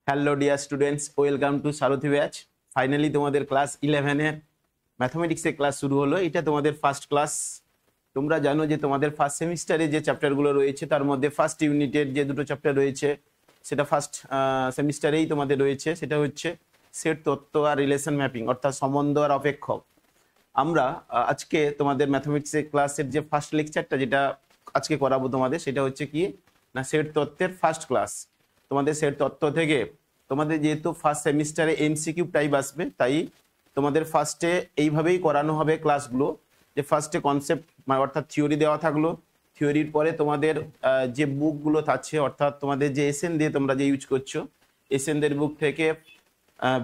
Hello dear students, welcome to Sarathi batch. Finally তোমাদের class 11-এর ম্যাথমেটিক্সের class শুরু হলো। এটা তোমাদের ফার্স্ট ক্লাস। তোমরা জানো যে তোমাদের ফার্স্ট সেমিস্টারে যে চ্যাপ্টারগুলো রয়েছে তার মধ্যে ফার্স্ট ইউনিটের যে দুটো চ্যাপ্টার রয়েছে সেটা ফার্স্ট সেমিস্টারেই তোমাদের রয়েছে। সেটা হচ্ছে সেট তত্ত্ব আর রিলেশন ম্যাপিং, অর্থাৎ সম্বন্ধ আর অপেক্ষক। আমরা আজকে তোমাদের ম্যাথমেটিক্সের ক্লাসের যে ফার্স্ট লেকচারটা যেটা আজকে করাবো তোমাদের, সেটা হচ্ছে কি না সেট তত্ত্বের ফার্স্ট ক্লাস। তোমাদের সেট তত্ত্ব থেকে তোমাদের যেহেতু ফার্স্ট সেমিস্টারে এমসিকিউ টাইপ আসবে, তাই তোমাদের ফার্স্টে এইভাবেই করানো হবে ক্লাসগুলো। যে ফার্স্টে কনসেপ্ট অর্থাৎ থিওরি দেওয়া থাকলো, থিওরির পরে তোমাদের যে বুকগুলো থাকছে অর্থাৎ তোমাদের যে এসএন দিয়ে তোমরা যে ইউজ করছো, এসএনদের বুক থেকে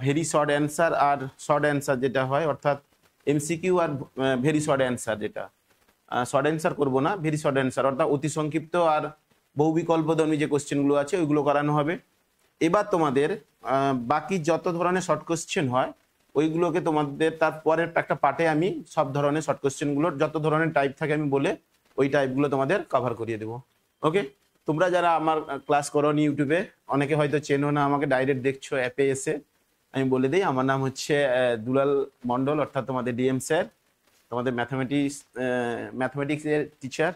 ভেরি শর্ট অ্যান্সার আর শর্ট অ্যান্সার যেটা হয়, অর্থাৎ MCQ are very short answer, যেটা শর্ট অ্যান্সার করবো না, ভেরি শর্ট অ্যান্সার অর্থাৎ অতি সংক্ষিপ্ত আর বহু বিকল্পধর্মী যে কোশ্চেনগুলো আছে ওইগুলো করানো হবে। এবার তোমাদের বাকি যত ধরনের শর্ট কোশ্চেন হয় ওইগুলোকে তোমাদের তারপরের একটা পার্টে আমি সব ধরনের শর্ট কোশ্চেনগুলোর যত ধরনের টাইপ থাকে আমি বলে ওই টাইপগুলো তোমাদের কভার করিয়ে দেবো। ওকে, তোমরা যারা আমার ক্লাস করো ইউটিউবে, অনেকে হয়তো চেনো না, আমাকে ডাইরেক্ট দেখছো অ্যাপে এসে, আমি বলে দিই আমার নাম হচ্ছে দুলাল মণ্ডল, অর্থাৎ তোমাদের ডিএম স্যার, তোমাদের ম্যাথমেটিক্সের টিচার।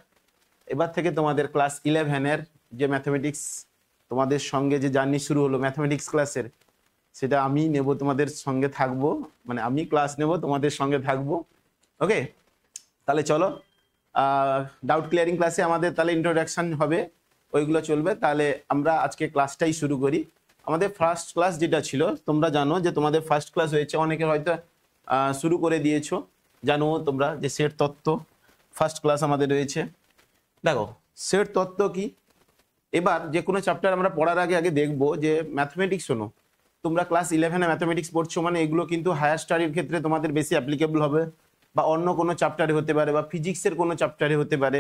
এবার থেকে তোমাদের ক্লাস 11-এর যে ম্যাথমেটিক্স তোমাদের সঙ্গে যে জার্নি শুরু হলো ম্যাথমেটিক্স ক্লাসের, সেটা আমি নেব, তোমাদের সঙ্গে থাকবো, মানে আমি ক্লাস নেব, তোমাদের সঙ্গে থাকবো। ওকে, তাহলে চলো ডাউট ক্লিয়ারিং ক্লাসে আমাদের তাহলে ইন্ট্রোডাকশন হবে, ওইগুলো চলবে। তাহলে আমরা আজকে ক্লাসটাই শুরু করি। আমাদের ফার্স্ট ক্লাস যেটা ছিল, তোমরা জানো যে তোমাদের ফার্স্ট ক্লাস হয়েছে, অনেকে হয়তো শুরু করে দিয়েছো, জানো তোমরা যে সেট তত্ত্ব ফার্স্ট ক্লাস আমাদের রয়েছে। দেখো সেট তত্ত্ব কি, এবার যে কোনো চ্যাপ্টার আমরা পড়ার আগে আগে দেখবো যে ম্যাথমেটিক্স, শোনো তোমরা ক্লাস 11-এ ম্যাথমেটিক্স পড়ছো, মানে এগুলো কিন্তু হায়ার স্টাডির ক্ষেত্রে তোমাদের বেশি অ্যাপ্লিকেবল হবে, বা অন্য কোনো চ্যাপ্টারে হতে পারে, বা ফিজিক্সের কোনো চ্যাপ্টারে হতে পারে।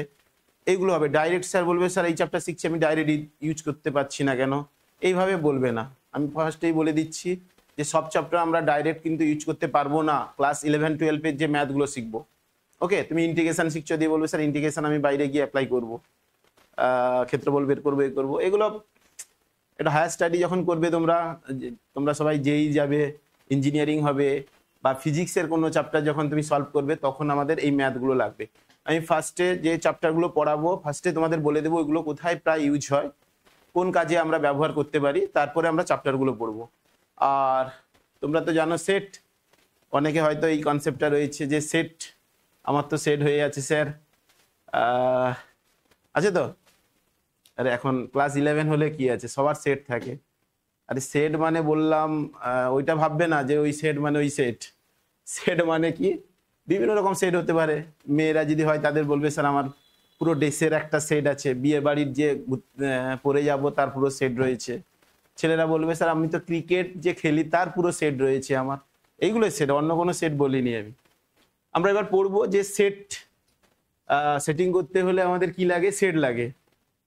এইগুলো হবে ডাইরেক্ট স্যার বলবে স্যার এই চ্যাপ্টার শিখছি আমি ডাইরেক্ট ইউজ করতে পারছি না কেন, এইভাবে বলবে না। আমি ফার্স্টেই বলে দিচ্ছি যে সব চ্যাপ্টার আমরা ডাইরেক্ট কিন্তু ইউজ করতে পারবো না ক্লাস 11-12-এর যে ম্যাথগুলো শিখবো। ওকে, তুমি ইন্টিগ্রেশন শিখছো দিয়ে বলবে স্যার ইন্টিগ্রেশন আমি বাইরে গিয়ে অ্যাপ্লাই করবো, ক্ষেত্রফল বের করবো, এ করবো, এগুলো এটা হায়ার স্টাডি যখন করবে তোমরা সবাই যেই যাবে, ইঞ্জিনিয়ারিং হবে বা ফিজিক্সের কোনো চ্যাপ্টার যখন তুমি সলভ করবে, তখন আমাদের এই ম্যাথগুলো লাগবে। আমি ফার্স্টে যে চ্যাপ্টারগুলো পড়াবো ফার্স্টে তোমাদের বলে দেবো ওইগুলো কোথায় প্রায় ইউজ হয়, কোন কাজে আমরা ব্যবহার করতে পারি, তারপরে আমরা চ্যাপ্টারগুলো পড়বো। আর তোমরা তো জানো সেট, অনেকে হয়তো এই কনসেপ্টটা রয়েছে যে সেট, আমার তো সেট হয়ে আছে স্যার, আছে তো? আরে এখন ক্লাস 11 হলে কি আছে, সবার সেট থাকে। আরে সেট মানে বললাম ওইটা ভাববে না যে ওই সেট মানে ওই সেট। সেট মানে কি, বিভিন্ন রকম সেট হতে পারে। মেয়েরা যদি হয় তাদের বলবে স্যার আমার পুরো ড্রেসের একটা সেট আছে, বিয়ে বাড়ির যে পরে যাব তার পুরো সেট রয়েছে। ছেলেরা বলবে স্যার আমি তো ক্রিকেট যে খেলি তার পুরো সেট রয়েছে আমার। এইগুলোই সেট, অন্য কোনো সেট বলিনি আমি। আমরা এবার পড়বো যে সেট সেটিং করতে হলে আমাদের কি লাগে, সেট লাগে।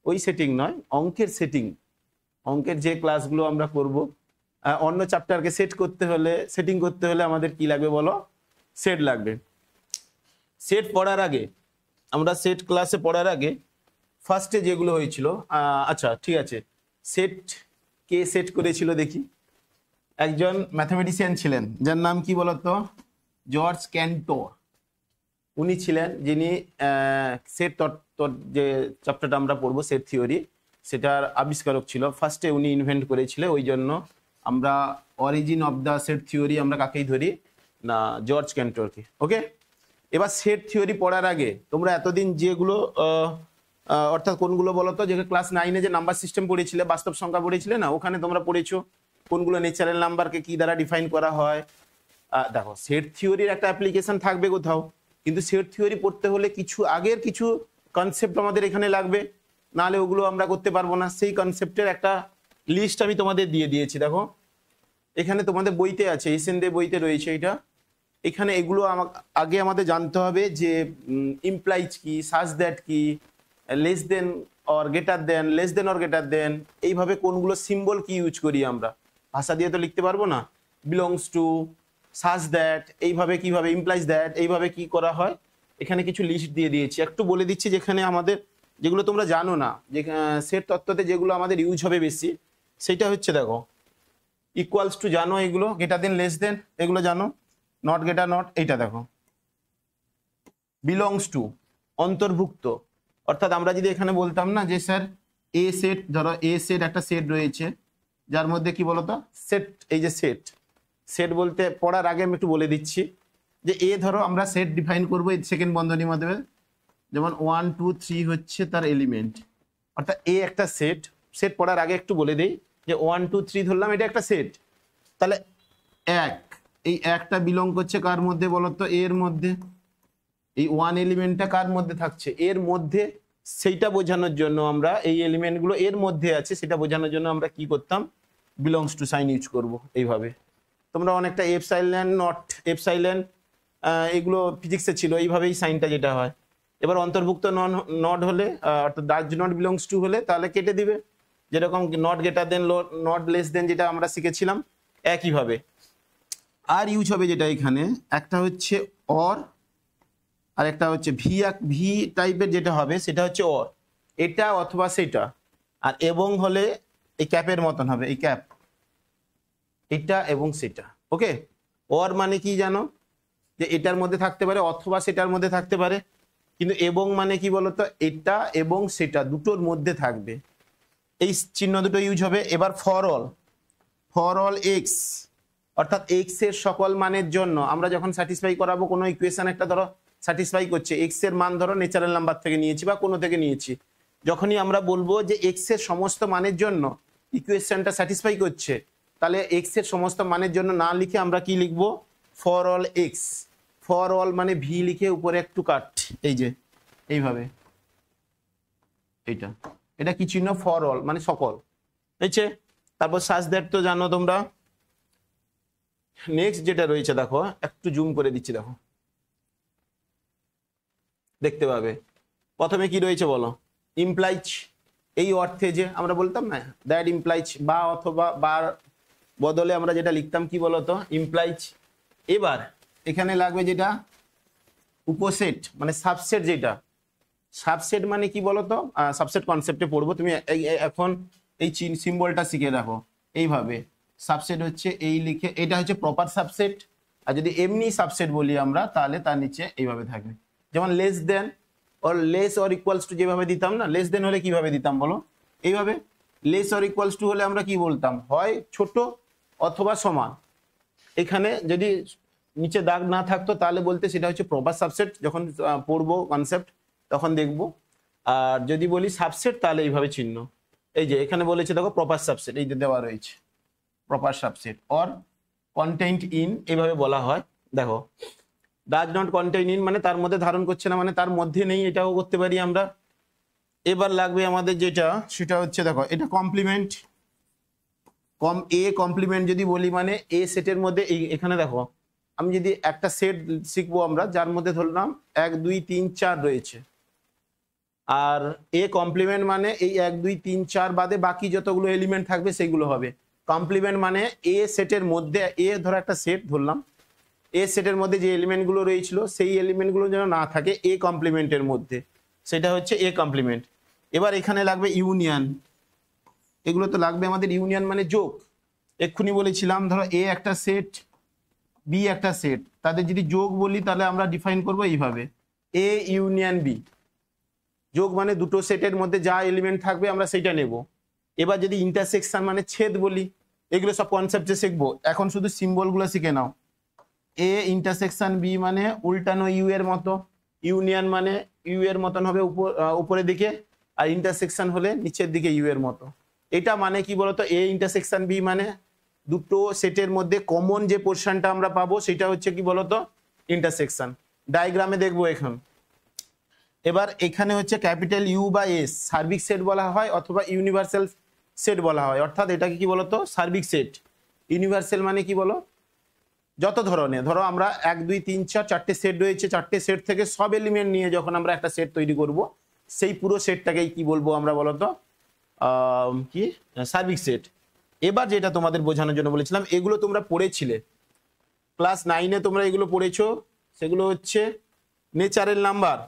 ওই সেটিং নয়, অঙ্কের সেটিং, অঙ্কের যে ক্লাসগুলো আমরা করব, অন্য চ্যাপ্টারকে সেট করতে হলে, সেটিং করতে হলে আমাদের কি লাগবে বলো, সেট লাগবে। সেট পড়ার আগে, আমরা সেট ক্লাসে পড়ার আগে ফার্স্টে যেগুলো হয়েছিল, আচ্ছা ঠিক আছে, সেট কে সেট করেছিল দেখি। একজন ম্যাথমেটিশিয়ান ছিলেন যার নাম কি বলতো, জর্জ ক্যান্টর। উনি ছিলেন যিনি সেট তত্ত্ব যে চ্যাপ্টারটা আমরা পড়বো সেট থিওরি, সেটার আবিষ্কারক ছিল। ফার্স্টে উনি ইনভেন্ট করেছিলেন, ওই জন্য আমরা origin of the set theory আমরা কাকেই ধরি না, জর্জ ক্যান্টরকে। ওকে, এবার সেট থিওরি পড়ার আগে তোমরা এতদিন যেগুলো অর্থাৎ কোনগুলো বলো তো, যে ক্লাস 9-এ যে নাম্বার সিস্টেম পড়েছিলে, বাস্তব সংখ্যা পড়েছিলে না, ওখানে তোমরা পড়েছো কোনগুলো ন্যাচারাল নাম্বারকে কি দ্বারা ডিফাইন করা হয়। দেখো সেট থিওরির একটা অ্যাপ্লিকেশন থাকবে কোথাও, কিন্তু সেট থিওরি পড়তে হলে কিছু আগের কিছু কনসেপ্ট আমাদের এখানে লাগবে, নাহলে ওগুলো আমরা করতে পারবো না। সেই কনসেপ্টের একটা লিস্ট আমি তোমাদের দিয়ে দিয়েছি, দেখো এখানে তোমাদের বইতে আছে, এসএনদে বইতে রয়েছে এটা। এখানে এগুলো আগে আমাদের জানতে হবে যে ইমপ্লাইজ কি, সাজ দ্যাট কি, less than or greater than, less than or greater than, এইভাবে কোনগুলো সিম্বল কি ইউজ করি আমরা, ভাষা দিয়ে তো লিখতে পারবো না, বিলংস টু, সাজ দ্যাট, এইভাবে কিভাবে, ইমপ্লাইজ দ্যাট, এইভাবে কি করা হয়, এখানে কিছু লিস্ট দিয়ে দিয়েছি। একটু বলে দিচ্ছি যেখানে আমাদের, যেগুলো তোমরা জানো না, যে সেট তত্ত্বতে যেগুলো আমাদের ইউজ হবে বেশি, সেটা হচ্ছে দেখো ইকুয়ালস টু জানো, এগুলো গ্রেটার দেন লেস দেন এগুলো জানো, নট গ্রেটার নট, এইটা দেখো বিলংস টু অন্তর্ভুক্ত। অর্থাৎ আমরা যদি এখানে বলতাম না যে স্যার এ সেট, ধরো এ সেট একটা সেট রয়েছে যার মধ্যে কি বলতো সেট, এই যে সেট, সেট বলতে পড়ার আগে আমি একটু বলে দিচ্ছি যে এ ধরো আমরা সেট ডিফাইন করবো এই সেকেন্ড বন্ধনীর মাধ্যমে, যেমন 1 2 3 হচ্ছে তার এলিমেন্ট, অর্থাৎ এ একটা সেট। সেট পড়ার আগে একটু বলে দিই যে 1 2 3 ধরলাম এটা একটা সেট, তাহলে এক, এই একটা বিলং করছে কার মধ্যে বলতো, এর মধ্যে। এই ওয়ান এলিমেন্টটা কার মধ্যে থাকছে, এর মধ্যে। সেইটা বোঝানোর জন্য আমরা এই এলিমেন্টগুলো এর মধ্যে আছে সেটা বোঝানোর জন্য আমরা কি করতাম, বিলংস টু সাইন ইউজ করব এইভাবে। তোমরা অনেকটা এপসাইলেন নট এপসাইলেন এগুলো ফিজিক্সে ছিল, এইভাবেই সাইনটা যেটা হয়। এবার অন্তর্ভুক্ত নট হলে অর্থাৎ ডাজ নট বিলংস টু হলে তাহলে কেটে দিবে, যেরকম not greater than not less than যেটা আমরা শিখেছিলাম একইভাবে। আর ইউজ হবে যেটা এখানে, একটা হচ্ছে অর আর একটা হচ্ছে ভি টাইপের যেটা হবে সেটা হচ্ছে অর, এটা অথবা সেটা। আর এবং হলে এই ক্যাপের মতন হবে, এই ক্যাপ, এটা এবং সেটা। ওকে, অর মানে কি জানো, যে এটার মধ্যে থাকতে পারে অথবা সেটার মধ্যে থাকতে পারে, কিন্তু এবং মানে কি বলতো, এটা এবং সেটা দুটোর মধ্যে থাকবে, এই চিহ্ন দুটো ইউজ হবে। এবার ফর অল এক্স, অর্থাৎ এক্স এর সকল মানের জন্য আমরা যখন স্যাটিসফাই করাবো কোনো ইকুয়েশন, একটা ধরো স্যাটিসফাই করছে, এক্স এর মান ধরো ন্যাচারাল নাম্বার থেকে নিয়েছি বা কোনো থেকে নিয়েছি, যখনই আমরা বলবো যে এক্স এর সমস্ত মানের জন্য ইকুয়েশনটা স্যাটিসফাই করছে, তাহলে এক্স এর সমস্ত মানের জন্য না লিখে আমরা কি লিখবো, for all x. For all মানে ভি লিখে উপরে একটু কাট, এই যে এইভাবে, এইটা, এটা কি চিহ্ন, ফর অল মানে সকল, বুঝছে। তারপর সাজ দ্যাট তো জানো তোমরা। নেক্সট যেটা রয়েছে দেখো, একটু জুম করে দিচ্ছি, দেখো দেখতে পাবে। প্রথমে কি রয়েছে বলো, ইমপ্লাইজ, এই অর্থে যে আমরা বলতাম না দ্যাট ইমপ্লাইজ, বা অথবা বার বদলে আমরা যেটা লিখতাম কি বলতো, ইমপ্লাইজ। এবার এখানে লাগবে যেটা উপসেট মানে সাবসেট, যেটা সাবসেট মানে কি বলতো, সাবসেট কনসেপ্টে পড়বো তুমি এখন, এই সিম্বলটা শিখে রাখো এইভাবে। সাবসেট হচ্ছে এই লিখে, এটা হচ্ছে প্রপার সাবসেট। আর যদি এমনি সাবসেট বলি আমরা তাহলে তার নিচে এইভাবে থাকবে, যেমন less than or less or equals to যেভাবে দিতাম না, লেস দেন হলে কিভাবে দিতাম বলো, এইভাবে। লেস অর ইকুয়ালস টু হলে আমরা কি বলতাম, হয় ছোট অথবা সমান। এখানে যদি নিচে দাগ না থাকতো তাহলে বলতে সেটা হচ্ছে প্রপার সাবসেট, যখন পড়বো কনসেপ্ট তখন দেখবো। আর যদি বলি সাবসেট তাহলে এইভাবে চিহ্ন, এই যে এখানে বলেছে দেখো প্রপার সাবসেট, এই যে দেওয়া রয়েছে proper subset or contained in, এইভাবে বলা হয়। দেখো ডাজ নট কন্টেইন ইন মানে তার মধ্যে ধারণ করছে না, মানে তার মধ্যে নেই, এটাও করতে পারি আমরা। এবার লাগবে আমাদের যেটা, সেটা হচ্ছে দেখো এটা কমপ্লিমেন্ট, এ কমপ্লিমেন্ট যদি বলি মানে এ সেটের মধ্যে, এই এখানে দেখো আমি যদি একটা সেট শিখবো আমরা যার মধ্যে ধরলাম 1 2 3 4 রয়েছে, আর এ কমপ্লিমেন্ট মানে এই 1 2 3 4 বাদে বাকি যতগুলো এলিমেন্ট থাকবে সেইগুলো হবে কমপ্লিমেন্ট। মানে এ সেটের মধ্যে, এ ধরো একটা সেট ধরলাম, এ সেটের মধ্যে যে এলিমেন্টগুলো রয়েছিল সেই এলিমেন্টগুলো যেন না থাকে এ কমপ্লিমেন্টের মধ্যে, সেটা হচ্ছে এ কমপ্লিমেন্ট। এবার এখানে লাগবে ইউনিয়ন, এগুলো তো লাগবে আমাদের, ইউনিয়ন মানে যোগ। এক্ষুনি বলেছিলাম ধরো এ একটা সেট বি একটা সেট, তাদের যদি যোগ বলি তাহলে আমরা ডিফাইন করবো এইভাবে, এ ইউনিয়ন বি। যোগ মানে দুটো সেটের মধ্যে যা এলিমেন্ট থাকবে আমরা সেটা নেব। এবার যদি ইন্টারসেকশন মানে ছেদ বলি, এগুলো সব কনসেপ্টে শিখবো, এখন শুধু সিম্বলগুলো শিখে নাও। এ ইন্টারসেকশন বি মানে উল্টানো ইউ এর মতো, ইউনিয়ন মানে ইউ এর মতন হবে উপরের দিকে, আর ইন্টারসেকশন হলে নিচের দিকে ইউ এর মতো। এটা মানে কি বলতো, এ ইন্টারসেকশন বি মানে দুটো সেটের মধ্যে কমন যে পোর্শনটা আমরা পাবো সেটা হচ্ছে কি বলতো ইন্টারসেকশন। ডায়াগ্রামে দেখবো এখন। এবার এখানে হচ্ছে ক্যাপিটাল ইউ বা এস সার্বিক সেট বলা হয় অথবা ইউনিভার্সাল সেট বলা হয়, অর্থাৎ এটাকে কি বলতো সার্বিক সেট। ইউনিভার্সাল মানে কি বলো, যত ধরনের, ধরো আমরা 1 2 3 4 চারটে সেট রয়েছে, চারটে সেট থেকে সব এলিমেন্ট নিয়ে যখন আমরা একটা সেট তৈরি করব, সেই পুরো সেটটাকেই কি বলবো আমরা বলতো কি সার্বিক সেট। এবার যেটা তোমাদের বোঝানোর জন্য বলেছিলাম, এগুলো তোমরা পড়েছিলে ক্লাস 9-এ, তোমরা এগুলো পড়েছো, সেগুলো হচ্ছে ন্যাচারাল নাম্বার,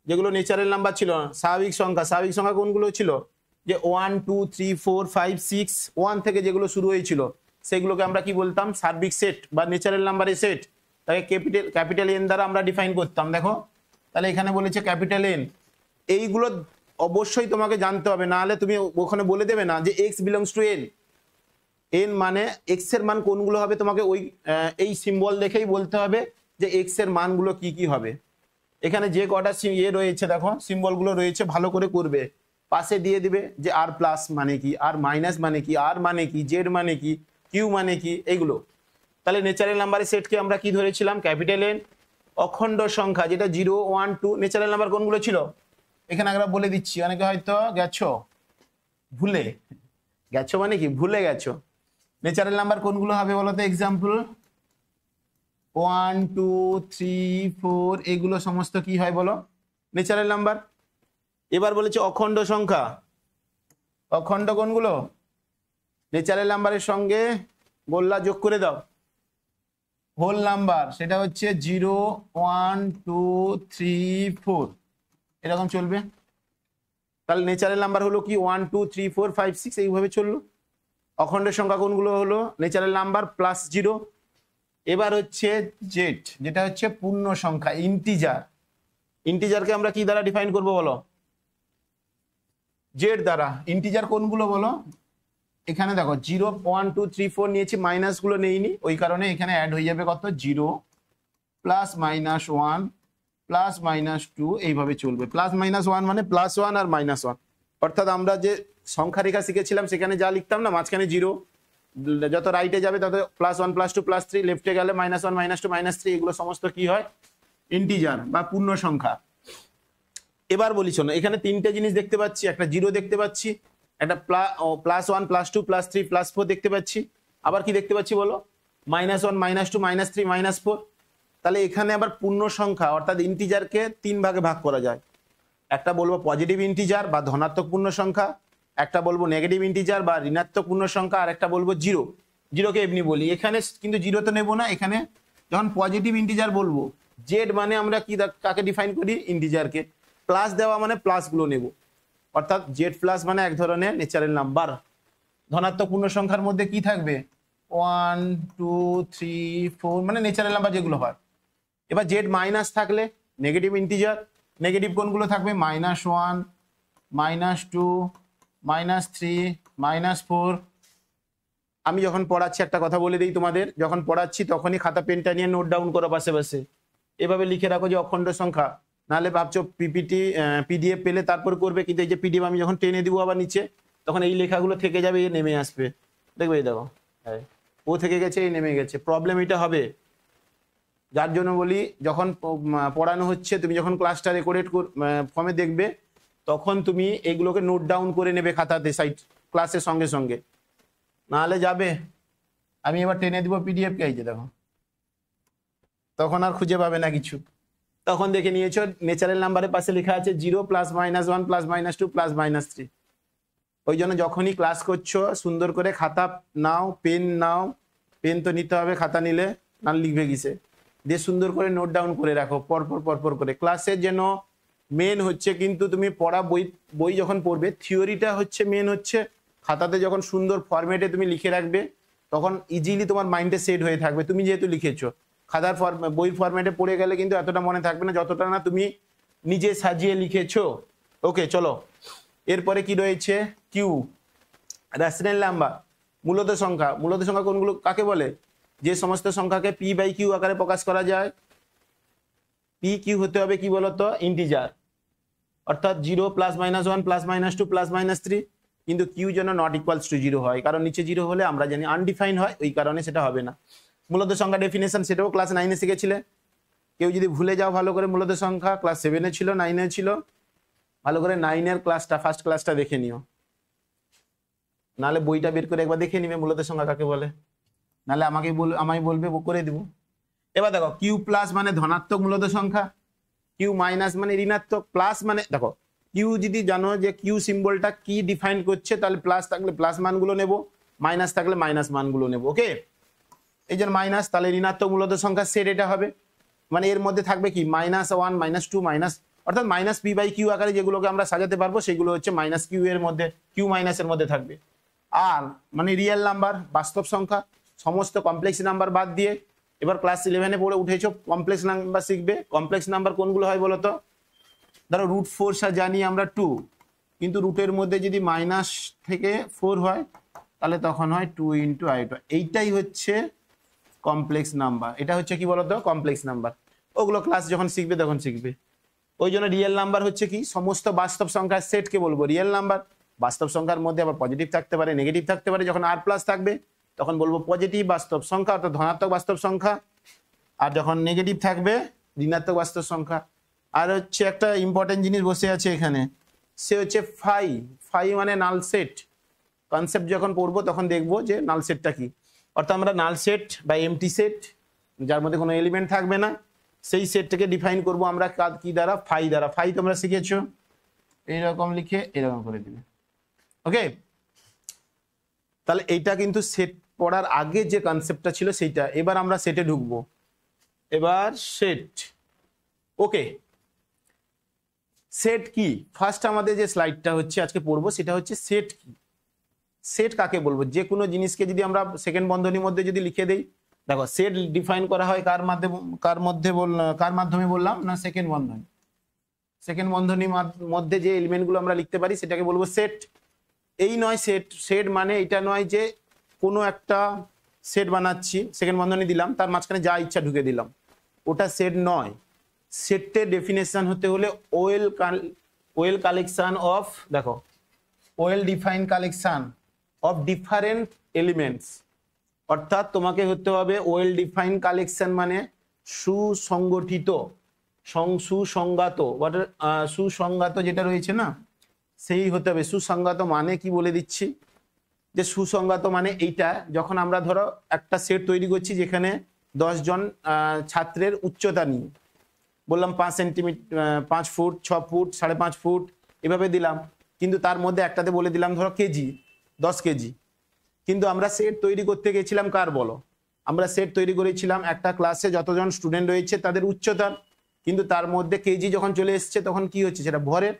যেগুলো ন্যাচারাল নাম্বার ছিল, স্বাভাবিক সংখ্যা। স্বাভাবিক সংখ্যা কোনগুলো ছিল, যে 1 2 3 4 5 6 1 থেকে যেগুলো শুরু হয়েছিল সেগুলোকে আমরা কি বলতাম সার্বিক সেট বা ন্যাচারাল নাম্বারের সেট, তাকে ক্যাপিটাল এন দ্বারা আমরা ডিফাইন করতাম। দেখো তাহলে এখানে বলেছে ক্যাপিটাল এন, এইগুলো অবশ্যই তোমাকে জানতে হবে, না হলে তুমি ওখানে বলে দেবে না যে X belongs two N. N মানে এক্স এর মান কোনগুলো হবে তোমাকে ওই এই সিম্বল দেখেই বলতে হবে যে এক্স এর মানগুলো কি কি হবে। এখানে যে কটা রয়েছে দেখো সিম্বলগুলো রয়েছে ভালো করে করবে, পাশে দিয়ে দিবে যে আর প্লাস মানে কি, আর মাইনাস মানে কি, আর মানে কি, জেড মানে কি, কিউ মানে কি, এইগুলো। তাহলে ন্যাচারাল নাম্বারের সেটকে আমরা কি ধরেছিলাম ক্যাপিটাল এন। অখণ্ড সংখ্যা যেটা 0 1 2 ন্যাচারাল নাম্বার কোনগুলো ছিল এখানে আমরা বলে দিচ্ছি, অনেকে হয়তো গেছো ভুলে গেছো, মানে কি ভুলে গেছো। ন্যাচারাল নাম্বার কোনগুলো হবে বলো তো, এক্সাম্পল 1 2 3 4 এগুলো সমস্ত কি হয় বলো ন্যাচারাল নাম্বার। এবার বলেছে অখণ্ড সংখ্যা, অখণ্ড কোনগুলো ন্যাচারাল নাম্বারের সঙ্গে গোল্লা যোগ করে দাও, হোল নাম্বার সেটা হচ্ছে 0 1 2 3 4 এরকম চলবে। তাহলে ন্যাচারাল নাম্বার হলো কি 1 2 3 4 5 6 এইভাবে চললো। অখণ্ডের সংখ্যা কোনগুলো হলো ন্যাচারাল নাম্বার প্লাস 0। এবার হচ্ছে জেড যেটা হচ্ছে পূর্ণ সংখ্যা ইন্টিজার, ইন্টিজারকে আমরা কি দ্বারা ডিফাইন করব বলো জেড দ্বারা। ইন্টিজার কোনগুলো বলো, এখানে দেখো 0 1 2 3 4 নিয়েছি, মাইনাস গুলো নেইনি, ওই কারণে এখানে অ্যাড হয়ে যাবে কত 0 প্লাস মাইনাস 1 প্লাস মাইনাস 2 এইভাবে চলবে। প্লাস মাইনাস 1 মানে প্লাস 1 আর মাইনাস 1, অর্থাৎ আমরা যে সংখ্যা রেখা শিখেছিলাম সেখানে যা লিখতাম না মাঝখানে 0, যত রাইটে যাবে তত প্লাস 1 প্লাস 2 প্লাস 3, লেফটে গেলে মাইনাস 1 মাইনাস 2 মাইনাস 3, এগুলো সমস্ত কি হয় ইন্টিজার বা পূর্ণ সংখ্যা। এবার বলি শোনো, এখানে তিনটে জিনিস দেখতে পাচ্ছি, একটা 0 দেখতে পাচ্ছি, একটা প্লাস 1 প্লাস 2 প্লাস 3 প্লাস 4 দেখতে পাচ্ছি, আবার কি দেখতে পাচ্ছি বলো মাইনাস 1 মাইনাস 2 মাইনাস 3 মাইনাস 4। তাহলে এখানে আবার পূর্ণ সংখ্যা অর্থাৎ ইন্টিজারকে 3 ভাগে ভাগ করা যায়, একটা বলবো পজিটিভ ইন্টিজার বা ধনাত্মক পূর্ণ সংখ্যা, একটা বলবো নেগেটিভ ইন্টিজার বা ঋণাত্মক পূর্ণ সংখ্যা, আর একটা বলবো জিরো। জিরোকে এমনি বলি, এখানে কিন্তু জিরো তো নেবো না, এখানে যখন পজিটিভ ইন্টিজার বলবো জেড মানে আমরা কি কাকে ডিফাইন করি ইন্টিজারকে, প্লাস দেওয়া মানে প্লাস গুলো নেব, অর্থাৎ জেড প্লাস মানে এক ধরনের ন্যাচারাল নাম্বার। ধনাত্মক পূর্ণ সংখ্যার মধ্যে কি থাকবে 1 2 3 4 মানে ন্যাচারাল নাম্বার যেগুলো হয়। এবার জেড মাইনাস থাকলে নেগেটিভ ইন্টিজার, নেগেটিভ কোনগুলো থাকবে -1 -2 -3 -4। আমি যখন পড়াচ্ছি একটা কথা বলে দিই তোমাদের, যখন পড়াচ্ছি তখনই খাতা পেনটা নিয়ে নোট ডাউন করো পাশে পাশে, এভাবে লিখে রাখো যে অখণ্ড সংখ্যা, নাহলে ভাবছো পিপিটি পিডিএফ পেলে তারপর করবে, কিন্তু এই যে পিডিএফ আমি যখন টেনে দিব আবার নিচে তখন এই লেখাগুলো থেকে যাবে, এ নেমে আসবে, দেখবে এই দেখো ও থেকে গেছে এই নেমে গেছে, প্রবলেম এটা হবে। যার জন্য বলি যখন পড়ানো হচ্ছে তুমি যখন ক্লাসটা রেকর্ডেড ফর্মে দেখবে তখন তুমি এগুলোকে নোট ডাউন করে নেবে খাতাতে সাইড ক্লাসের সঙ্গে সঙ্গে, নাহলে যাবে। আমি এবার টেনে দিব পিডিএফ কে, এই যে দেখো তখন আর খুঁজে পাবে না কিছু, তখন দেখে নিয়েছো ন্যাচারাল নাম্বারের পাশে লেখা আছে 0 plus minus 1 plus minus 2 plus minus 3। ওই জন্য যখনই ক্লাস করছো সুন্দর করে খাতা নাও, পেন নাও, পেন তো নিতে হবে, খাতা নিলে না লিখবে কিসে, দিয়ে সুন্দর করে নোট ডাউন করে রাখো পরপর পরপর করে। ক্লাসের যেন মেন হচ্ছে কিন্তু তুমি পড়া বই যখন পড়বে থিওরিটা হচ্ছে মেন, হচ্ছে খাতাতে যখন সুন্দর ফরম্যাটে তুমি লিখে রাখবে তখন ইজিলি তোমার মাইন্ডে সেট হয়ে থাকবে। তুমি যেহেতু লিখেছো খাতার বইয়ের ফরম্যাটে পড়ে গেলে কিন্তু এতটা মনে থাকবে না যতটা না তুমি নিজে সাজিয়ে লিখেছো। ওকে চলো, এরপরে কি রয়েছে কিউ, রেশনাল নাম্বার মূলত সংখ্যা। মূলত সংখ্যা কোনগুলো কাকে বলে, যে সমস্ত সংখ্যাকে পি বাই কিউ আকারে প্রকাশ করা যায়। পি কিউ হতে হবে কি বলতো ইন্টিজার, অর্থাৎ 0 plus minus 1 plus minus 2 plus minus 3, কিন্তু কিউ যেন নট ইকুয়ালস টু 0 হয়, কারণ নিচে 0 হলে আমরা জানি আনডিফাইন হয়, ওই কারণে সেটা হবে না। মূলত সংখ্যা ডেফিনেশন সেটাও ক্লাস 9-এ শিখেছিলে, কেউ যদি ভুলে যাও ভালো করে মূলত সংখ্যা ক্লাস 7-এ ছিল 9-এ ছিল, ভালো করে 9-এর ক্লাসটা ফার্স্ট ক্লাসটা দেখে নিও, নাহলে বইটা বের করে একবার দেখে নিবে মূলত সংখ্যা কাকে বলে, নাহলে আমায় বলবে করে দিব। এবার দেখো কিউ প্লাস মানে ধনাত্মক মূলত সংখ্যা, কিউ মাইনাস মানে ঋণাত্মক, প্লাস মানে দেখো কিউ যদি জানো যে কিউ সিম্বলটা কি ডিফাইন করছে তাহলে প্লাস থাকলে প্লাস মানগুলো নেব, মাইনাস থাকলে মাইনাস মানগুলো নেব। ওকে, এই যে মাইনাস তাহলে ঋণাত্মক মূলত সংখ্যা সেট এটা হবে, মানে এর মধ্যে থাকবে কি -1 -2 -, অর্থাৎ মাইনাস পি বাই কিউ আকারে যেগুলোকে আমরা সাজাতে পারবো সেগুলো হচ্ছে মাইনাস কিউ এর মধ্যে, কিউ মাইনাসের মধ্যে থাকবে। আর মানে রিয়েল নাম্বার, বাস্তব সংখ্যা, সমস্ত কমপ্লেক্স নাম্বার বাদ দিয়ে এবার ক্লাস 11-এ পড়ে উঠেছো, কমপ্লেক্স নাম্বার শিখবে। কমপ্লেক্স নাম্বার কোনগুলো হয় বলো তো? ধরো √4 জানি আমরা 2, কিন্তু রুটের মধ্যে যদি মাইনাস থেকে 4 হয় তাহলে তখন হয় 2 × i2। এইটাই হচ্ছে কমপ্লেক্স নাম্বার। এটা হচ্ছে কি বলতো? Complex number. ওগুলো ক্লাস যখন শিখবে তখন শিখবে। ওই জন্য রিয়েল নাম্বার হচ্ছে কি? সমস্ত বাস্তব সংখ্যার সেটকে বলবো রিয়েল নাম্বার। বাস্তব সংখ্যার মধ্যে আবার পজিটিভ থাকতে পারে, নেগেটিভ থাকতে পারে। যখন আর প্লাস থাকবে তখন বলবো পজিটিভ বাস্তব সংখ্যা অর্থাৎ ধনাত্মক বাস্তব সংখ্যা, আর যখন নেগেটিভ থাকবে ঋণাত্মক বাস্তব সংখ্যা। আর হচ্ছে একটা ইম্পর্টেন্ট জিনিস বসে আছে এখানে, সে হচ্ছে ফাই। ফাই মানে নাল সেট। কনসেপ্ট যখন পড়বো তখন দেখবো যে নাল সেটটা কি। অর্থাৎ আমরা নাল সেট বা এমটি সেট, যার মধ্যে কোনো এলিমেন্ট থাকবে না, সেই সেটটাকে ডিফাইন করব আমরা কি দ্বারা? ফাই দ্বারা। ফাই তোমরা শিখেছো, এইরকম লিখে এরকম করে দিবে। ওকে, তাহলে এইটা কিন্তু সেট পড়ার আগে যে কনসেপ্টটা ছিল সেইটা। এবার আমরা সেটে ঢুকবো। এবার সেট। ওকে, সেট কি? ফার্স্ট আমাদের যে স্লাইডটা হচ্ছে আজকে পড়বো সেটা হচ্ছে সেট কি। সেট কাকে বলবো? যে কোনো জিনিসকে যদি আমরা সেকেন্ড বন্ধনীর মধ্যে যদি লিখে দেই, দেখো সেট ডিফাইন করা হয় কার মাধ্যমে বললাম না? সেকেন্ড বন্ধনী। সেকেন্ড বন্ধনীর মধ্যে যে এলিমেন্টগুলো আমরা লিখতে পারি সেটাকে বলবো সেট। এই নয় সেট, সেট মানে এটা নয় যে কোনো একটা সেট বানাচ্ছি, সেকেন্ড বন্ধনী দিলাম, তার মাঝখানে যা ইচ্ছা ঢুকে দিলাম, ওটা সেট নয়। সেটের ডেফিনেশন হতে হলে ওয়েল কালেকশন অফ, দেখো well define collection of different elements. অর্থাৎ তোমাকে হতে হবে ওয়েল ডিফাইন কালেকশন মানে সুসংগঠিত, সুসংজ্ঞাত, সুসংজ্ঞাত যেটা রয়েছে না সেই হতে হবে। সুসংজ্ঞাত মানে কি বলে দিচ্ছি, যে সুসংজ্ঞাত মানে এইটা, যখন আমরা ধরো একটা সেট তৈরি করছি যেখানে 10 জন ছাত্রের উচ্চতা নিয়ে বললাম 5 সেন্টিমিটার, 5 ফুট, 6 ফুট, 5.5 ফুট এভাবে দিলাম, কিন্তু তার মধ্যে একটাতে বলে দিলাম ধরো কেজি, 10 কেজি। কিন্তু আমরা সেট তৈরি করতে গেছিলাম কার বলো? আমরা সেট তৈরি করেছিলাম একটা ক্লাসে যতজন স্টুডেন্ট রয়েছে তাদের উচ্চতার, কিন্তু তার মধ্যে কেজি যখন চলে এসছে তখন কি হচ্ছে? সেটা ভরের।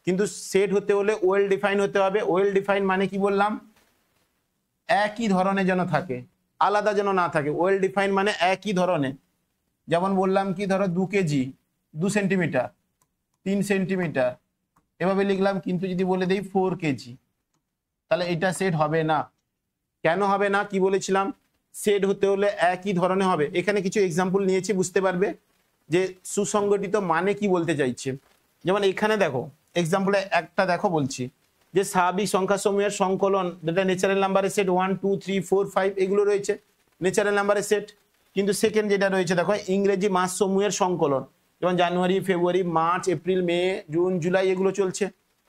কিন্তু সেট হতে হলে ওয়েল ডিফাইন হতে হবে। ওয়েল ডিফাইন মানে কি বললাম? একই ধরনের যেন থাকে, আলাদা যেন না থাকে। ওয়েল ডিফাইন মানে একই ধরনের। যেমন বললাম কি, ধরো 2 কেজি, 2 সেন্টিমিটার, 3 সেন্টিমিটার এভাবে লিখলাম, কিন্তু যদি বলে দেই 4 কেজি, তাহলে এটা সেট হবে না। কেন হবে না? কি বলেছিলাম? সেট হতে হলে একই ধরনের হবে। এখানে কিছু এক্সাম্পল নিয়েছি, বুঝতে পারবে যে সুসংগঠিত মানে কি বলতে চাইছে। যেমন এখানে দেখো এক্সাম্পলে একটা দেখো বলছি যে স্বাভাবিক সংখ্যা সমূহের সংকলন, যেটা ন্যাচারাল নাম্বারের সেট 1 2 3 4 5 এগুলো রয়েছে ন্যাচারাল নাম্বারের সেট। কিন্তু সেকেন্ড যেটা রয়েছে দেখো ইংরেজি মাস সমূহের সংকলন, যেমন জানুয়ারি, ফেব্রুয়ারি, মার্চ, এপ্রিল, মে, জুন, জুলাই এগুলো চলছে।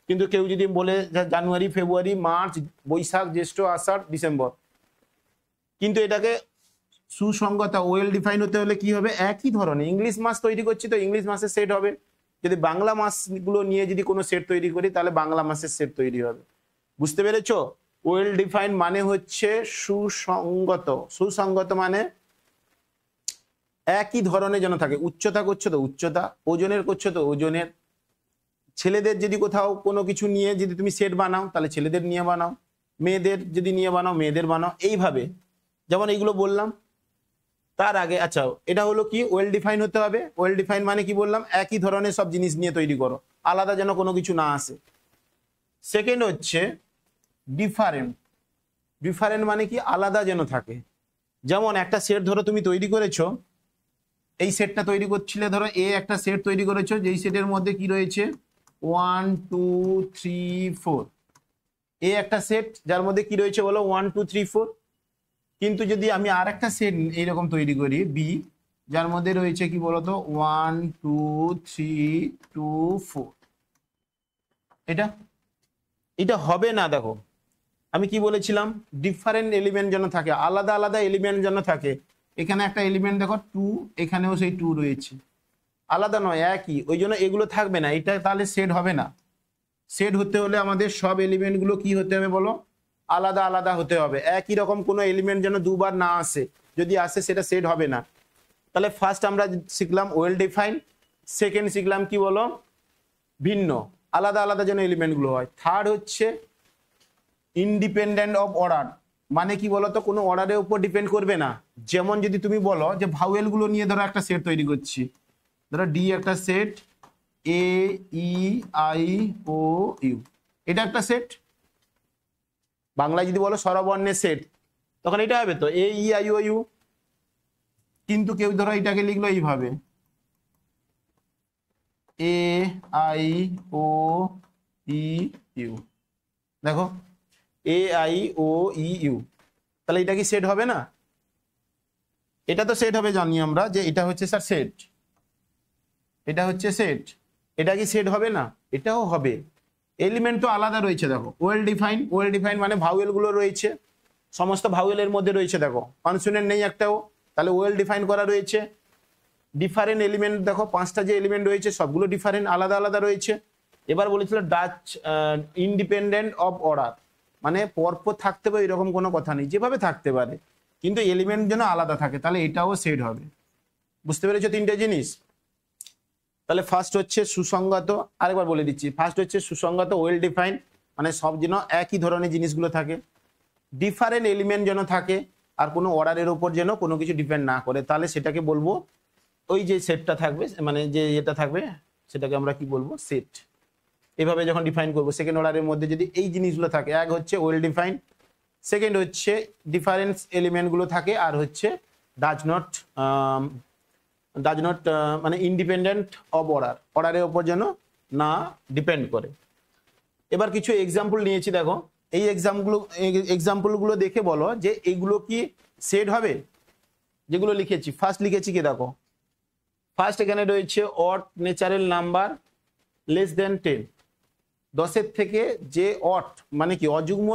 কিন্তু কেউ যদি বলে জানুয়ারি, ফেব্রুয়ারি, মার্চ, বৈশাখ, জ্যৈষ্ঠ, আষাঢ়, ডিসেম্বর, কিন্তু এটাকে সুসংগতা ওয়েল ডিফাইন হতে হলে কি হবে? একই ধরনের। ইংলিশ মাস তৈরি করছি তো ইংলিশ মাসের সেট হবে। যদি বাংলা মাসগুলো নিয়ে যদি কোনো সেট তৈরি করি তাহলে বাংলা মাসের সেট তৈরি হবে। বুঝতে পেরেছো? ওয়েল ডিফাইন মানে হচ্ছে সুসংগত। সুসংগত মানে একই ধরনের যেন থাকে। উচ্চতা করছো তো উচ্চতা, ওজনের করছো তো ওজনের। ছেলেদের যদি কোথাও কোনো কিছু নিয়ে যদি তুমি সেট বানাও তাহলে ছেলেদের নিয়ে বানাও, মেয়েদের যদি নিয়ে বানাও মেয়েদের বানাও, এইভাবে। যেমন এইগুলো বললাম। তার আগে আচ্ছা এটা হলো কি? ওয়েল ডিফাইন হতে হবে। ওয়েল ডিফাইন মানে কি বললাম? একই ধরনের সব জিনিস নিয়ে তৈরি করো, আলাদা যেন কোনো কিছু না আসে। সেকেন্ড হচ্ছে ডিফারেন্ট। ডিফারেন্ট মানে কি? আলাদা যেন থাকে। যেমন একটা সেট ধরো তুমি তৈরি করেছো, এই সেটটা তৈরি করছিলে, ধরো এ একটা সেট তৈরি করেছো, যেই সেটের মধ্যে কি রয়েছে 1 2 3 4। এ একটা সেট যার মধ্যে কি রয়েছে বলো 1 2 3 4। কিন্তু যদি আমি আর একটা সেট এইরকম তৈরি করি বি, যার মধ্যে রয়েছে কি বলতো 1 2 3 2 4, এটা এটা হবে না। দেখো আমি কি বলেছিলাম? ডিফারেন্ট এলিমেন্ট যেন থাকে, আলাদা আলাদা এলিমেন্ট যেন থাকে। এখানে একটা এলিমেন্ট দেখো 2, এখানেও সেই 2 রয়েছে, আলাদা নয় একই। ওই জন্য এগুলো থাকবে না, এটা তাহলে সেট হবে না। সেট হতে হলে আমাদের সব এলিমেন্টগুলো কি হতে হবে বলো? আলাদা আলাদা হতে হবে। একই রকম কোনো এলিমেন্ট যেন দুবার না আসে, যদি আসে সেটা সেট হবে না। তাহলে ফার্স্ট আমরা শিখলাম ওয়েল ডিফাইন, সেকেন্ড শিখলাম কি বলো? ভিন্ন, আলাদা আলাদা যেন এলিমেন্টগুলো হয়। থার্ড হচ্ছে ইন্ডিপেন্ডেন্ট অফ অর্ডার, মানে কি বলতো, কোনো অর্ডারের উপর ডিপেন্ড করবে না। যেমন যদি তুমি বলো যে ভাওয়েলগুলো নিয়ে ধরো একটা সেট তৈরি করছি, ধরো ডি একটা set, A E I O U, এটা একটা সেট। বাংলায় যদি বলো স্বরবর্ণের সেট, তখন এটা হবে তো এ ই আই ও ইউ। কিন্তু কেউ ধরো এটাকে লিখলো এইভাবে, A I O E you, দেখো A I O E you, তাহলে এটা কি সেট হবে না? এটা তো সেট হবে, জানি আমরা যে এটা হচ্ছে স্যার সেট, এটা হচ্ছে সেট, এটা কি সেট হবে না? এটাও হবে। এলিমেন্ট তো আলাদা রয়েছে, দেখো ওয়েল ডিফাইন, ওয়েল ডিফাইন মানে ভাওয়েল গুলো রয়েছে, সমস্ত ভাওয়েলের মধ্যে রয়েছে, দেখো কনসোনেন্ট নেই একটাও, তাহলে ওয়েল ডিফাইন করা রয়েছে। ডিফারেন্ট এলিমেন্ট, দেখো পাঁচটা যে এলিমেন্ট রয়েছে সবগুলো ডিফারেন্ট, আলাদা আলাদা রয়েছে। এবার বলেছিল ডাচ ইন্ডিপেন্ডেন্ট অফ অর্ডার, মানে পরপর থাকতে পারে এরকম কোনো কথা নেই, যেভাবে থাকতে পারে কিন্তু এলিমেন্ট যেন আলাদা থাকে, তাহলে এটাও সেট হবে। বুঝতে পেরেছো তিনটে জিনিস? তাহলে ফার্স্ট হচ্ছে সুসংগত, আরেকবার বলে দিচ্ছি, ফার্স্ট হচ্ছে সুসংগত ওয়েল ডিফাইন, মানে সব যেন একই ধরনের জিনিসগুলো থাকে, ডিফারেন্ট এলিমেন্ট যেন থাকে, আর কোনো অর্ডারের উপর যেন কোনো কিছু ডিপেন্ড না করে, তাহলে সেটাকে বলবো ওই যে সেটটা থাকবে, মানে যে এটা থাকবে সেটাকে আমরা কি বলবো, সেট। এভাবে যখন ডিফাইন করবো সেকেন্ড অর্ডারের মধ্যে যদি এই জিনিসগুলো থাকে, এক হচ্ছে ওয়েল ডিফাইন, সেকেন্ড হচ্ছে ডিফারেন্স এলিমেন্টগুলো থাকে, আর হচ্ছে ডাজ নট মানে ইন্ডিপেন্ডেন্ট অফ অর্ডার, অর্ডারের ওপর যেন না ডিপেন্ড করে। এবার কিছু এক্সাম্পল নিয়েছি, দেখো এই এক্সাম্পলগুলো দেখে বলো যে এগুলো কি সেট হবে। যেগুলো লিখেছি, ফার্স্ট লিখেছি কি দেখো, ফার্স্ট এখানে রয়েছে odd natural number less than 10, 10-এর থেকে যে অড মানে কি অযুগ্ম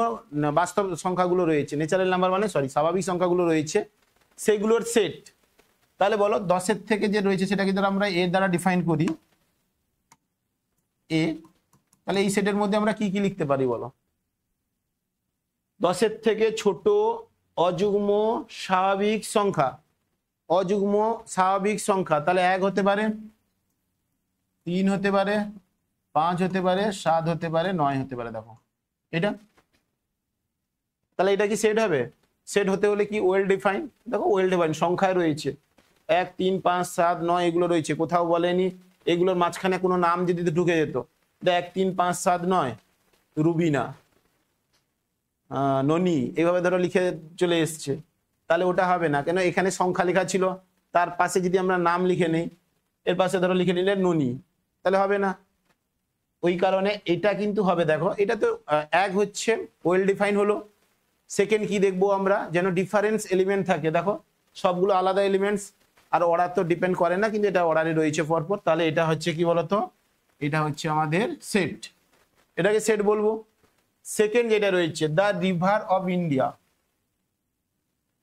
বাস্তব সংখ্যাগুলো রয়েছে, ন্যাচারাল নাম্বার মানে সরি স্বাভাবিক সংখ্যাগুলো রয়েছে, সেগুলোর সেট। তাহলে বলো 10-এর থেকে যে রয়েছে সেটাকে ধরো আমরা এর দ্বারা ডিফাইন করি, এ, তাহলে এই সেটের মধ্যে আমরা কি কি লিখতে পারি বলো? 10-এর থেকে ছোট অযুগ্ম স্বাভাবিক সংখ্যা, অযুগ্ম স্বাভাবিক সংখ্যা, তাহলে 1 হতে পারে, 3 হতে পারে, 5 হতে পারে, 7 হতে পারে, 9 হতে পারে, দেখো এটা। তাহলে এটা কি সেট হবে? সেট হতে হলে কি ওয়েল ডিফাইন, দেখো ওয়েল ডিফাইন সংখ্যায় রয়েছে 1, 3, 5, 7, 9 এগুলো রয়েছে, কোথাও বলেনি। এগুলোর মাঝখানে কোনো নাম যদি ঢুকে যেত, 1, 3, 5, 7, 9 রুবিনা, ননি, এইভাবে ধরো লিখে চলে এসছে, তাহলে ওটা হবে না। কেন? এখানে সংখ্যা লেখা ছিল, তার পাশে যদি আমরা নাম লিখে নেই, এর পাশে ধরো লিখে নিলে ননি, তাহলে হবে না। ওই কারণে এটা কিন্তু হবে, দেখো এটা তো এক হচ্ছে ওয়েল ডিফাইন হলো। সেকেন্ড কি দেখবো আমরা, যেন ডিফারেন্স এলিমেন্ট থাকে, দেখো সবগুলো আলাদা এলিমেন্টস, আর অর্ডার তো ডিপেন্ড করে না, কিন্তু এটা অর্ডারে রয়েছে পরপর, তাহলে এটা হচ্ছে কি বলতো, এটা হচ্ছে আমাদের সেট, এটাকে সেট বলবো। সেকেন্ড যেটা রয়েছে দ্য রিভার অফ ইন্ডিয়া,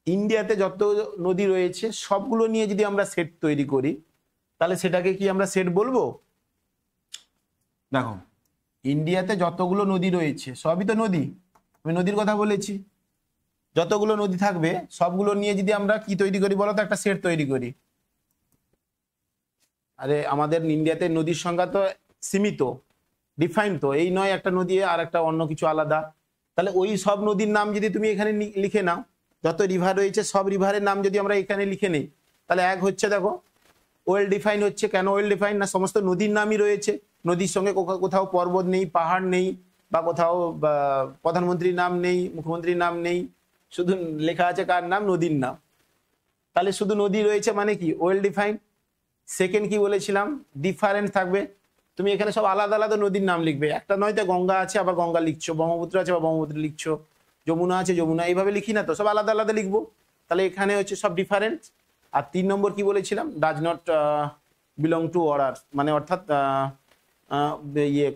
ইন্ডিয়াতে যত নদী রয়েছে সবগুলো নিয়ে যদি আমরা সেট তৈরি করি, তাহলে সেটাকে কি আমরা সেট বলবো? দেখো ইন্ডিয়াতে যতগুলো নদী রয়েছে সবই তো নদী, আমি নদীর কথা বলেছি, যতগুলো নদী থাকবে সবগুলো নিয়ে যদি আমরা কি তৈরি করি বলো তো, একটা সেট তৈরি করি। আরে আমাদের ইন্ডিয়াতে নদীর সংখ্যা তো সীমিত, ডিফাইন তো এই নয় একটা নদী আর একটা অন্য কিছু আলাদা। তাহলে ওই সব নদীর নাম যদি তুমি এখানে লিখে নাও, যত রিভার রয়েছে সব রিভারের নাম যদি আমরা এখানে লিখে নিই, তাহলে এক হচ্ছে, দেখো ওয়েল ডিফাইন হচ্ছে। কেন ওয়েল ডিফাইন? না সমস্ত নদীর নামই রয়েছে, নদীর সঙ্গে কোথাও পর্বত নেই, পাহাড় নেই, বা কোথাও প্রধানমন্ত্রীর নাম নেই, মুখ্যমন্ত্রীর নাম নেই, শুধু লেখা আছে কার নাম? নদীর নাম। তাহলে শুধু নদী রয়েছে মানে কি ওয়েল ডিফাইন। সেকেন্ড কি বলেছিলাম? ডিফারেন্ট থাকবে, তুমি এখানে সব আলাদা আলাদা নদীর নাম লিখবে, একটা নয় তো গঙ্গা আছে আবার গঙ্গা লিখছো, ব্রহ্মপুত্র আছে বা ব্রহ্মপুত্র লিখছো, যমুনা আছে যমুনা, এইভাবে লিখি না তো, সব আলাদা আলাদা লিখবো, তাহলে এখানে হচ্ছে সব ডিফারেন্ট। আর 3 নম্বর কি বলেছিলাম? Does not belong to order, মানে অর্থাৎ ইয়ে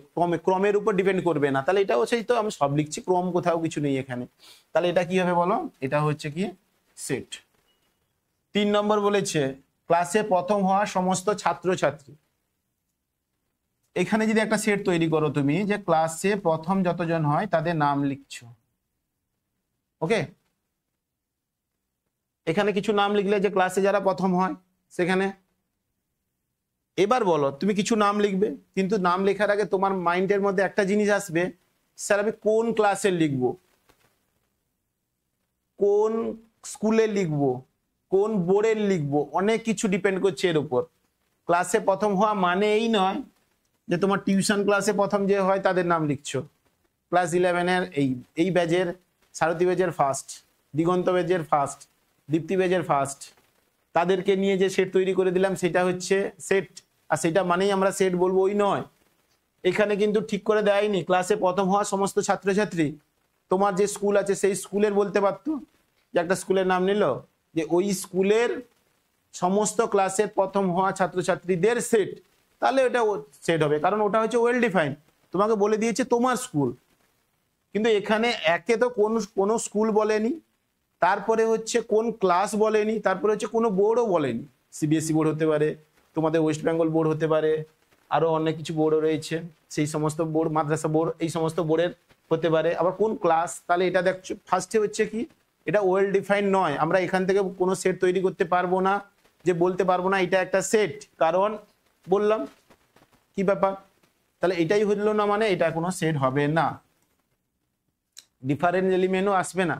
ক্রমের উপর ডিপেন্ড করবে না, তাহলে এটাও সেই তো, আমি সব লিখছি, ক্রম কোথাও কিছু নেই এখানে, তাহলে এটা কি হবে বলো? এটা হচ্ছে কি সেট। 3 নম্বর বলেছে ক্লাসে প্রথম হওয়া সমস্ত ছাত্রছাত্রী, এখানে যদি একটা সেট তৈরি করো তুমি, যে ক্লাসে প্রথম যতজন হয় তাদের নাম লিখছো, ওকে, এখানে কিছু নাম লিখলে যে ক্লাসে যারা প্রথম হয় সেখানে, এবার বলো, তুমি কিছু নাম লিখবে, কিন্তু নাম লেখার আগে তোমার মাইন্ডের মধ্যে একটা জিনিস আসবে, স্যার আমি কোন ক্লাসের লিখবো, কোন স্কুলে লিখবো, কোন বোর্ডের লিখবো, অনেক কিছু ডিপেন্ড করছে এর উপর। ক্লাসে প্রথম হওয়া মানে এই নয় যে তোমার টিউশন ক্লাসে প্রথম যে হয় তাদের নাম লিখছো। ক্লাস 11-এর এই ব্যাচের, সারথী ব্যাচের ফার্স্ট, দিগন্ত ব্যাচের ফার্স্ট, দীপ্তি ব্যাচের ফার্স্ট, তাদেরকে নিয়ে যে সেট তৈরি করে দিলাম সেটা হচ্ছে সেট, আর সেটা মানেই আমরা সেট বলবো ওই নয়। এখানে কিন্তু ঠিক করে দেয়নি ক্লাসে প্রথম হওয়া সমস্ত ছাত্রছাত্রী তোমার যে স্কুল আছে সেই স্কুলের বলতে পারতো, যে একটা স্কুলের নাম নিল যে ওই স্কুলের সমস্ত ক্লাসের প্রথম হওয়া ছাত্রছাত্রীদের সেট, তাহলে ওটা সেট হবে, কারণ ওটা হচ্ছে ওয়েল ডিফাইন্ড, তোমাকে বলে দিয়েছে তোমার স্কুল। কিন্তু এখানে একে তো কোনো স্কুল বলেনি, তারপরে হচ্ছে কোন ক্লাস বলেনি, তারপরে হচ্ছে কোনো বোর্ডও বলেনি। সিবিএসই বোর্ড হতে পারে, তোমাদের ওয়েস্ট বেঙ্গল বোর্ড হতে পারে, আরও অনেক কিছু বোর্ডও রয়েছে, সেই সমস্ত বোর্ড, মাদ্রাসা বোর্ড, এই সমস্ত বোর্ডের হতে পারে। আবার কোন ক্লাস, তাহলে এটা দেখছো ফার্স্টে হচ্ছে কি, এটা ওয়েল ডিফাইন্ড নয়। আমরা এখান থেকে কোনো সেট তৈরি করতে পারবো না, যে বলতে পারবো না এটা একটা সেট, কারণ বললাম কি ব্যাপার, তাহলে এটাই হলো না, মানে এটা কোনো সেট হবে না, ডিফারেন্ট এলিমেন্টও আসবে না।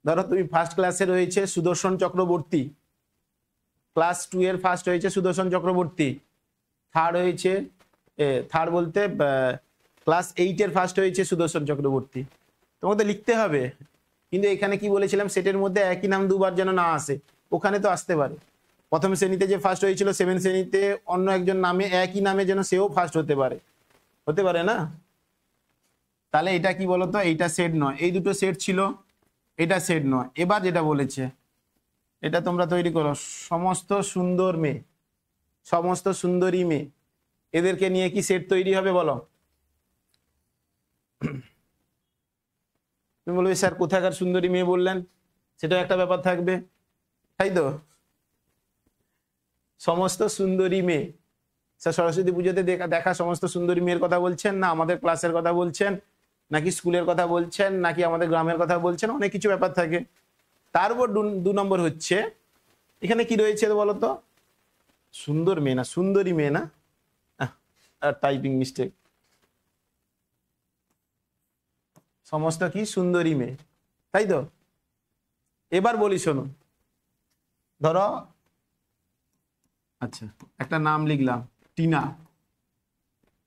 ধরো তুমি ফার্স্ট ক্লাসে রয়েছে সুদর্শন চক্রবর্তী, ক্লাস 2 এর ফার্স্ট হয়েছে সুদর্শন চক্রবর্তী, থার্ড হয়েছে থার্ড বলতে ক্লাস 8 এর ফার্স্ট হয়েছে সুদর্শন চক্রবর্তী, তোমাকে তো লিখতে হবে। কিন্তু এখানে কি বলেছিলাম, সেটের মধ্যে একই নাম দুবার যেন না আসে, ওখানে তো আসতে পারে। প্রথম শ্রেণীতে যে ফার্স্ট হয়েছিল 7 শ্রেণীতে অন্য একজন নামে, একই নামে যেন সেও ফার্স্ট হতে পারে না। তাহলে এটা কি বলতো, এইটা সেট নয়, এই দুটো সেট ছিল, এটা সেট নয়। এবার যেটা বলেছে এটা তোমরা তৈরি করো, সমস্ত সুন্দর মেয়ে, সমস্ত সুন্দরী মেয়ে, এদেরকে নিয়ে কি সেট তৈরি হবে বলো? তুমি বলবে স্যার কোথাকার সুন্দরী মেয়ে বললেন, সেটাও একটা ব্যাপার থাকবে, তাই তো? সমস্ত সুন্দরী মেয়ে, স্যার সরস্বতী পুজোতে দেখা সমস্ত সুন্দরী মেয়ের কথা বলছেন, না আমাদের ক্লাসের কথা বলছেন, নাকি স্কুলের কথা বলছেন, নাকি আমাদের গ্রামের কথা বলছেন, অনেক কিছু ব্যাপার থাকে। তারপর 2 নম্বর হচ্ছে এখানে কি রয়েছে বলতো, সুন্দর মেয়ে না, সুন্দরী মেয়ে না, টাইপিং মিস্টেক, সমস্ত কি সুন্দরী মেয়ে, তাই তো? এবার বলি শোনো, ধরো আচ্ছা একটা নাম লিখলাম টিনা,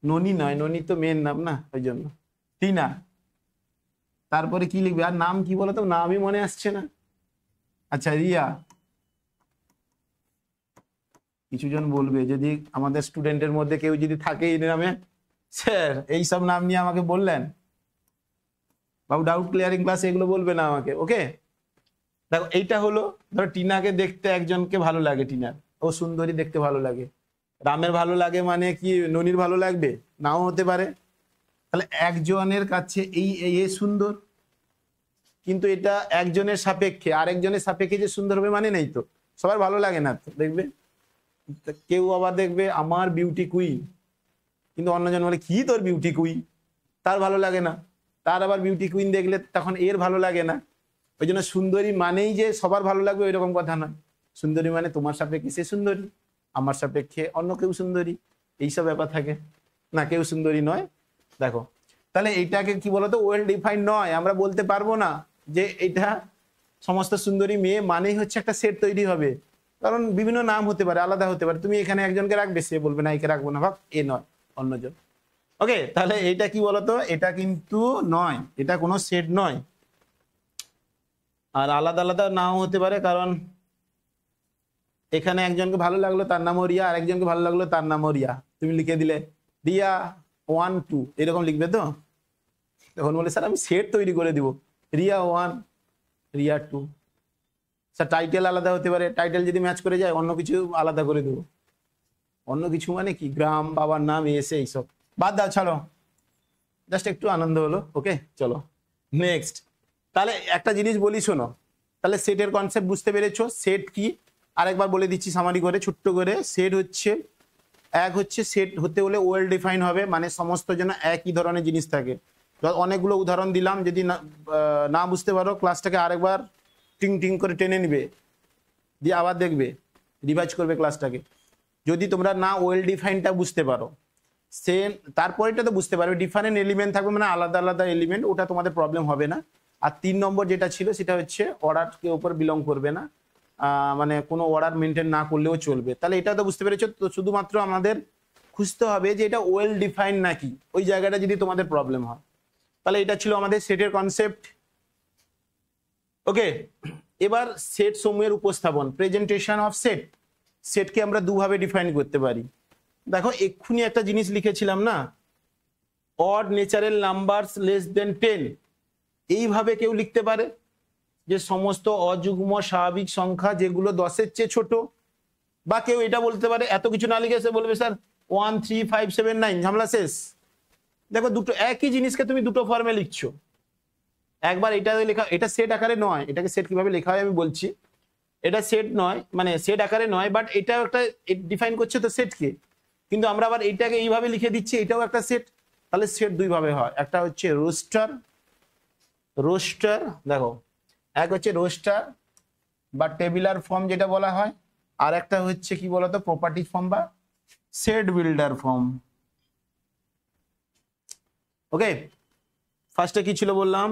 ননি নয়, ননি তো মেয়ের নাম না, ওই জন্য টিনা। তারপরে কি লিখবে, আর নাম কি বলতো, নামই মনে আসছে না। আচ্ছা রিয়া, কিছুজন বলবে যদি আমাদের স্টুডেন্টের মধ্যে কেউ যদি থাকে এই নামে, স্যার এইসব নাম নিয়ে আমাকে বললেন, বাবু ডাউট ক্লিয়ারিং ক্লাস এগুলো বলবে না আমাকে, ওকে? দেখো এইটা হলো, ধরো টিনাকে দেখতে একজনকে ভালো লাগে, টিনার ও সুন্দরী দেখতে ভালো লাগে, রামের ভালো লাগে মানে কি ননির ভালো লাগবে, নাও হতে পারে। তাহলে একজনের কাছে এই সুন্দর, কিন্তু এটা একজনের সাপেক্ষে আরেকজনের সাপেক্ষে যে সুন্দর হবে মানে নেই তো, সবার ভালো লাগে না তো। দেখবে কেউ আবার দেখবে আমার বিউটি কুইন, কিন্তু অন্যজন বলে কি তোর বিউটি কুইন, তার ভালো লাগে না। তার আবার বিউটি কুইন দেখলে তখন এর ভালো লাগে না। ওই জন্য সুন্দরী মানেই যে সবার ভালো লাগবে ওই রকম কথা নয়, সুন্দরী মানে তোমার সাপেক্ষে সে সুন্দরী, আমার সাপেক্ষে অন্য কেউ সুন্দরী, এইসব ব্যাপার থাকে না, কেউ সুন্দরী নয়। দেখো তাহলে এইটাকে কি বলতো, ওয়েল ডিফাইন্ড নয়, আমরা বলতে পারবো না যে এটা সমস্ত সুন্দরী মেয়ে মানেই হচ্ছে একটা সেট তৈরি হবে, কারণ বিভিন্ন নাম হতে পারে, আলাদা হতে পারে। তুমি এখানে একজনকে রাখবে, সে বলবে না একে রাখবো না, ভাব এ নয় অন্যজন, ওকে? তাহলে এটা কি বলতো, এটা কিন্তু নয়, এটা কোনো সেট নয়। আর আলাদা আলাদা নাও হতে পারে, কারণ এখানে একজনকে ভালো লাগলো তার নামও রিয়া, আর একজনকে ভালো লাগলো তার নামও রিয়া, তুমি লিখে দিলে রিয়া 1 2 এরকম লিখবে তো। তখন বলে স্যার আমি সেট তৈরি করে দিব, রিয়া 1 রিয়া 2। স্যার টাইটেল আলাদা হতে পারে, টাইটেল যদি ম্যাচ করে যায় অন্য কিছু আলাদা করে দেবো। অন্য কিছু মানে কি, গ্রাম, বাবার নাম, এসে এইসব বাদ দাও, ছাড়ো, জাস্ট একটু আনন্দ হলো, ওকে? চলো নেক্সট। তাহলে একটা জিনিস বলি শোনো, তাহলে সেটের কনসেপ্ট বুঝতে পেরেছো? সেট কি আরেকবার বলে দিচ্ছি সামারি করে, ছোট্ট করে। সেট হচ্ছে সেট হতে হলে ওয়েল ডিফাইন হবে, মানে সমস্ত যেন একই ধরনের জিনিস থাকে। অনেকগুলো উদাহরণ দিলাম, যদি না বুঝতে পারো ক্লাসটাকে আরেকবার টিং টিং করে টেনে নিবে, দিয়ে আবার দেখবে, রিভাইজ করবে ক্লাসটাকে, যদি তোমরা না ওয়েল ডিফাইনটা বুঝতে পারো, সেম তারপরেটা তো বুঝতে পারবে, ডিফারেন্ট এলিমেন্ট থাকবে মানে আলাদা আলাদা এলিমেন্ট, ওটা তোমাদের প্রবলেম হবে না। আর 3 নম্বর যেটা ছিল সেটা হচ্ছে অর্ডারকে উপর বিলং করবে না, মানে কোনো অর্ডার মেনটেন না করলেও চলবে। তাহলে এটা তো বুঝতে পেরেছো। তো শুধুমাত্র আমাদের খুঁজতে হবে যে এটা ওয়েল ডিফাইন নাকি, ওই জায়গাটা যদি তোমাদের প্রবলেম হয়। তাহলে এটা ছিল আমাদের সেটের কনসেপ্ট। ওকে, এবার সেট সমূহের উপস্থাপন, প্রেজেন্টেশন অফ সেট। সেটকে আমরা দুভাবে ডিফাইন করতে পারি। দেখো এক্ষুনি একটা জিনিস লিখেছিলাম না, odd natural numbers less than 10, এইভাবে কেউ লিখতে পারে যে সমস্ত অযুগ্ম স্বাভাবিক সংখ্যা যেগুলো 10-এর চেয়ে ছোট। বা কেউ এটা বলতে পারে, এত কিছু না লিখে সে বলবে স্যার 1 3 5 7 9, ঝামেলা শেষ। দেখো দুটো একই জিনিসকে তুমি দুটো ফর্মে লিখছো। একবার এটা লেখা, এটা সেট আকারে নয়, এটাকে সেট কিভাবে লেখা হয় আমি বলছি। এটা সেট নয়, মানে সেট আকারে নয়, বাট এটাও একটা ডিফাইন করছে তো সেটকে, কিন্তু আমরা আবার এটাকে এইভাবে লিখে দিচ্ছি, এটাও একটা সেট। তাহলে সেট দুই ভাবে হয়, একটা হচ্ছে রোস্টার, রোস্টার দেখো এক হচ্ছে রোস্টার বা টেবিলার ফর্ম যেটা বলা হয়, আর একটা হচ্ছে কি বলতো প্রপার্টি ফর্ম বা সেট বিল্ডার ফর্ম। ওকে, ফার্স্টে কি ছিল বললাম,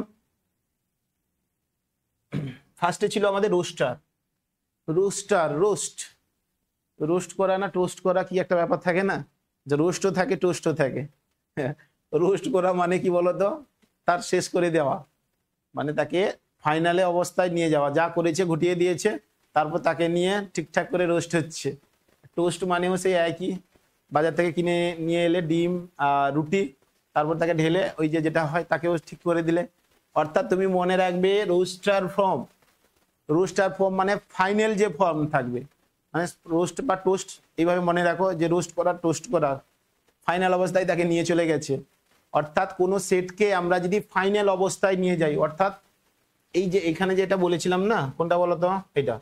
ফার্স্টে ছিল আমাদের রোস্টার। রোস্টার রোস্ট, রোস্ট করা না টোস্ট করা কি একটা ব্যাপার থাকে না, যে রোস্টও থাকে টোস্টও থাকে। রোস্ট করা মানে কি বলতো, তার শেষ করে দেওয়া, মানে তাকে ফাইনালে অবস্থায় নিয়ে যাওয়া, যা করেছে ঘটিয়ে দিয়েছে, তারপর তাকে নিয়ে ঠিকঠাক করে রোস্ট হচ্ছে। টোস্ট মানেও সেই একই, বাজার থেকে কিনে নিয়ে এলে ডিম রুটি, তারপর তাকে ঢেলে ওই যে যেটা হয় তাকেও ঠিক করে দিলে। অর্থাৎ তুমি মনে রাখবে রোস্টার ফর্ম, রোস্টার ফর্ম মানে ফাইনাল যে ফর্ম থাকবে, মানে রোস্ট বা টোস্ট, এইভাবে মনে রাখো যে রোস্ট করা টোস্ট করা, ফাইনাল অবস্থায় তাকে নিয়ে চলে গেছে। অর্থাৎ কোনো সেটকে আমরা যদি ফাইনাল অবস্থায় নিয়ে যাই, অর্থাৎ এই যে এখানে যেটা বলেছিলাম না, কোনটা বলতো, এটা,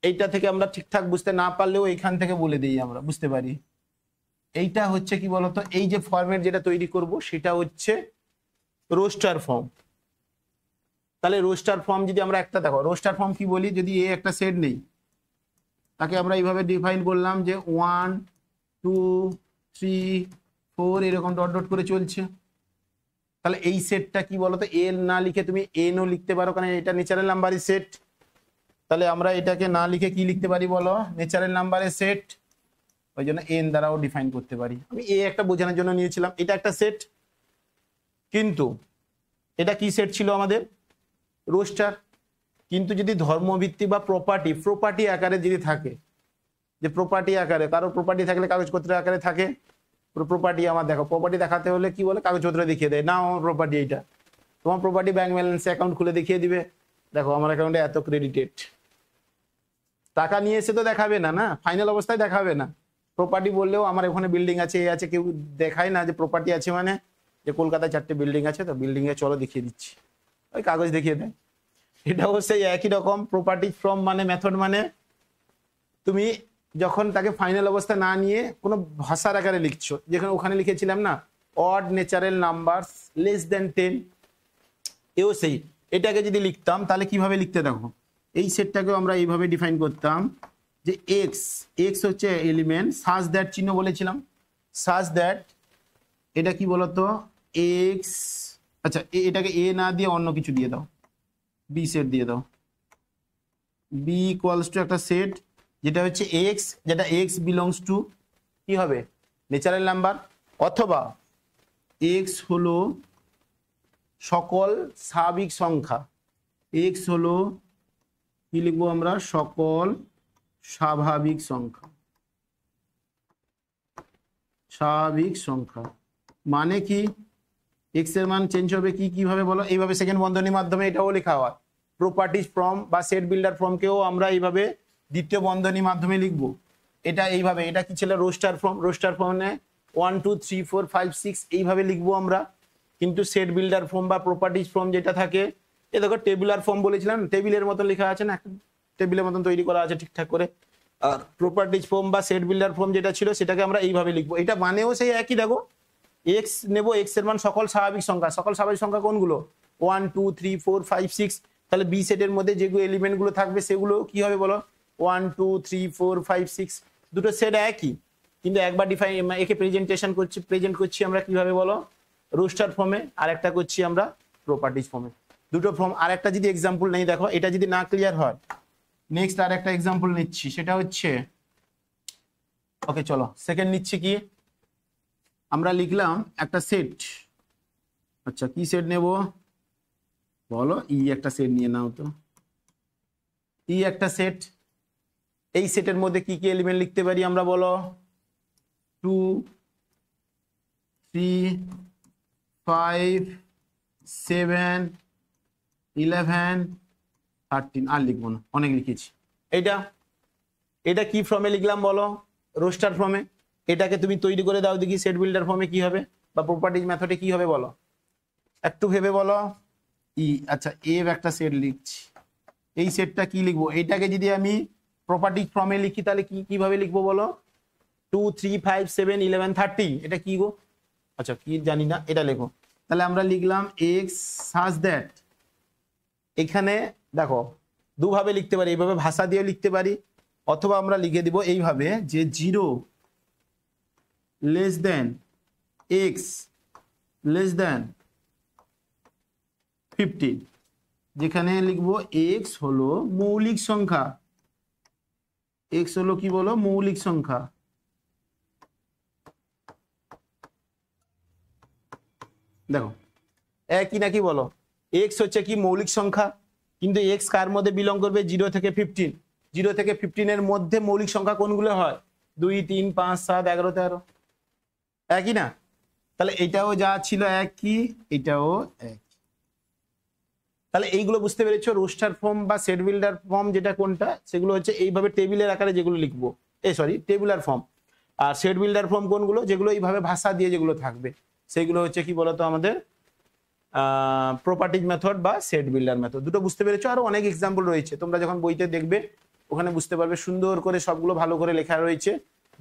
এইটা থেকে আমরা ঠিকঠাক বুঝতে না পারলেও এইখান থেকে বলে দিই, আমরা বুঝতে পারি। এইটা হচ্ছে কি বলতো, এই যে ফর্মের যেটা তৈরি করব সেটা হচ্ছে রোস্টার ফর্ম। তাহলে রোস্টার ফর্ম যদি আমরা একটা, দেখো রোস্টার ফর্ম কি বলি, যদি এ একটা সেট নেই, তাকে আমরা এইভাবে ডিফাইন করলাম যে 1 2 3 4 এরকম ডট ডট করে চলছে। তাহলে এই সেটটা কি বলতো, এল না লিখে তুমি এনও লিখতে পারো, কারণ এটা ন্যাচারাল নাম্বারের সেট। তাহলে আমরা এটাকে না লিখে কি লিখতে পারি বলো, ন্যাচারাল নাম্বারের সেট, ওই জন্য এন দ্বারাও ডিফাইন করতে পারি। আমি এ একটা বোঝানোর জন্য নিয়েছিলাম, এটা একটা সেট। কিন্তু এটা কি সেট ছিল আমাদের, রোস্টার। কিন্তু যদি ধর্মভিত্তিক বা প্রপার্টি আকারে যদি থাকে, যে প্রপার্টি আকারে, কারো প্রপার্টি থাকলে কাগজপত্রের আকারে থাকে, প্রপার্টি আমার দেখো, প্রপার্টি দেখাতে হলে কি বলে, কাগজপত্র দেখিয়ে দেয়, না আমার প্রপার্টি এইটা, তোমার প্রপার্টি ব্যাংক ব্যালেন্স অ্যাকাউন্ট খুলে দেখিয়ে দিবে, দেখো আমার অ্যাকাউন্টে এত ক্রেডিটেড। টাকা নিয়ে এসে তো দেখাবে না, না ফাইনাল অবস্থায় দেখাবে না। প্রপার্টি বললেও আমার ওখানে বিল্ডিং আছে, এ আছে, কেউ দেখায় না যে প্রপার্টি আছে, মানে যে কলকাতায় 4টে বিল্ডিং আছে, তো বিল্ডিংয়ে চলো দেখিয়ে দিচ্ছি, ওই কাগজ দেখিয়ে দেয়। এটাও সেই একই রকম, প্রপার্টি ফর্ম মানে মেথড, মানে তুমি যখন তাকে ফাইনাল অবস্থা না নিয়ে কোনো ভাষার আকারে লিখছো, যেখানে ওখানে লিখেছিলাম না odd natural numbers less than 10, এও সেই, এটাকে যদি লিখতাম তাহলে কিভাবে লিখতে, দেখো এই সেটটাকেও আমরা এইভাবে ডিফাইন করতাম যে এক্স, এক্স হচ্ছে এলিমেন্ট, সাজ দ্যাট চিহ্ন বলেছিলাম, সাজ দ্যাট, এটা কি বলতো এক্স, আচ্ছা এটাকে এ না দিয়ে অন্য কিছু দিয়ে দাও, বি সেট দিয়ে দাও, বি ইকুয়ালস টু একটা সেট যেটা হচ্ছে এক্স, যেটা এক্স বিলংস টু কি হবে, ন্যাচারাল নাম্বার, অথবা এক্স হলো সকল স্বাভাবিক সংখ্যা, এক্স হলো কি লিখবো আমরা, সকল স্বাভাবিক সংখ্যা, স্বাভাবিক সংখ্যা মানে কি, এক্স এর মান চেঞ্জ হবে কি কিভাবে বলো, এইভাবে সেকেন্ড বন্ধনীর মাধ্যমে এটাও লেখা হয়। প্রপার্টিজ ফর্ম বা সেট বিল্ডার ফর্মকেও আমরা এইভাবে দ্বিতীয় বন্ধনীর মাধ্যমে লিখবো। এটা এইভাবে, এটা কি ছিল রোস্টার ফর্ম, রোস্টার ফর্মে 1 2 3 4 5 6 এইভাবে লিখবো আমরা। কিন্তু সেট বিল্ডার ফর্ম বা প্রপার্টিজ ফর্ম যেটা থাকে, এ দেখো টেবিলার ফর্ম বলেছিলাম, টেবিলের মতো লেখা আছে না, টেবিলের মতন তৈরি করা আছে ঠিকঠাক করে। আর প্রপার্টিজ ফর্ম বা সেট বিল্ডার ফর্ম যেটা ছিল সেটাকে আমরা এইভাবে লিখবো। এটা মানেও সেই একই, দেখো এক্স নেবো, এক্স এর মান সকল স্বাভাবিক সংখ্যা, সকল স্বাভাবিক সংখ্যা কোনগুলো 1 2 3 4 5 6, তাহলে বি সেটের মধ্যে যেগুলো এলিমেন্ট গুলো থাকবে সেগুলো কি হবে বলো 1 2 3 4 5 6, দুটো সেট একই, কিন্তু একবার ডিফাইন একে প্রেজেন্ট করছি আমরা কিভাবে বলো, রোস্টার ফর্মে, আর একটা করছি আমরা প্রপার্টিজ ফর্মে। দুটো ফর্ম। আর একটা যদি এক্সাম্পল নেই, দেখো এটা যদি না ক্লিয়ার হয়, নেক্সট আর একটা এক্সাম্পল নিচ্ছি, সেটা হচ্ছে, ওকে চলো সেকেন্ড নিচ্ছি কি, আমরা লিখলাম একটা সেট। আচ্ছা কি সেট নেব বলো, ই একটা সেট নিয়ে নাও তো। ই একটা সেট, এই সেটের মধ্যে কি কি এলিমেন্ট লিখতে পারি আমরা বলো, 2 3 5 7 11 13, আর লিখবো না, অনেক লিখেছি। এটা কি ফর্মে লিখলাম বলো, রোস্টার ফর্মে। এটাকে তুমি তৈরি করে দাও দেখি সেট বিল্ডার ফর্মে কি হবে, বা প্রপার্টিজ মেথডে কি হবে বলো, একটু ভেবে বলো। ই, আচ্ছা এর একটা সেট লিখছি, এই সেটটা কি লিখবো, এইটাকে যদি আমি প্রপার্টিজ ফর্মে লিখি তাহলে কিভাবে লিখবো বলো, 2 3 5 7 11 13, এটা কি গো, আচ্ছা কি জানি না, এটা লেখো। তাহলে আমরা লিখলাম এক্স সাজ দ্যাট, এখানে দেখো দুভাবে লিখতে পারি, এইভাবে ভাষা দিয়ে লিখতে পারি, অথবা আমরা লিখে দিব এইভাবে যে 0 less than x less than 15, যেখানে লিখবো এক্স হলো মৌলিক সংখ্যা, এক্স হলো কি বলো, মৌলিক সংখ্যা। দেখো একই নাকি বলো, এক্স হচ্ছে কি মৌলিক সংখ্যা, কিন্তু এক্স কার মধ্যে বিলং করবে, 0 থেকে 15, 0 থেকে 15 এর মধ্যে মৌলিক সংখ্যা কোনগুলো হয়, 2 3 5 7 11 13, একই না? তাহলে এটাও যা ছিল একই, এটাও এক। তাহলে এইগুলো বুঝতে পেরেছো, রোস্টার ফর্ম বা সেট বিল্ডার ফর্ম যেটা কোনটা, সেগুলো হচ্ছে এইভাবে টেবিলের আকারে যেগুলো লিখবো, টেবুলার ফর্ম। আর সেট বিল্ডার ফর্ম কোনগুলো, যেগুলো এইভাবে ভাষা দিয়ে যেগুলো থাকবে, সেগুলো হচ্ছে কি বলতো আমাদের প্রপার্টিজ মেথড বা সেট বিল্ডার মেথড। দুটো বুঝতে পেরেছো? আরো অনেক এক্সাম্পল রয়েছে, তোমরা যখন বইতে দেখবে ওখানে বুঝতে পারবে, সুন্দর করে সবগুলো ভালো করে লেখা রয়েছে।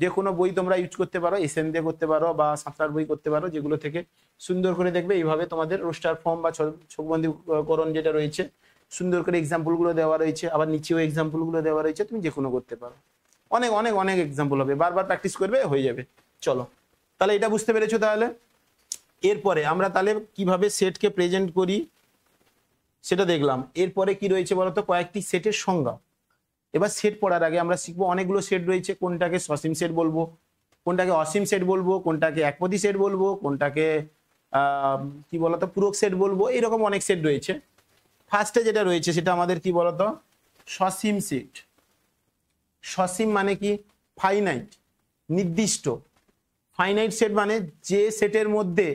যে কোনো বই তোমরা ইউজ করতে পারো, এসএন দিয়ে করতে পারো বা সাঁতরার বই করতে পারো, যেগুলো থেকে সুন্দর করে দেখবে এইভাবে তোমাদের রোস্টার ফর্ম বা ছকবন্দীকরণ যেটা রয়েছে, সুন্দর করে এক্সাম্পল গুলো দেওয়া রয়েছে, আবার নিচেও এক্সাম্পল গুলো দেওয়া রয়েছে, তুমি যে কোনো করতে পারো। অনেক অনেক অনেক এক্সাম্পল হবে, বারবার প্র্যাকটিস করবে হয়ে যাবে। চলো তাহলে এটা বুঝতে পেরেছো। তাহলে এরপরে আমরা তাহলে কিভাবে সেটকে প্রেজেন্ট করি সেটা দেখলাম। এরপরে কি রয়েছে বলতো, কয়েকটি সেটের সংজ্ঞা। এবার সেট পড়ার আগে আমরা শিখবো, অনেকগুলো সেট রয়েছে, কোনটাকে সসীম সেট বলবো, কোনটাকে অসীম সেট বলবো, কোনটাকে একপদী সেট বলবো, কোনটাকে কি বলতো পূরক সেট বলবো, এরকম অনেক সেট রয়েছে। ফার্স্টে যেটা রয়েছে সেটা আমাদের কি বলতো, সসীম সেট। সসীম মানে কি, ফাইনাইট, নির্দিষ্ট। ফাইনাইট সেট মানে যে সেটের মধ্যে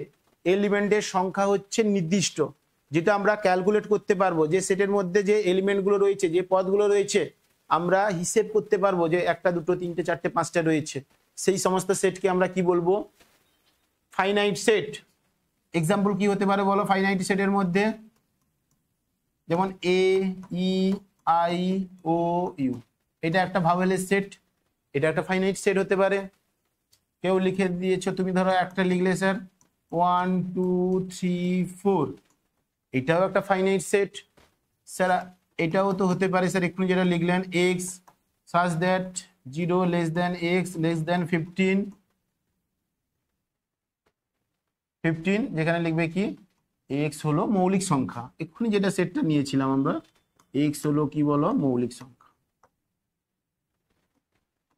এলিমেন্টের সংখ্যা হচ্ছে নির্দিষ্ট, যেটা আমরা ক্যালকুলেট করতে পারবো, যে সেটের মধ্যে যে এলিমেন্টগুলো রয়েছে, যে পদগুলো রয়েছে, আমরা হিসেব করতে পারবো যে 1টা 2টো 3টে 4টে 5টা রয়েছে, সেই সমস্ত সেটকে আমরা কি বলবো, ফাইনাইট সেট। এক্সাম্পল কি হতে পারে বলো ফাইনাইট সেটের মধ্যে, যেমন এ ই আই ও ইউ, এটা একটা ভাওয়েলের সেট, এটা একটা ফাইনাইট সেট হতে পারে। কেউ লিখে দিয়েছো, তুমি ধরো একটা লিখলে স্যার 1 2 3 4, এটাও একটা ফাইনাইট সেট। স্যার এটাও তো হতে পারে স্যার, একটু যেটা লিখলেন x such that 0 less than x less than 15, যেখানে লিখবে কি এক্স হলো মৌলিক সংখ্যা। এক্ষুনি যেটা সেটটা নিয়েছিলাম আমরা, এক্স হলো কি বলো, মৌলিক সংখ্যা।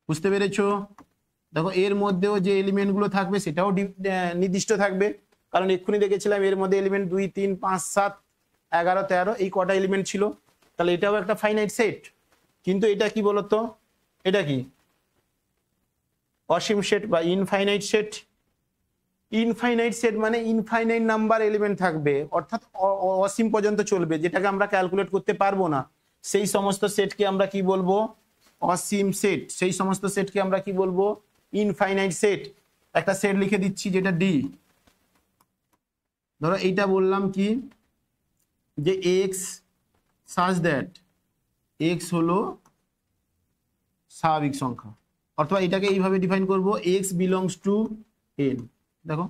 বুঝতে পেরেছো? দেখো এর মধ্যেও যে এলিমেন্ট গুলো থাকবে সেটাও নির্দিষ্ট থাকবে, কারণ এক্ষুনি দেখেছিলাম এর মধ্যে এলিমেন্ট 2 3 5 7 11 13 এই কটা এলিমেন্ট ছিল। তাহলে এটাও একটা ফাইনাইট সেট। কিন্তু এটা কি বলতো, এটা কি অসীম সেট বা ইনফাইনাইট সেট। ইনফাইনাইট সেট মানে ইনফাইনাইট নাম্বার এলিমেন্ট থাকবে, অর্থাৎ অসীম পর্যন্ত চলবে, যেটাকে আমরা ক্যালকুলেট করতে পারবো না, সেই সমস্ত সেটকে আমরা কি বলবো, অসীম সেট। সেই সমস্ত সেটকে আমরা কি বলবো, ইনফাইনাইট সেট। একটা সেট লিখে দিচ্ছি যেটা ডি, ধরো এইটা বললাম কি, যে এক্স সাচ দ্যাট এক্স হলো স্বাভাবিক সংখ্যা, অথবা এটাকে এইভাবে ডিফাইন করব, এক্স বিলংস টু এন। দেখো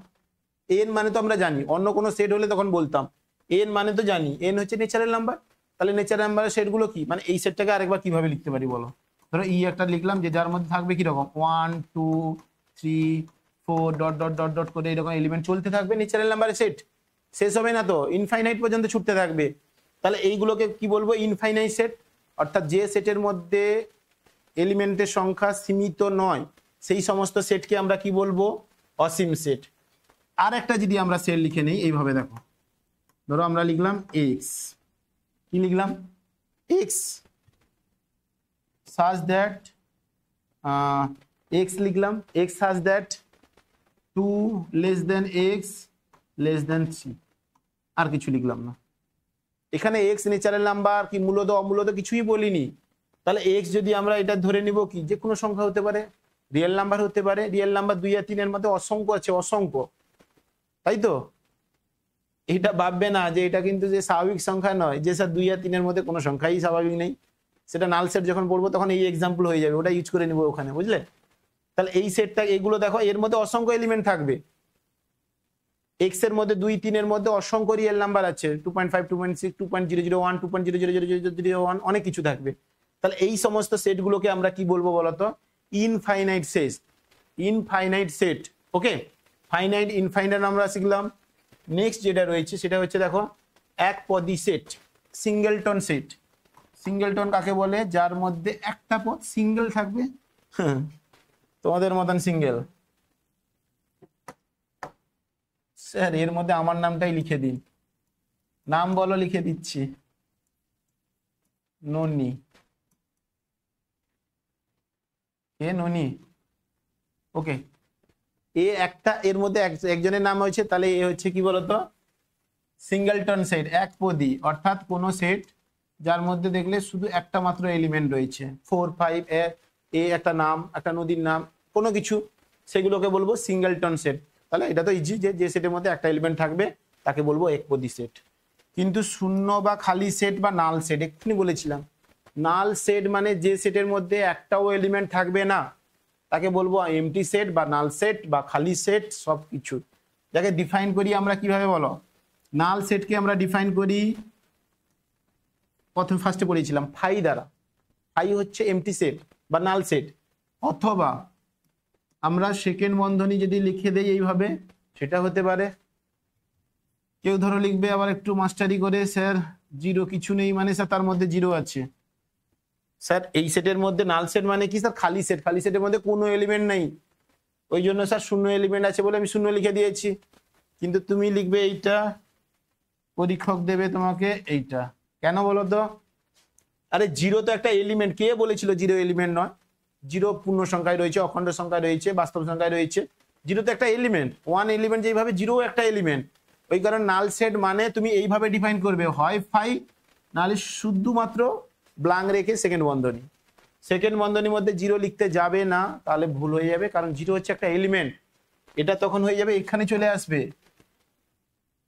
এন মানে তো আমরা জানি, অন্য কোনো সেট হলে তখন বলতাম, এন মানে তো জানি এন হচ্ছে ন্যাচারাল নাম্বার। তাহলে ন্যাচারাল নাম্বারের সেটগুলো কি, মানে এই সেটটাকে আরেকবার কিভাবে লিখতে পারি বলো, ধরো ই একটা লিখলাম যে যার মধ্যে থাকবে কিরকম 1 2 3 4 ডট ডট ডট ডট করে এরকম এলিমেন্ট চলতে থাকবে, ন্যাচারাল নাম্বারের সেট। শেষ হবে না তো, ইনফাইনাইট পর্যন্ত ছুটতে থাকবে। তাহলে এইগুলোকে কি বলবো? Infinite set. অর্থাৎ যে সেটের মধ্যে এলিমেন্টের সংখ্যা সীমিত নয় সেই সমস্ত সেটকে আমরা কি বলবো? অসীম সেট। আর একটা যদি আমরা সেট লিখে নেই এইভাবে, দেখো ধরো আমরা লিখলাম এক্স, কি লিখলাম? এক্স such that x লিখলাম, x such that 2 less than x less than 3, আর কিছু লিখলাম না। এখানে x ন্যাচারাল নাম্বার কি মূলত অমূলত কিছুই বলিনি। তাহলে x যদি আমরা এটা ধরে নিব কি যে কোনো সংখ্যা হতে পারে, রিয়েল নাম্বার হতে পারে। রিয়েল নাম্বার 2 আর 3 এর মধ্যে অসংখ্য আছে, অসংখ্য, তাই তো? এটা ভাববে না যে এটা কিন্তু যে স্বাভাবিক সংখ্যা নয়, যে স্যার 2 আর 3 এর মধ্যে কোনো সংখ্যাই স্বাভাবিক নেই। সেটা নাল সেট যখন পড়বো তখন এই এক্সাম্পল হয়ে যাবে, ওটা ইউজ করে নিব ওখানে, বুঝলে? তাহলে এই সেটটা এগুলো দেখো, এর মধ্যে অসংখ্য এলিমেন্ট থাকবে। এক্স এর মধ্যে 2 3 এর মধ্যে অসংখ্য রিয়েল নাম্বার আছে, 2.5 2.6 2.001 2.00001 অনেক কিছু থাকবে। তাহলে এই সমস্ত সেটগুলোকে আমরা কি বলবো বলতো? Infinite set. ইনফাইনাইট সেট, ওকে। ফাইনাইট ইনফাইনাইট আমরা শিখলাম। নেক্সট যেটা রয়েছে সেটা হচ্ছে দেখো একপদী সেট, সিঙ্গেলটন সেট। সিঙ্গেলটন কাকে বলে? যার মধ্যে একটা পদ সিঙ্গেল থাকবে, তোমাদের মতন সিঙ্গেল। স্যার এর মধ্যে আমার নামটাই লিখে দিন, নাম বলো, লিখে দিচ্ছি, ননি। কে? ননি, ওকে। এ একটা, এর মধ্যে একজনের নাম হয়েছে, তাহলে এ হচ্ছে কি বলতো? সিঙ্গেলটন সেট, একপদী। অর্থাৎ কোন সেট যার মধ্যে দেখলে শুধু একটা মাত্র এলিমেন্ট রয়েছে, 4 5 এ একটা নাম, একটা নদীর নাম, কোনো কিছু, সেগুলোকে বলবো সিঙ্গেলটন সেট। তাহলে এটা তো ইজি, যে সেটের মধ্যে একটা এলিমেন্ট থাকবে তাকে বলবো একপদী সেট। কিন্তু শূন্য বা খালি সেট বা নাল সেট, এক্ষুনি বলেছিলাম, নাল সেট মানে যে সেটের মধ্যে একটাও এলিমেন্ট থাকবে না তাকে বলবো এমটি সেট বা নাল সেট বা খালি সেট, সব কিছু। যাকে ডিফাইন করি আমরা কিভাবে বলো? নাল সেটকে আমরা ডিফাইন করি, প্রথমে ফার্স্টে পড়েছিলাম ফাই দ্বারা। ফাই হচ্ছে এমটি সেট বা নাল সেট। অথবা আমরা সেকেন্ড বন্ধনী যদি লিখে দেই এইভাবে, সেটা হতে পারে। কেউ ধরো লিখবে আবার একটু মাস্টারি করে, স্যার জিরো কিছু নেই মানে স্যার তার মধ্যে জিরো আছে। স্যার এই সেটের মধ্যে নাল সেট মানে কি? স্যার খালি সেট, খালি সেটের মধ্যে কোনো এলিমেন্ট নেই, ওই জন্য স্যার শূন্য এলিমেন্ট আছে বলে আমি শূন্য লিখে দিয়েছি। কিন্তু তুমি লিখবে এইটা, পরীক্ষক দেবে তোমাকে এইটা, কেন বলো তো? আরে জিরো তো একটা এলিমেন্ট, কে বলেছিল জিরো এলিমেন্ট নয়? জিরো পূর্ণ সংখ্যায় রয়েছে, অখণ্ড সংখ্যায় রয়েছে, বাস্তব সংখ্যায় রয়েছে। জিরো তো একটা এলিমেন্ট, ওয়ান এলিমেন্ট যেভাবে, জিরো একটা এলিমেন্ট। ওই কারণে নাল সেট মানে তুমি এইভাবে ডিফাইন করবে, হয় ফাই, নাহলে শুধুমাত্র ব্লাঙ্ক রেখে সেকেন্ড বন্ধনী। সেকেন্ড বন্ধনীর মধ্যে জিরো লিখতে যাবে না, তাহলে ভুল হয়ে যাবে, কারণ জিরো হচ্ছে একটা এলিমেন্ট। এটা তখন হয়ে যাবে এখানে চলে আসবে,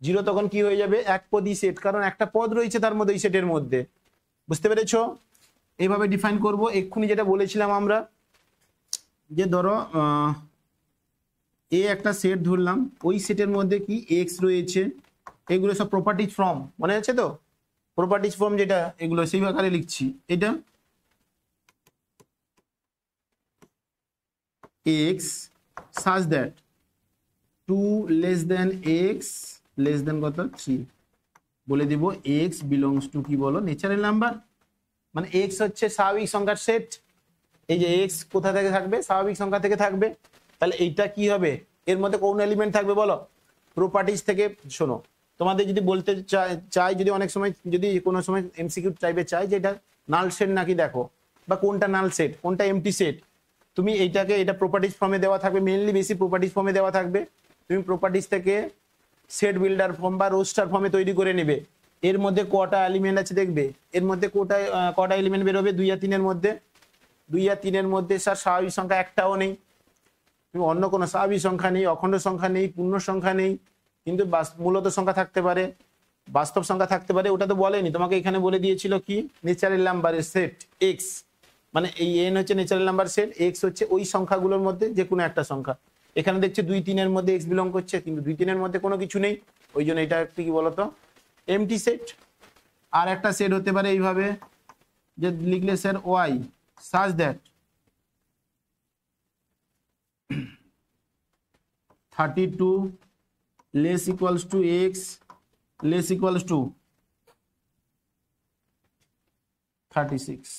জিরো তখন কি হয়ে যাবে? একপদী সেট, কারণ একটা পদ রয়েছে তার মধ্যে, এই সেটের মধ্যে। বুঝতে পেরেছো? এইভাবে ডিফাইন করব। এক্ষুনি যেটা বলেছিলাম আমরা, যে ধরো এ একটা সেট ধরলাম, ওই সেটের মধ্যে কি এক্স রয়েছে, এগুলো সব প্রপার্টিজ ফর্ম, মনে আছে তো? প্রপার্টিজ ফর্ম যেটা, এগুলো সেই আকারে লিখছি। এটা x such that 2 less than x less than কত? 3। বলে দিব এক্স বিলংস টু কি বলো? Natural number. মানে এক্স হচ্ছে স্বাভাবিক সংখ্যার সেট। এই যে এক্স কোথা থেকে থাকবে? স্বাভাবিক সংখ্যা থেকে থাকবে। তাহলে এইটা কি হবে? এর মধ্যে কোন এলিমেন্ট থাকবে বলো? প্রপার্টিজ থেকে। শোনো, তোমাদের যদি বলতে চাই, যদি অনেক সময়, যদি কোনো সময় এমসিকিউ টাইপে চাই যে এটা নাল সেট নাকি, দেখো, বা কোনটা নাল সেট কোনটা এমটি সেট, তুমি এইটাকে, এটা প্রপার্টিজ ফর্মে দেওয়া থাকবে, মেইনলি বেশি প্রপার্টিজ ফর্মে দেওয়া থাকবে। তুমি প্রপার্টিজ থেকে সেট বিল্ডার ফর্ম বা রোস্টার ফর্মে তৈরি করে নেবে। এর মধ্যে কটা এলিমেন্ট আছে দেখবে, এর মধ্যে কটা এলিমেন্ট বেরোবে? 2 আর 3 এর মধ্যে। 2 আর 3 এর মধ্যে স্যার স্বাভাবিক সংখ্যা একটাও নেই, তুমি অন্য কোনো স্বাভাবিক সংখ্যা নেই, অখণ্ড সংখ্যা নেই, পূর্ণ সংখ্যা নেই, কিন্তু মূলত সংখ্যা থাকতে পারে, বাস্তব সংখ্যা থাকতে পারে। ওটা তো বলেনি তোমাকে, এখানে বলে দিয়েছিল কি? ন্যাচারাল নাম্বারের সেট এক্স, মানে এই এন হচ্ছে ন্যাচারাল নাম্বার সেট, এক্স হচ্ছে ওই সংখ্যাগুলোর মধ্যে যে কোনো একটা সংখ্যা। এখানে দেখছে 2 3 এর মধ্যে এক্স বিলং করছে, কিন্তু 2 3 এর মধ্যে কোনো কিছু নেই, ওই জন্য এটা একটু কি বলতো? MT set. আর একটা সেট হতে পারে এইভাবে, যে লিখলে sir Y such that 32 less equals to x less equals to 36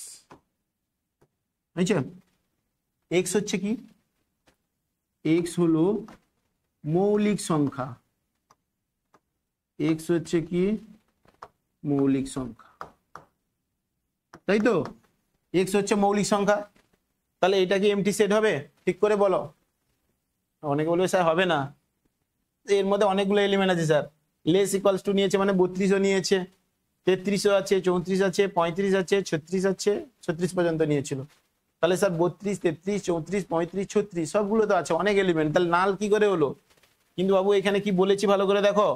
বুঝছেন x হচ্ছে কি x হলো মৌলিক সংখ্যা x হচ্ছে কি মৌলিক সংখ্যা তাই তো x হচ্ছে মৌলিক সংখ্যা তাহলে এটা কি এমটি সেট হবে ঠিক করে বলো অনেকে বলবে স্যার হবে না এর মধ্যে অনেকগুলো এলিমেন্ট আছে স্যার লেস ইকুয়ালস টু নিয়েছে মানে 32ও নিয়েছে 33ও আছে 34 আছে 35 আছে 36 আছে 36 পর্যন্ত নিয়েছিল তাহলে স্যার 32 33 34 35 36 সবগুলো তো আছে অনেক এলিমেন্ট তাহলে নাল কি করে হলো কিন্তু বাবু এখানে কি বলেছি ভালো করে দেখো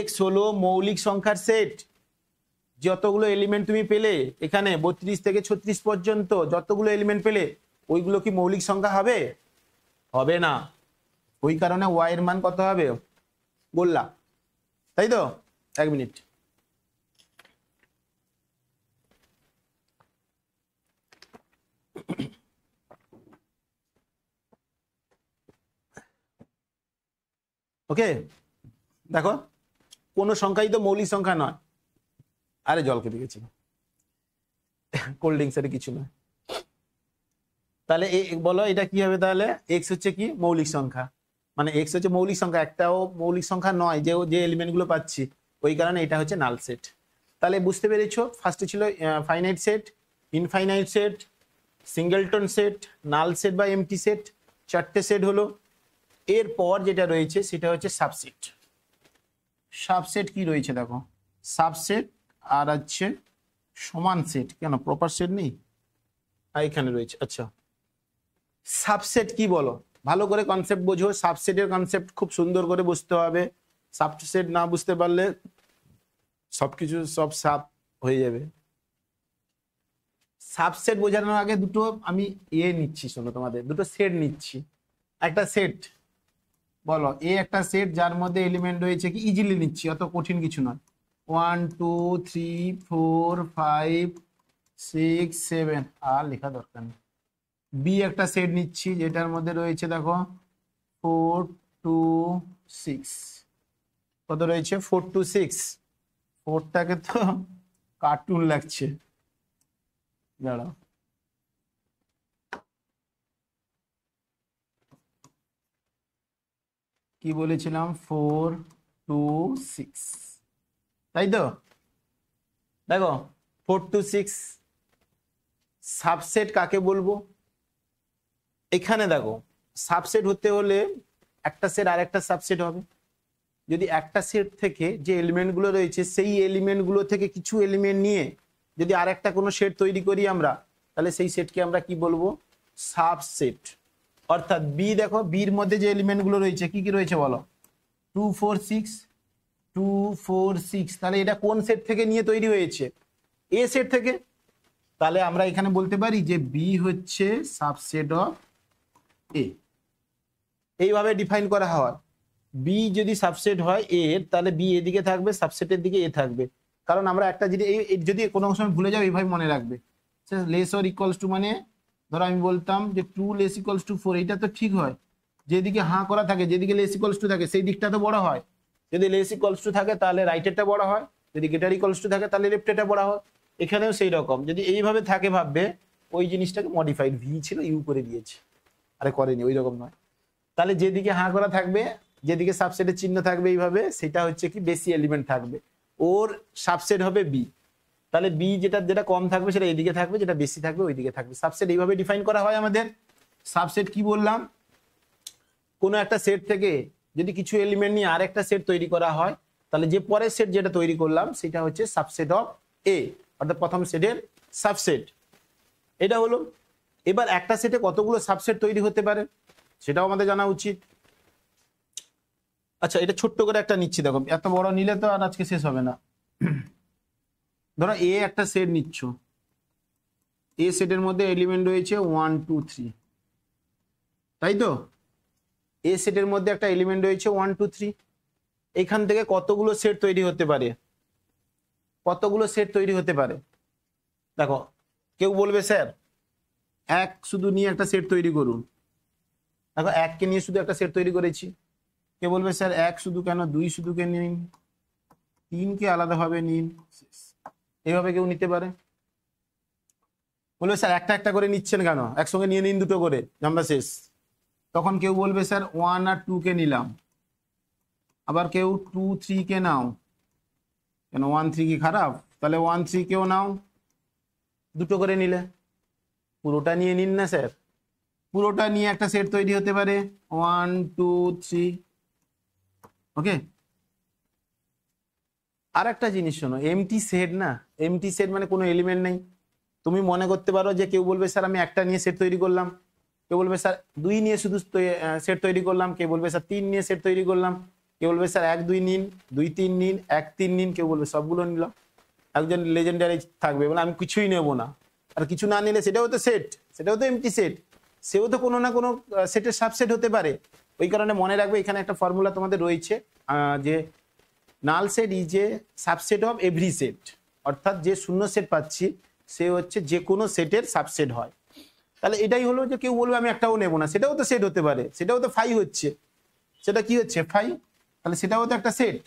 x হলো মৌলিক সংখ্যার সেট যতগুলো এলিমেন্ট তুমি পেলে এখানে 32 থেকে 36 পর্যন্ত যতগুলো এলিমেন্ট পেলে ওইগুলো কি মৌলিক সংখ্যা হবে হবে না ওই কারণে y এর মান কত হবে বললাম তাই তো এক মিনিট ওকে দেখো কোন সংখ্যাই তো মৌলিক সংখ্যা নয় আরে জল খেতে গেছি কোল্ড ড্রিঙ্কস এর কিছু নয় তাহলে বলো এটা কি হবে তাহলে x হচ্ছে কি মৌলিক সংখ্যা মানে x হচ্ছে মৌলিক সংখ্যা একটাও মৌলিক সংখ্যা নয় যে এলিমেন্ট গুলো পাচ্ছি ওই কারণে এটা হচ্ছে নাল সেট তাহলে বুঝতে পেরেছো ফার্স্টে ছিল finite set infinite set singleton set null set বা এমটি সেট চারটে সেট হলো এরপর যেটা রয়েছে সেটা হচ্ছে সাবসেট সাবসেট কি রয়েছে দেখো সাবসেট আর আছে সমান সেট কেন প্রপার সেট নেই এখানে রয়েছে আচ্ছা সাবসেট কি বলো ভালো করে কনসেপ্ট বোঝো সাবসেটের কনসেপ্ট খুব সুন্দর করে বুঝতে হবে সাবসেট না বুঝতে পারলে সবকিছু সব সাব হয়ে যাবে সাবসেট বোঝানোর আগে দুটো আমি নিচ্ছি শোনো তোমাদের দুটো সেট নিচ্ছি একটা সেট বলো একটা সেট যার মধ্যে এলিমেন্ট রয়েছে কি ইজিলি নিচ্ছি অত কঠিন কিছু নয় 1 2 3 4 5 6 7 আর লেখা দরকার নেই বি একটা সেট নিচ্ছি যেটার মধ্যে রয়েছে দেখো 4 2 6 কত রয়েছে 4 2 6 4টাকে তো কার্টুন লাগছে দাঁড়াও কি বলেছিলাম 4 2 6 তাই তো দেখো 4 2 6 সাবসেট কাকে বলবো এখানে দেখো সাবসেট হতে হলে একটা সেট আর একটা সাবসেট হবে যদি একটা সেট থেকে যে এলিমেন্ট গুলো রয়েছে সেই এলিমেন্ট গুলো থেকে কিছু এলিমেন্ট নিয়ে যদি আরেকটা কোনো সেট তৈরি করি আমরা তাহলে সেই সেটকে আমরা কি বলবো সাবসেট অর্থাৎ বি দেখো বির মধ্যে যে এলিমেন্ট গুলো রয়েছে কি কি রয়েছে বলো 2 4 6 2 4 6 তাহলে এটা কোন সেট থেকে নিয়ে তৈরি হয়েছে এ সেট থেকে তাহলে আমরা এখানে বলতে পারি যে বি হচ্ছে সাবসেট অফ এ এইভাবে ডিফাইন করা হয় বি যদি সাবসেট হয় এর তাহলে বি এদিকে থাকবে সাবসেটের দিকে এ থাকবে কারণ আমরা একটা যদি কোনো সময় ভুলে যাও এইভাবে মনে রাখবে লেস অর ইকুয়ালস টু মানে ধরো আমি বলতাম যে 2 লেস ইকুয়ালস টু 4 এটা তো ঠিক হয় যেদিকে হাঁ করা থাকে যেদিকে লেস ইকুয়ালস টু থাকে সেই দিকটা তো বড় হয় যদি লেস ইকুয়ালস টু থাকে তাহলে রাইটেরটা বড় হয় যদি গ্রেটার ইকুয়ালস টু থাকে তাহলে লেফটেরটা বড় হয় এখানেও সেই রকম যদি এইভাবে থাকে ভাববে ওই জিনিসটাকে মডিফাইড ভি ছিল ইউ করে দিয়েছে আরে করেনি ওই রকম নয় তাহলে যেদিকে হাঁ করা থাকবে যেদিকে সাবসেটের চিহ্ন থাকবে এইভাবে সেটা হচ্ছে কি বেশি এলিমেন্ট থাকবে ওর সাবসেট হবে বি তাহলে বি যেটা কম থাকবে সেটা এদিকে থাকবে যেটা বেশি থাকবে ওইদিকে থাকবে সাবসেট এইভাবে ডিফাইন করা হয় আমাদের সাবসেট কি বললাম কোনো একটা সেট থেকে যদি কিছু এলিমেন্ট নিয়ে আরেকটা সেট তৈরি করা হয় তাহলে যে পরের সেট যেটা তৈরি করলাম সেটা হচ্ছে সাবসেট অফ এ অর্থাৎ প্রথম সেটের সাবসেট এটা হলো এবার একটা সেটে কতগুলো সাবসেট তৈরি হতে পারে সেটাও আমাদের জানা উচিত আচ্ছা এটা ছোট্ট করে একটা নিচ্ছি দেখো এত বড় নিলে তো আর আজকে শেষ হবে না ধরো এ একটা সেট নিচ্ছ এ সেটের মধ্যে এলিমেন্ট রয়েছে 1 2 3 তাই তো এ সেটের মধ্যে একটা এলিমেন্ট রয়েছে 1 2 3 এখান থেকে কতগুলো সেট তৈরি হতে পারে কতগুলো সেট তৈরি হতে পারে দেখো কেউ বলবে স্যার এক শুধু নিয়ে একটা সেট তৈরি করুন, দেখো এককে নিয়ে শুধু একটা সেট তৈরি করেছি। কে বলবে স্যার এক শুধু কেন, দুই শুধুকে নিন, তিনকে আলাদাভাবে নিন, এইভাবে কেউ নিতে পারে। বলবে স্যার একটা একটা করে নিচ্ছেন কেন, একসঙ্গে নিয়ে নিন দুটো করে, আমরা শেষ। তখন কেউ বলবে স্যার ওয়ান আর টু কে নিলাম, আবার কেউ টু থ্রি কে নাও, কেন ওয়ান থ্রি কি খারাপ, তাহলে ওয়ান থ্রি কেও নাও, দুটো করে নিলে। পুরোটা নিয়ে নিন না স্যার, পুরোটা নিয়ে একটা সেট তৈরি হতে পারে, ওয়ান টু থ্রি। ওকে, আর একটা জিনিস শোনো, এমটি সেট না, এমটি সেট মানে কোনো এলিমেন্ট নেই। তুমি মনে করতে পারো যে কেউ বলবে স্যার আমি একটা নিয়ে সেট তৈরি করলাম, কেউ বলবে স্যার দুই নিয়ে শুধু সেট তৈরি করলাম, কেউ বলবে স্যার তিন নিয়ে সেট তৈরি করলাম, কেউ বলবে স্যার এক দুই নিন, দুই তিন নিন, এক তিন নিন, কেউ বলবে সবগুলো নিলাম। একজন লেজেন্ডারি থাকবে বলে আমি কিছুই নেব না, আর কিছু না নিলে সেটাও তো সেট, সেটাও তো এমটি সেট, সেও তো কোনো না কোনো সেটের সাবসেট হতে পারে। ওই কারণে মনে রাখবে এখানে একটা ফর্মুলা তোমাদের রয়েছে যে null set is a subset of every set, অর্থাৎ যে শূন্য সেট পাচ্ছি সে হচ্ছে যে কোনো সেটের সাবসেট হয়। তাহলে এটাই হলো যে কেউ বলবে আমি একটাও নেব না, সেটাও তো সেট হতে পারে, সেটাও তো ফাই হচ্ছে, সেটা কি হচ্ছে ফাই, তাহলে সেটাও তো একটা সেট।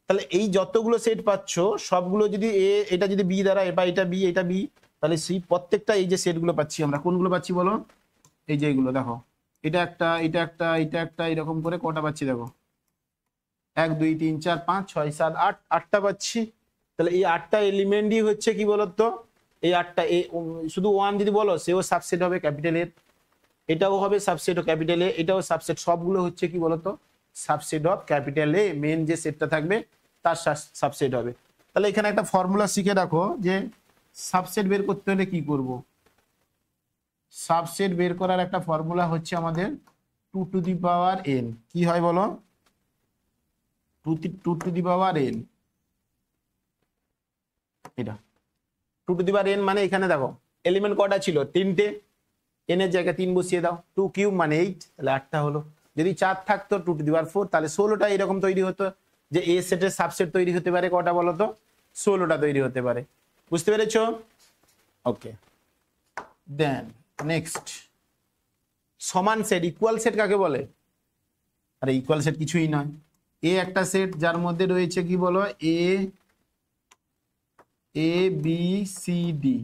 তাহলে এই যতগুলো সেট পাচ্ছ সবগুলো যদি এটা যদি বি দ্বারা, বা এটা বি এটা বি, তাহলে সেই প্রত্যেকটা এই যে সেটগুলো পাচ্ছি আমরা, কোনগুলো পাচ্ছি বলো, এই যে এইগুলো দেখো, এটা একটা এটা একটা এটা একটা, এরকম করে কটা পাচ্ছি দেখো, এক দুই তিন চার পাঁচ ছয় সাত আট, আটটা পাচ্ছি। তাহলে এই আটটা এলিমেন্টই হচ্ছে কি বলতো, এই আটটা শুধু ওয়ান যদি বলো সেও সাবসেট হবে ক্যাপিটাল এর, এটাও হবে সাবসেট অফ ক্যাপিটাল এ, এটাও সাবসেট, সবগুলো হচ্ছে কি বলতো সাবসেট অফ ক্যাপিটাল এ, মেন যে সেটটা থাকবে তার সাবসেট হবে। তাহলে এখানে একটা ফর্মুলা শিখে রাখো যে সাবসেট বের করতে হলে কি করব। সাবসেট বের করার একটা ফর্মুলা হচ্ছে আমাদের two to the power n, কি হয় বলো, two to the power n, এটা two to the power n মানে এখানে দেখো এলিমেন্ট কটা ছিল, তিনটে, এনের জায়গায় তিন বসিয়ে দাও, টু কিউব মানে 8, তাহলে 8টা হলো। যদি 4 থাকতো টু টু দি পাওয়ার 4, তাহলে 16টা এরকম তৈরি হতো যে এ সেটের সাবসেট তৈরি হতে পারে কটা বলো তো, 16টা তৈরি হতে পারে। বুঝতে পেরেছো? ওকে, দেন নেক্সট, সমান সেট, ইকুয়াল সেট কাকে বলে? আরে ইকুয়াল সেট কিছুই নয়, এ একটা সেট যার মধ্যে রয়েছে কি বলো, A B C D,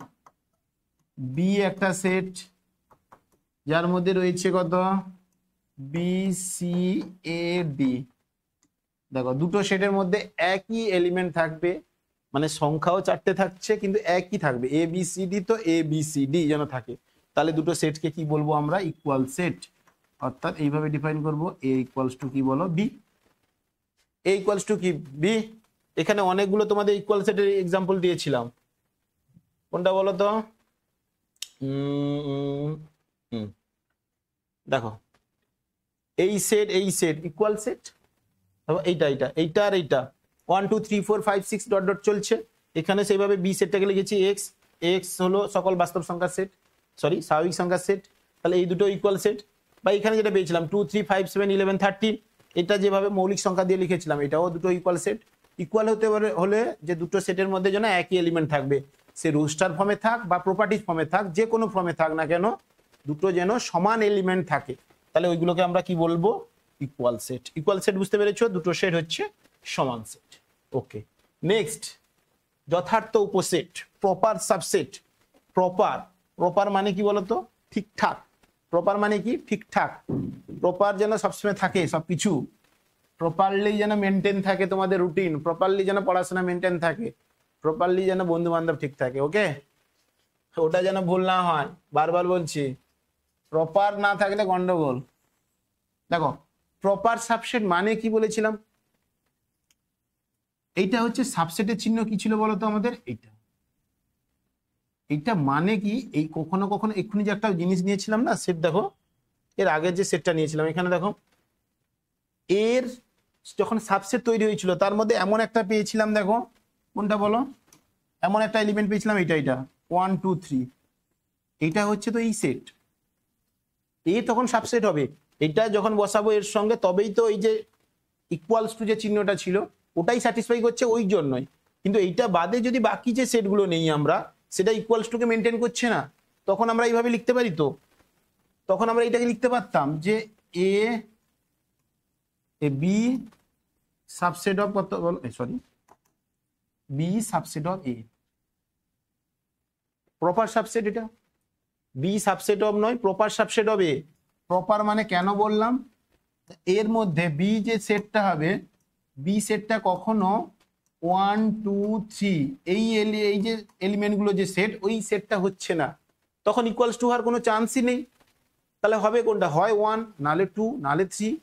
B একটা সেট যার মধ্যে রয়েছে কত, বি সি এ ডি। দেখো দুটো সেটের মধ্যে একই এলিমেন্ট থাকবে, মানে সংখ্যাও চারটে থাকছে কিন্তু একই থাকবে, এ বি সি ডি, তো এ বি সি ডি যেন থাকে, তাহলে দুটো সেটকে কি বলবো আমরা, ইকুয়াল সেট। অর্থাৎ এইভাবে ডিফাইন করবো, এ ইকুয়ালস টু কি বলো, বি। এ ইকুয়ালস টু কি, বি। এখানে অনেকগুলো তোমাদের ইকুয়াল সেটের এক্সাম্পল দিয়েছিলাম, কোনটা বলো তো, দেখো এই সেট ইকুয়াল সেট, এইটা এইটা এইটা আর এইটা 1 2 3 4 5 6 ডট ডট চলছে। এখানে সেইভাবে বি সেটটাকে লিখেছি এক্স, এক্স হলো সকল বাস্তব সংখ্যার সেট, সরি স্বাভাবিক সংখ্যার সেট, তাহলে এই দুটো ইকুয়াল সেট। বা এখানে যেটা পেয়েছিলাম 2 3 5 7 11 13, এটা যেভাবে মৌলিক সংখ্যা দিয়ে লিখেছিলাম, এটাও দুটো ইকুয়াল সেট। ইকুয়াল হতে হলে যে দুটো সেটের মধ্যে যেন একই এলিমেন্ট থাকবে, সে রোস্টার ফর্মে থাক বা প্রপার্টিজ ফর্মে থাক, যে কোনো ফর্মে থাক না কেন, দুটো যেন সমান এলিমেন্ট থাকে, তাহলে ওইগুলোকে আমরা কি বলবো, ইকুয়াল সেট। ইকুয়াল সেট বুঝতে পেরেছো, দুটো সেট হচ্ছে সমান সেট। ওকে, নেক্সট, যথার্থ উপসেট, প্রপার সাবসেট। প্রপার মানে কি বলতো, ঠিকঠাক। প্রপার মানে কি, ঠিকঠাক। প্রপার যেন সবসময় থাকে, সবকিছু প্রপারলি যেন মেনটেন থাকে, তোমাদের রুটিন প্রপারলি যেন পড়াশোনা মেনটেন থাকে, প্রপারলি যেন বন্ধু বান্ধব ঠিক থাকে। ওকে, ওটা যেন ভুল না হয়, বারবার বলছি, প্রপার না থাকলে গন্ডগোল। দেখো প্রপার সাবসেট মানে কি বলেছিলাম, এইটা হচ্ছে সাবসেটের চিহ্ন কি ছিল বলতো আমাদের, এইটা মানে কি, এই কখনো কখনো এক্ষুনি যে একটা জিনিস নিয়েছিলাম না সেট, দেখো এর আগের যে সেটটা নিয়েছিলাম, এখানে দেখো এর যখন সাবসেট তৈরি হয়েছিল তার মধ্যে এমন একটা পেয়েছিলাম, দেখো কোনটা বলো, এমন একটা এলিমেন্ট পেয়েছিলাম, এটা 1 2 3, এটা হচ্ছে তো এই সেট, এ তখন সাবসেট হবে, এটা যখন বসাবো এর সঙ্গে তবেই তো এই যে ইকুয়ালস টু যে চিহ্নটা ছিল ওটাই স্যাটিসফাই করছে, ওই জন্যই। কিন্তু এইটা বাদে যদি বাকি যে সেটগুলো নেই আমরা, সেটা ইকুয়ালস টু কে মেনটেন করছে না, তখন আমরা এইভাবে লিখতে পারি। তো তখন আমরা এটাকে লিখতে পারতাম যে এ বি সাবসেট অফ কত, sorry, B subset of A, proper subset, এটা বি সাবসেট অফ নয়, proper subset of A. Proper মানে কেন বললাম, এর মধ্যে বি যে সেটটা হবে, বি সেটটা কখনো 1 2 3 এই যে এলিমেন্টগুলো যে সেট, ওই সেটটা হচ্ছে না, তখন ইকুয়ালস টু হওয়ার কোনো চান্সই নেই। তাহলে হবে কোনটা, হয় 1 নালে 2 নালে 3,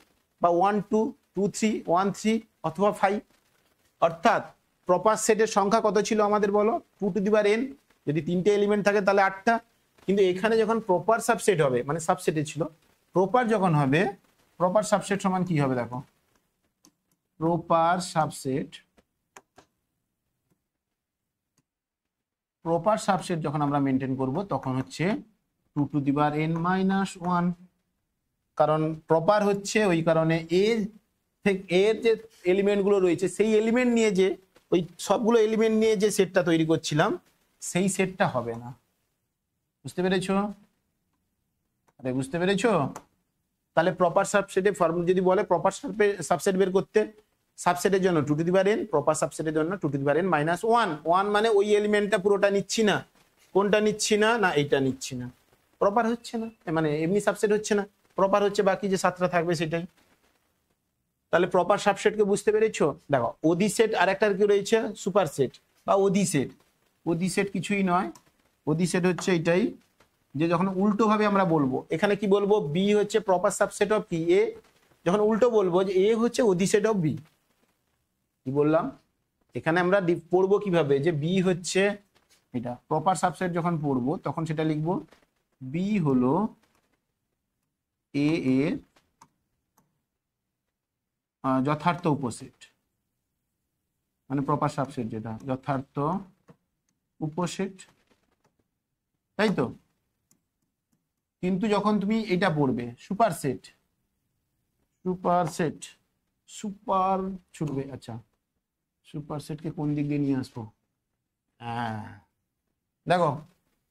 বা 1 2 2 3 1 3 অথবা 5। অর্থাৎ প্রপার সেটের সংখ্যা কত ছিল আমাদের বলো, 2 টু দি পাওয়ার n। যদি 3টে এলিমেন্ট থাকে তাহলে 8টা। কিন্তু এখানে যখন প্রপার সাবসেট হবে, মানে সাবসেটে ছিল, প্রপার যখন হবে, প্রপার সাবসেট সমান কি হবে দেখো, প্রপার সাবসেট, প্রপার সাবসেট যখন আমরা মেনটেন করব তখন হচ্ছে 2 to the power n minus 1। কারণ প্রপার হচ্ছে ওই কারণে এর যে এলিমেন্টগুলো রয়েছে সেই এলিমেন্ট নিয়ে যে, ওই সবগুলো এলিমেন্ট নিয়ে যে সেটটা তৈরি করছিলাম সেই সেটটা হবে না। বুঝতে পেরেছো? আরে বুঝতে পেরেছো? তাহলে প্রপার সাবসেটে ফর্মুলা যদি বলে প্রপার সাবসেট বের করতে, সাবসেটের জন্য 2 to the power n, proper সাবসেটের জন্য 2 to the power n minus 1। 1 মানে ওই এলিমেন্টটা পুরোটা নিচ্ছি না, কোনটা নিচ্ছি না, না এইটা নিচ্ছি না, প্রপার হচ্ছে না, মানে এমনি সাবসেট হচ্ছে না, প্রপার হচ্ছে বাকি যে 7টা থাকবে সেটাই। তাহলে প্রপার সাবসেটকে বুঝতে পেরেছো? দেখো অধি সেট আর একটা কি রয়েছে, সুপার সেট বা অধি সেট। অধি সেট কিছুই নয়, অধি সেট হচ্ছে এটাই, যে যখন উল্টো ভাবে আমরা বলবো, এখানে কি বলবো, বি হচ্ছে প্রপার সাবসেট অফ কি এ, যখন উল্টো বলবো যে এ হচ্ছে অধি সেট অফ বি। কি বললাম, এখানে আমরা পড়বো কিভাবে, যে বি হচ্ছে এটা প্রপার সাবসেট, যখন পড়বো তখন সেটা লিখবো বি হলো এ এর যথার্থ উপসেট, মানে প্রপার সাবসেট যেটা যথার্থ উপসেট, তাই তো। কিন্তু যখন তুমি এটা পড়বে super set, super set, super ছুটবে, আচ্ছা সুপার সেটকে কোন দিক দিয়ে নিয়ে আসবো, হ্যাঁ দেখো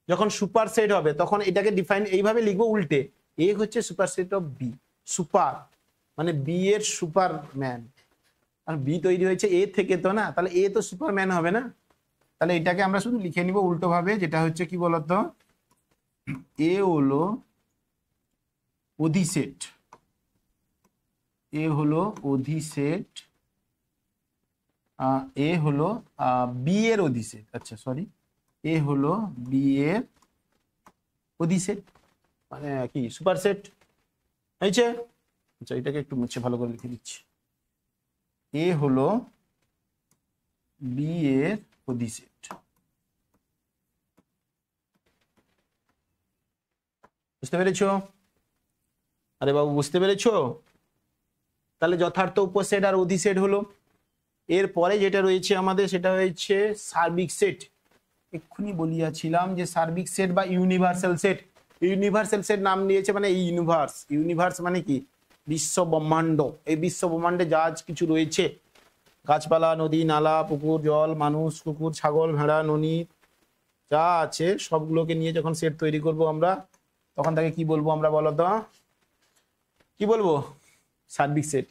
যখন সুপার সেট হবে তখন এটাকে ডিফাইন এইভাবে লিখবো উল্টে, এ হচ্ছে super set of B, super মানে বি এর সুপারম্যান, আর বি তৈরি হয়েছে এ থেকে তো না, তাহলে এ তো সুপারম্যান হবে না। তাহলে এটাকে আমরা শুধু লিখে নিব উল্টো ভাবে, যেটা হচ্ছে কি বলতো, এ হলো অধিসেট, এ হলো অধিসেট, এ হলো বি এর অধিসেট, আচ্ছা সরি, এ হলো বি এর অধিসেট, মানে কি সুপারসেট হয়েছে। আচ্ছা এটাকে একটু মুছে ভালো করে লিখে দিচ্ছি, এ হলো বি এর অধিসেট। বুঝতে পেরেছো? আরে বাবু বুঝতে পেরেছো? তাহলে যথার্থ উপসেট আর অধিসেট হলো। এরপরে যেটা রয়েছে আমাদের সেটা হচ্ছে সার্বিক সেট। এক্ষুনি বলিয়াছিলাম যে সার্বিক সেট বা ইউনিভার্সাল সেট, ইউনিভার্সাল সেট নাম নিয়েছে মানে এই ইউনিভার্স, ইউনিভার্স মানে কি বিশ্ব ব্রহ্মাণ্ড, এই বিশ্ব ব্রহ্মাণ্ডে যা কিছু রয়েছে, গাছপালা, নদী, নালা, পুকুর, জল, মানুষ, কুকুর, ছাগল, ভেড়া, ননি যা আছে সবগুলোকে নিয়ে যখন সেট তৈরি করব আমরা, তখন তাকে কি বলবো আমরা বলো তো, কি বলবো, সার্বিক সেট।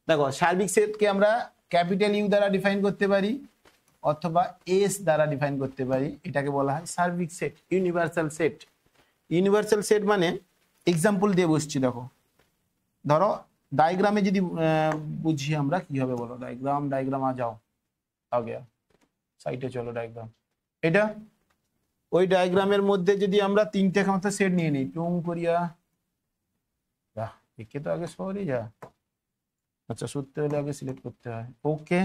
দেখো সার্বিক সেটকে আমরা ক্যাপিটাল ইউ দ্বারা ডিফাইন করতে পারি অথবা এস দ্বারা ডিফাইন করতে পারি, এটাকে বলা হয় সার্বিক set, universal set. Universal set মানে এক্সাম্পল দিয়ে বসছি, দেখো ধরো ডায়াগ্রামে যদি বুঝি আমরা কি হবে বলো, ডায়াগ্রাম আ যাও, আগে সাইটে চলো, ডায়াগ্রাম এটা, ওই ডায়াগ্রামের মধ্যে যদি আমরা 3টে মতো সেট নিয়ে নিই, টুং করিয়া, একে তো আগে সরি যা, আচ্ছা সত্যি হলে আগে সিলেক্ট করতে হয়, ওকে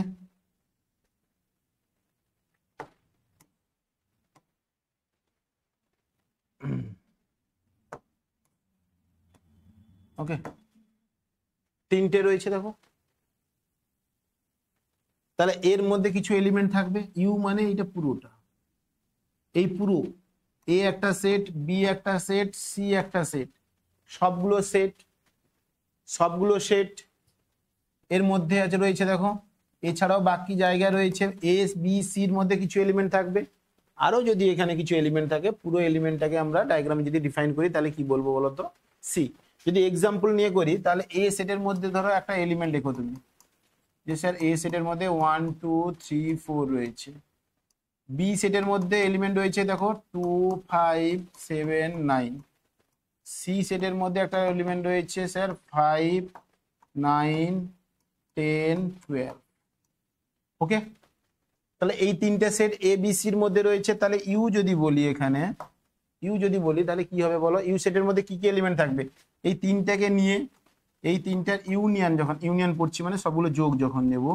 ওকে 3টে রয়েছে দেখো। তাহলে এর মধ্যে কিছু এলিমেন্ট থাকবে, ইউ মানে এটা পুরোটা, এই পুরো এ একটা সেট, বি একটা সেট, সি একটা সেট, সবগুলো সেট, সবগুলো সেট এর মধ্যে আছে রয়েছে দেখো। এছাড়াও বাকি জায়গায় রয়েছে এস বি সির মধ্যে কিছু এলিমেন্ট থাকবে, আরো যদি এখানে কিছু এলিমেন্ট থাকে পুরো এলিমেন্টটাকে আমরা ডায়াগ্রামে যদি ডিফাইন করি তাহলে কি বলবো বলো তো, সি। যদি এক্সাম্পল নিয়ে করি তাহলে এ সেটের মধ্যে ধরো একটা এলিমেন্ট লেখো তুমি, যে স্যার এ সেটের মধ্যে 1 2 3 4 রয়েছে। বি সেটের মধ্যে এলিমেন্ট রয়েছে দেখো 2 5 7 9। সি সেটের মধ্যে একটা এলিমেন্ট রয়েছে স্যার 5 9 10 12। ওকে, তাহলে এই তিনটে সেট এ বি সির মধ্যে রয়েছে। তাহলে ইউ যদি বলি, এখানে ইউ যদি বলি তাহলে কি হবে বলো, ইউ সেটের মধ্যে কি কি এলিমেন্ট থাকবে, এই তিনটাকে নিয়ে এই তিনটার ইউনিয়ন, যখন ইউনিয়ন পড়ছি মানে সবগুলো যোগ যখন নেব,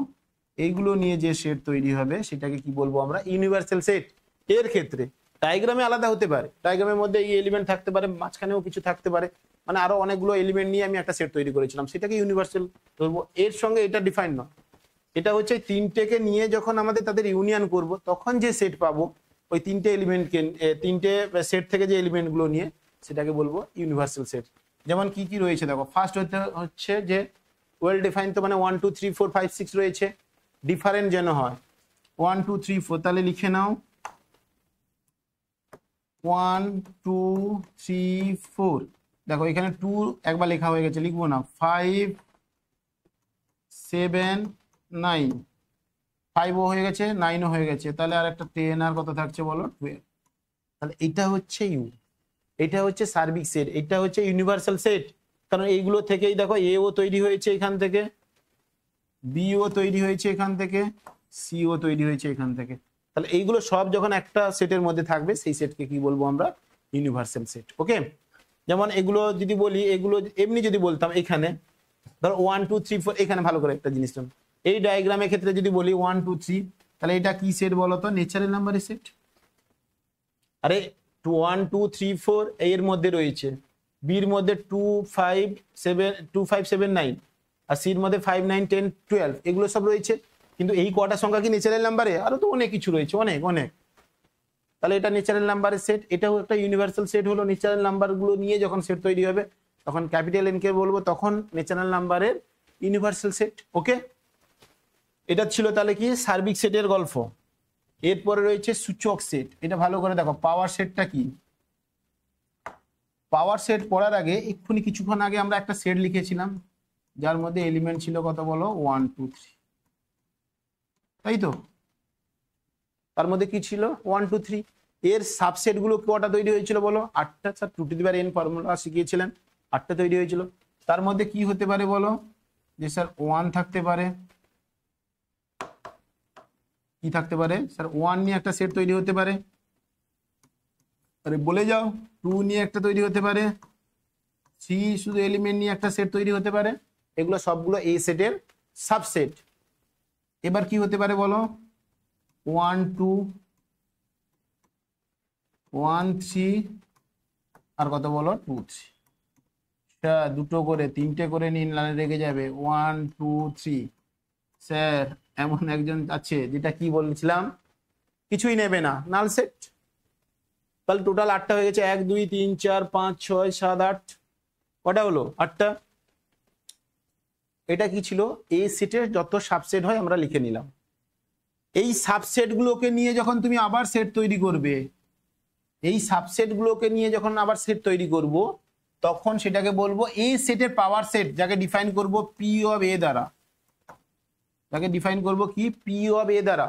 এইগুলো নিয়ে যে সেট তৈরি হবে সেটাকে কি বলবো আমরা, ইউনিভার্সাল সেট। এর ক্ষেত্রে ডায়াগ্রামে আলাদা হতে পারে, ডায়াগ্রামের মধ্যে এই এলিমেন্ট থাকতে পারে, মাঝখানেও কিছু থাকতে পারে, মানে আরো অনেকগুলো এলিমেন্ট নিয়ে আমি একটা সেট তৈরি করেছিলাম, সেটাকে ইউনিভার্সাল ধরবো। এর সঙ্গে এটা ডিফাইন নয়, এটা হচ্ছে তিনটেকে নিয়ে যখন আমাদের তাদের ইউনিয়ন করব তখন যে সেট পাবো, ওই তিনটে এলিমেন্টকে, তিনটে সেট থেকে যে এলিমেন্টগুলো নিয়ে সেটাকে বলবো ইউনিভার্সাল সেট। যেমন কি কি রয়েছে দেখো, ফার্স্ট হচ্ছে যে ওয়েল ডিফাইন, তো মানে 1 2 3 4 5 6 রয়েছে, ডিফারেন্ট যেন হয় 1 2 3 4, তাহলে লিখে নাও 1 2 3 4। দেখো এখানে 2 একবার লেখা হয়ে গেছে, লিখবো না, 5 7 9, 5ও হয়ে গেছে 9ও হয়ে গেছে, তাহলে আর একটা 10 আর কত থাকছে বলো, 12। তাহলে এটা হচ্ছে ইউ, এটা হচ্ছে সার্বিক সেট, এটা হচ্ছে ইউনিভার্সাল সেট। কারণ এইগুলো থেকেই দেখো এ ও তৈরি হয়েছে এখান থেকে, বি ও তৈরি হয়েছে এখান থেকে, সি ও তৈরি হয়েছে এখান থেকে। তাহলে এইগুলো সব যখন একটা সেটের মধ্যে থাকবে সেই সেটকে কি বলবো আমরা, ইউনিভার্সাল সেট। ওকে, যেমন এগুলো যদি বলি, এগুলো এমনি যদি বলতাম এখানে ধরো 1 2 3 4, এখানে ভালো করে একটা জিনিস, এই ডায়াগ্রামের ক্ষেত্রে যদি বলি 1 2 3, তাহলে এটা কি সেট বলো তো, ন্যাচারাল নাম্বারের সেট। আরে 1 2 3 4 এর মধ্যে রয়েছে, বির মধ্যে 2 5 7 9, আর সির মধ্যে 5 9 10 12, এগুলো সব রয়েছে। কিন্তু এই কটা সংখ্যা কি ন্যাচারাল নাম্বারে, আরো তো অনেক কিছু রয়েছে, অনেক অনেক। তাহলে এটা ন্যাচারাল নাম্বারের সেট, এটাও একটা ইউনিভার্সাল সেট হলো। ন্যাচারাল নাম্বারগুলো নিয়ে যখন সেট তৈরি হবে তখন ক্যাপিটাল এন কে বলবো, তখন ন্যাচারাল নাম্বারের ইউনিভার্সাল সেট। ওকে, এটা ছিল তাহলে কি সার্বিক সেটের গল্প। এরপরে রয়েছে সূচক সেট, এটা ভালো করে দেখো। পাওয়ার সেটটা কি, পাওয়ার সেট পড়ার আগে এক্ষুনি কিছুক্ষণ আগে আমরা একটা সেট লিখেছিলাম যার মধ্যে এলিমেন্ট ছিল কত বলো, 1 2 3, তাই তো? তার মধ্যে কি ছিল, 1 2 3। এর সাবসেট গুলো কটা তৈরি হয়েছিল বলো, 8টা। Sir 2 to the power n formula শিখিয়েছিলেন, 8টা তৈরি হয়েছিল। তার মধ্যে কি হতে পারে বলো, যে স্যার 1 থাকতে পারে, কি থাকতে পারে স্যার, 1 নিয়ে একটা সেট তৈরি হতে পারে, আরে বলে যাও, 2 নিয়ে একটা তৈরি হতে পারে, 3 শুধু এলিমেন্ট নিয়ে একটা সেট তৈরি হতে পারে। এগুলো সবগুলো এই সেটের সাবসেট। এবার কি হতে পারে বলো, 1 2 1 3 আর কত বলো, 2 3। দুটো করে তিনটে করে নিন, লাইনে রেখে যাবে 1 2 3। স্যার এমন একজন আছে যেটা কি বলেছিলাম, কিছুই নেবে না, নাল সেট। তাহলে টোটাল 8টা হয়ে গেছে, 1 2 3 4 5 6 7 8, কটা হলো, 8টা। এটা কি ছিল, এই সেটের যত সাবসেট হয় আমরা লিখে নিলাম। এই সাবসেট গুলোকে নিয়ে যখন তুমি আবার সেট তৈরি করবে, এই সাবসেট গুলোকে নিয়ে যখন আবার সেট তৈরি করব, তখন সেটাকে বলবো এই সেটের পাওয়ার সেট, যাকে ডিফাইন করব পি অফ এ দ্বারা, যাকে ডিফাইন করব কি, পি অফ এ দ্বারা।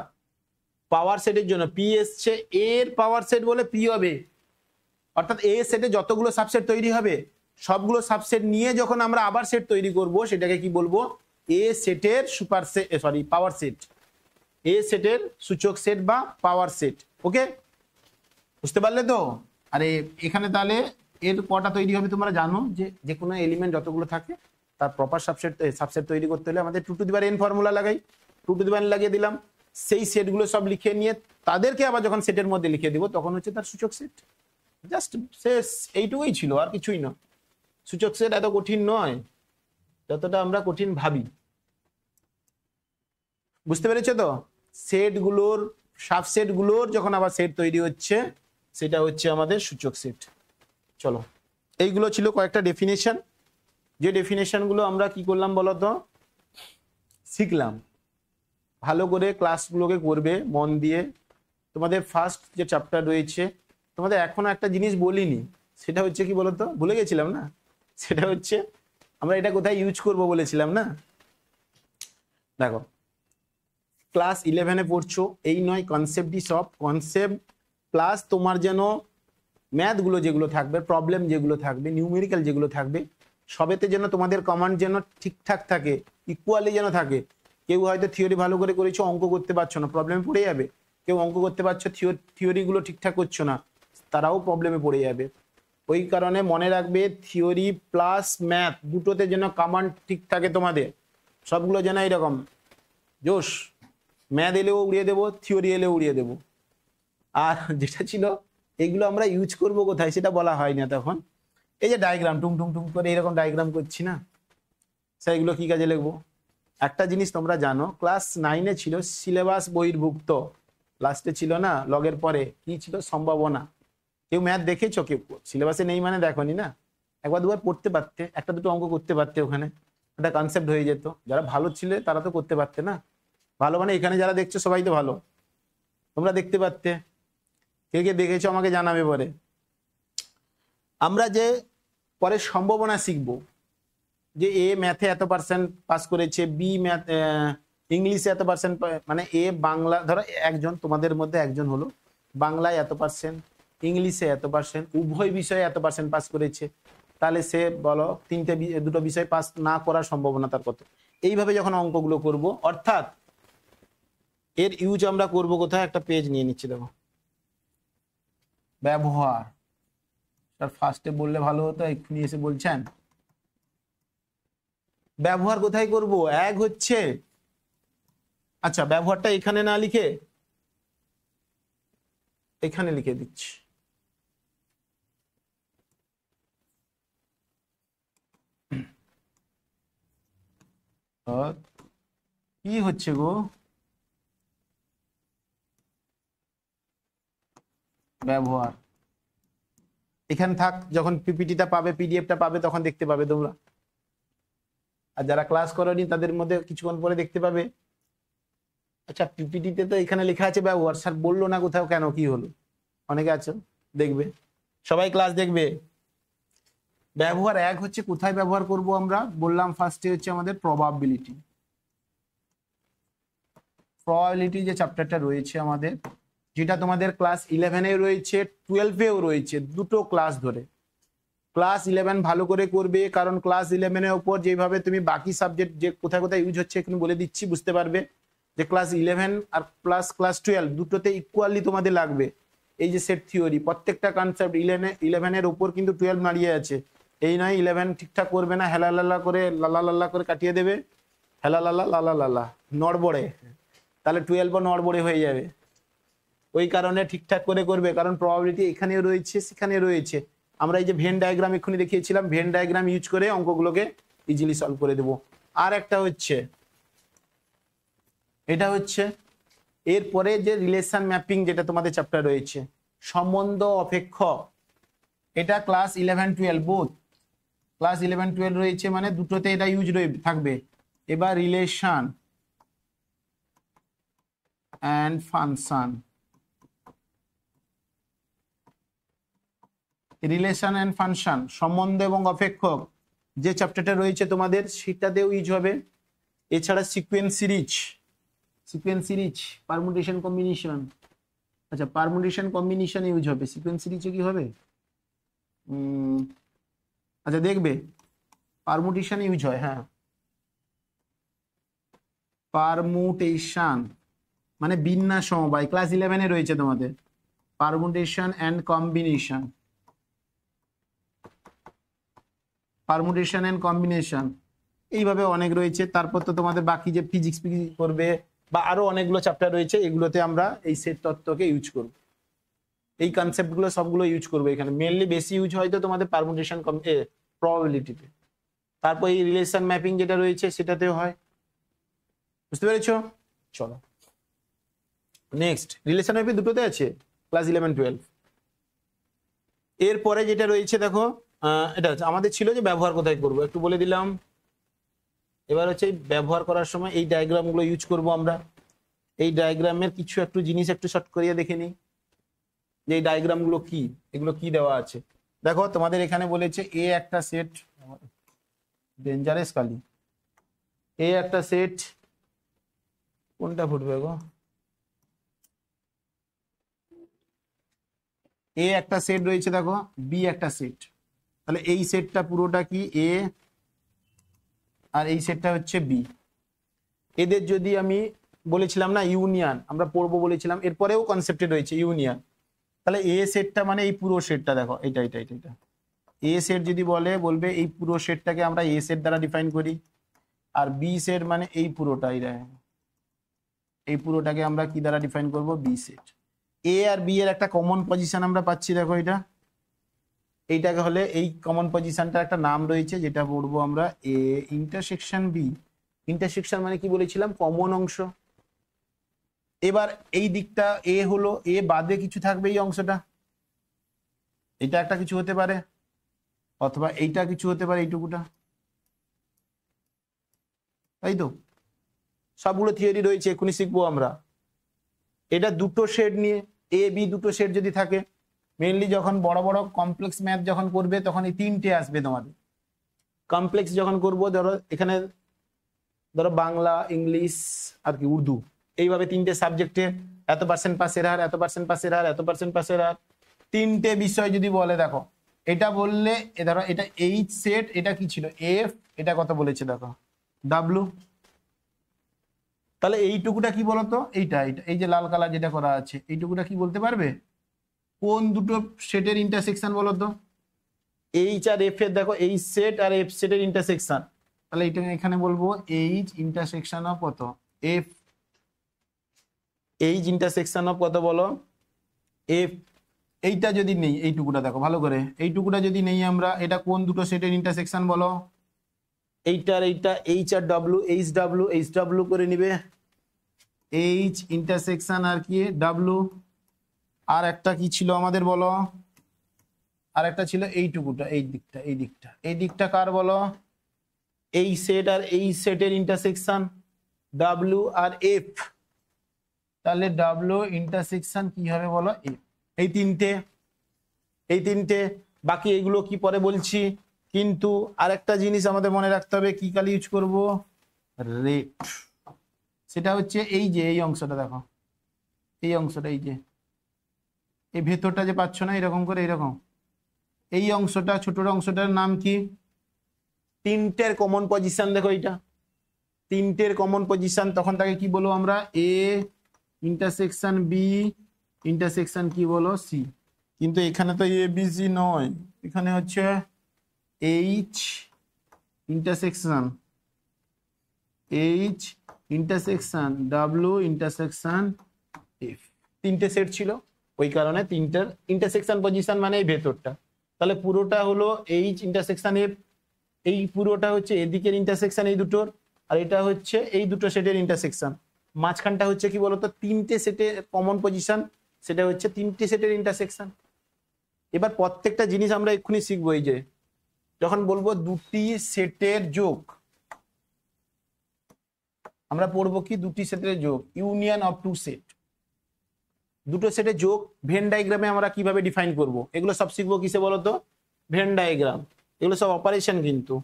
পাওয়ার সেটের জন্য পি এসছে, এর পাওয়ার সেট বলে পি অফ এ, অর্থাৎ এ সেটে যতগুলো সাবসেট তৈরি হবে সবগুলো সাবসেট নিয়ে যখন আমরা আবার সেট তৈরি করব, সেটাকে কি বলবো, এ সেটের super set, sorry power set, A সেটের সূচক সেট বা পাওয়ার সেট। ওকে, বুঝতে পারলে তো? আরে এখানে তাহলে এর কটা তৈরি হবে তোমরা জানো, যে কোনো এলিমেন্ট যতগুলো থাকে তার প্রপার সাবসেট তৈরি করতে হলে আমাদের 2 to the power n formula লাগাই, 2 টু দি পাওয়ার লাগিয়ে দিলাম। সেই সেটগুলো সব লিখে নিয়ে তাদেরকে আবার যখন সেটের মধ্যে লিখে দিব তখন হচ্ছে তার সূচক সেট। জাস্ট শেষ, এইটুকুই ছিল, আর কিছুই না। সূচক সেট এত কঠিন নয় যতটা আমরা কঠিন ভাবি। বুঝতে পেরেছো তো? সেটগুলোর, সাবসেটগুলোর যখন আবার সেট তৈরি হচ্ছে সেটা হচ্ছে আমাদের সূচক সেট। চলো, এইগুলো ছিল কয়েকটা ডেফিনেশন, যে ডেফিনেশনগুলো আমরা কি করলাম বলতো, শিখলাম। ভালো করে ক্লাসগুলোকে করবে মন দিয়ে, তোমাদের ফার্স্ট যে চ্যাপ্টার রয়েছে, তোমাদের এখনো একটা জিনিস বলিনি, সেটা হচ্ছে কি বলতো, ভুলে গেছিলাম না, সেটা হচ্ছে আমরা এটা কোথায় ইউজ করব বলেছিলাম না। দেখো ক্লাস 11-এ পড়ছো, এই নয় কনসেপ্টই সব, কনসেপ্ট প্লাস তোমার যেন ম্যাথগুলো যেগুলো থাকবে, প্রবলেম যেগুলো থাকবে, নিউমেরিক্যাল যেগুলো থাকবে, সবেতে যেন তোমাদের কমান্ড যেন ঠিকঠাক থাকে, ইকুয়ালি যেন থাকে। কেউ হয়তো থিওরি ভালো করে করেছো, অঙ্ক করতে পারছো না, প্রবলেমে পড়ে যাবে। কেউ অঙ্ক করতে পারছো, থিওরিগুলো ঠিকঠাক করছো না, তারাও প্রবলেমে পড়ে যাবে। ওই কারণে মনে রাখবে থিওরি প্লাস ম্যাথ দুটোতে যেন কমান্ড ঠিক থাকে তোমাদের, সবগুলো যেন এইরকম জোশ, ম্যাথ এলেও উড়িয়ে দেবো, থিওরি এলেও উড়িয়ে দেবো। আর যেটা ছিল এগুলো আমরা ইউজ করব কোথায় সেটা বলা হয় না তখন। এই যে ডায়াগ্রাম টুং টুং টুং করে এরকম ডায়াগ্রাম করছি না, সেগুলো কি কাজে লিখবো? একটা জিনিস তোমরা জানো, ক্লাস 9-এ ছিল সিলেবাস বহির্ভুক্ত, লাস্টে ছিল না লগের পরে কি ছিল, সম্ভাবনা। কেউ ম্যাথ দেখেছো? কেউ সিলেবাসে নেই মানে দেখোনি না, একবার দুবার পড়তে পারতে, একটা দুটো অঙ্ক করতে পারতে, ওখানে একটা কনসেপ্ট হয়ে যেত। যারা ভালো ছিলে তারা তো করতে পারতে না, ভালো মানে এখানে যারা দেখছো সবাই তো ভালো, তোমরা দেখতে পারতে। কে কে দেখেছো আমাকে জানাবে পরে। আমরা যে পরে সম্ভাবনা শিখবো, যে এ ম্যাথে এত পার্সেন্ট পাস করেছে, বি ম্যাথ ইংলিশে এত পার্সেন্ট, মানে এ বাংলা, ধরো একজন তোমাদের মধ্যে একজন হলো বাংলায় এত পার্সেন্ট, ইংলিশে এত পার্সেন্ট, উভয় বিষয়ে এত পার্সেন্ট পাস করেছে, তাহলে সে বলো দুটো বিষয় পাস না করার সম্ভাবনা তার কত। এইভাবে যখন অঙ্কগুলো করব, অর্থাৎ এর ইউজ আমরা করব কোথায়, একটা পেজ নিয়ে নিচ্ছি, দেখো ব্যবহার, তার ফার্স্টে বললে ভালো হতো, এক্ষুনি এসে বলছেন ব্যবহার কোথায় করব। এক হচ্ছে, আচ্ছা ব্যবহারটা এখানে না লিখে এখানে লিখে দিচ্ছি। কি হচ্ছে গো, ব্যবহার এখানে থাক, যখন পিপিটিটা পাবে, পিডিএফটা পাবে, তখন দেখতে পাবে তোমরা। আর যারা ক্লাস করোনি তাদের মধ্যে কিছুক্ষণ পরে দেখতে পাবে। আচ্ছা পিপিটিতে তো এখানে লেখা আছে ব্যবহার, স্যার বললো না কোথাও, কেন কি হলো? অনেকে আছো দেখবে, সবাই ক্লাস দেখবে। ব্যবহার এক হচ্ছে কোথায় ব্যবহার করব আমরা বললাম, ফার্স্টে হচ্ছে আমাদের প্রবাবিলিটি। প্রবাবিলিটি যে চ্যাপ্টারটা রয়েছে আমাদের, যেটা তোমাদের ক্লাস 11-এও রয়েছে, 12-এও রয়েছে, দুটো ক্লাস ধরে। ক্লাস 11 ভালো করে করবে, কারণ ক্লাস 11-এর উপর যেভাবে তুমি বাকি সাবজেক্ট যে কোথায় কোথায় ইউজ হচ্ছে এখন বলে দিচ্ছি, বুঝতে পারবে যে ক্লাস 11 আর প্লাস ক্লাস 12 দুটোতে ইকুয়ালি তোমাদের লাগবে। এই যে সেট থিওরি, প্রত্যেকটা কনসেপ্ট 11-এর উপর কিন্তু 12 দাঁড়িয়ে আছে। এই নয় 11 ঠিকঠাক করবে না, হেলা লাল্লা করে লাল্লা লাল্লা করে কাটিয়ে দেবে, হেলা লাল্লা লাল্লা লাল্লা নড়বড়ে, তাহলে 12ও নড়বড়ে হয়ে যাবে। ওই কারণে ঠিকঠাক করে করবে, কারণ প্রবাবিলিটি এখানেও রয়েছে সেখানে রয়েছে। আমরা এই যে ভেন ডায়াগ্রাম এক্ষুনি দেখিয়েছিলাম, ভেন ডায়াগ্রাম ইউজ করে অঙ্কগুলোকে ইজিলি সলভ করে দেবো। আর একটা হচ্ছে, এটা হচ্ছে এরপরে যে রিলেশন ম্যাপিং, যেটা তোমাদের চ্যাপ্টার রয়েছে, সম্বন্ধ অপেক্ষ, এটা ক্লাস 11-12 বোথ, ক্লাস 11-12 রয়েছে মানে দুটোতে এটা ইউজ থাকবে। এবার relation and function, relation and function, সম্বন্ধ এবং অপেক্ষক যে চ্যাপ্টারটা রয়েছে তোমাদের, সেটাতেও ইউজ হবে। এছাড়া সিকোয়েন্স সিরিজ, পারমুটেশন কম্বিনেশন, আচ্ছা পারমুটেশন কম্বিনেশন ইউজ হবে, সিকোয়েন্স সিরিজে কি হবে, আচ্ছা দেখবে পারমুটেশন ইউজ হয়, হ্যাঁ পারমুটেশন মানে বিন্যাস সমবায়, ক্লাস 11-এ রয়েছে তোমাদের permutation and combination, permutation and combination, এইভাবে অনেক রয়েছে। তারপর তো তোমাদের বাকি যে ফিজিক্স করবে বা আরো অনেকগুলো চ্যাপ্টার রয়েছে, এগুলোতে আমরা এই সেট তত্ত্বকে ইউজ করব, এই কনসেপ্টগুলো সবগুলো ইউজ করবো এখানে। মেনলি বেশি ইউজ হয়তো তোমাদের পারমুটেশন প্রবাবিলিটিতে, তারপর এই রিলেশন ম্যাপিং যেটা রয়েছে সেটাতেও হয়, বুঝতে পেরেছো? চলো নেক্সট, রিলেশন ম্যাপিং দুটোতে আছে ক্লাস 11-12। এরপরে যেটা রয়েছে দেখো, এটা হচ্ছে আমাদের ছিল যে ব্যবহার কোথায় করব, একটু বলে দিলাম। এবার হচ্ছে ব্যবহার করার সময় এই ডায়াগ্রামগুলো ইউজ করব আমরা। এই ডায়াগ্রামের কিছু একটু জিনিস একটু শর্ট করিয়ে দেখে নিই যে এই ডায়াগ্রাম গুলো কি, এগুলো কি দেওয়া আছে। দেখো তোমাদের এখানে বলেছে এ একটা সেট, ডেঞ্জারাস কালি, এ একটা সেট, কোনটা ফুটবে গো, এ একটা সেট রয়েছে দেখো, বি একটা সেট, তাহলে এই সেটটা পুরোটা কি এ আর এই সেটটা হচ্ছে বি। এদের যদি আমি বলেছিলাম না ইউনিয়ন আমরা পড়বো বলেছিলাম, এরপরেও কনসেপ্টে রয়েছে ইউনিয়ন, তাহলে এ সেটটা মানে এই পুরো সেটটা দেখো এটা এটা এটা এটা এ সেট যদি বলবে এই পুরো সেটটাকে আমরা এ সেট দ্বারা ডিফাইন করি, আর বি সেট মানে এই পুরোটাই এই পুরোটাকে আমরা কি দ্বারা ডিফাইন করব, বি সেট। এ আর বি এর একটা কমন পজিশন আমরা পাচ্ছি দেখো এটা, এইটাকে হলে এই কমন পজিশনটার একটা নাম রয়েছে যেটা পড়বো আমরা এ ইন্টারসেকশন বি। ইন্টারসেকশন মানে কি বলেছিলাম, কমন অংশ। এবার এই দিকটা এ হলো, এ বাদে কিছু থাকবে এই অংশটা, এটা একটা কিছু হতে পারে, অথবা এইটা কিছু হতে পারে, এইটুকুটা, তাই তো। সবগুলো থিওরি রয়েছে, এক্ষুনি শিখবো আমরা। এটা দুটো শেড নিয়ে, এ বি দুটো শেড যদি থাকে, মেইনলি যখন বড় বড় কমপ্লেক্স ম্যাথ যখন করবে তখন এই তিনটে আসবে তোমাদের। কমপ্লেক্স যখন করবো ধরো এখানে ধরো বাংলা, ইংলিশ আর কি উর্দু, এইভাবে তিনটে সাবজেক্টে এত পার্সেন্ট পাসের হার, এত পার্সেন্ট পাসের হার, এত পার্সেন্ট পাসের হার, তিনটে বিষয় যদি বলে দেখো, এটা বললে ধরো এটা এইচ সেট, এটা কি ছিল এফ, এটা কত বলেছে দেখো ডাব্লু, তাহলে এইটুকুটা কি বলতো, এইটা এইটা এই যে লাল কালার যেটা করা আছে এইটুকুটা কি বলতে পারবে, কোন দুটো সেটের ইন্টারসেকশন বলতো, এইচ আর এফ এর দেখো এই সেট আর এফ সেটের ইন্টারসেকশন, তাহলে এটা এখানে বলবো এইচ ইন্টারসেকশন অফ কত এফ, এইচ ইন্টারসেকশন অফ কত বলো এফ। এইটা যদি নেই, এইটুকুটা দেখো ভালো করে, এইটুকুটা যদি নেই আমরা, এটা কোন দুটো সেটের ইন্টারসেকশন বলো, এইটার এইটা H R W, H W করে নিবে, এইচ ইন্টারসেকশন আর কি ডাব্লু। আর একটা কি ছিল আমাদের বলো, আর একটা ছিল এইটুকুটা, এই দিকটা এই দিকটা এই দিকটা কার বলো, এই সেট আর এই সেটের ইন্টারসেকশন ডাব্লু আর এফ, তাহলে ডাব্লু ইন্টারসেকশন কি হবে বলো এফ। এই তিনটে, এই তিনটে, বাকি এইগুলো কি পরে বলছি। কিন্তু আরেকটা জিনিস আমাদের মনে রাখতে হবে, কি কালি ইউজ করব, রেড, সেটা হচ্ছে এই যে এই অংশটা দেখো, এই অংশটা এই যে এই ভেতরটা যে পাচ্ছ না এরকম করে, এরকম এই অংশটা ছোটর অংশটার নাম কি, তিনটের কমন পজিশন দেখো, এইটা তিনটের কমন পজিশন, তখন তাকে কি বলবো আমরা, এ ইন্টারসেকশন বি ইন্টারসেকশন কি বলো সি। কিন্তু এখানে তো এ বি সি নয়, এখানে হচ্ছে H intersection, H intersection W intersection F, তিনটে সেট ছিল, ওই কারণে তিনটার ইন্টারসেকশন পজিশন মানে এই ভেতরটা, তাহলে পুরোটা হলো এইচ ইন্টারসেকশন এফ, এই পুরোটা হচ্ছে এদিকের ইন্টারসেকশন এই দুটোর, আর এটা হচ্ছে এই দুটো সেটের ইন্টারসেকশন, মাঝখানটা হচ্ছে কি বলতো তিনটে সেটের কমন পজিশন, সেটা হচ্ছে তিনটে সেটের ইন্টারসেকশন। এবার প্রত্যেকটা জিনিস আমরা এক্ষুনি শিখবো, এই যে যখন বলবো দুটি সেটের যোগ, আমরা পড়বো কি দুটি সেটের যোগ, ইউনিয়ন অফ টু সেট, দুটো সেটের যোগ ভেন ডায়াগ্রামে আমরা কিভাবে ডিফাইন করব, এগুলো সব শিখবো কিসে বলতো, ভেন ডায়াগ্রাম। এগুলো সব অপারেশন, কিন্তু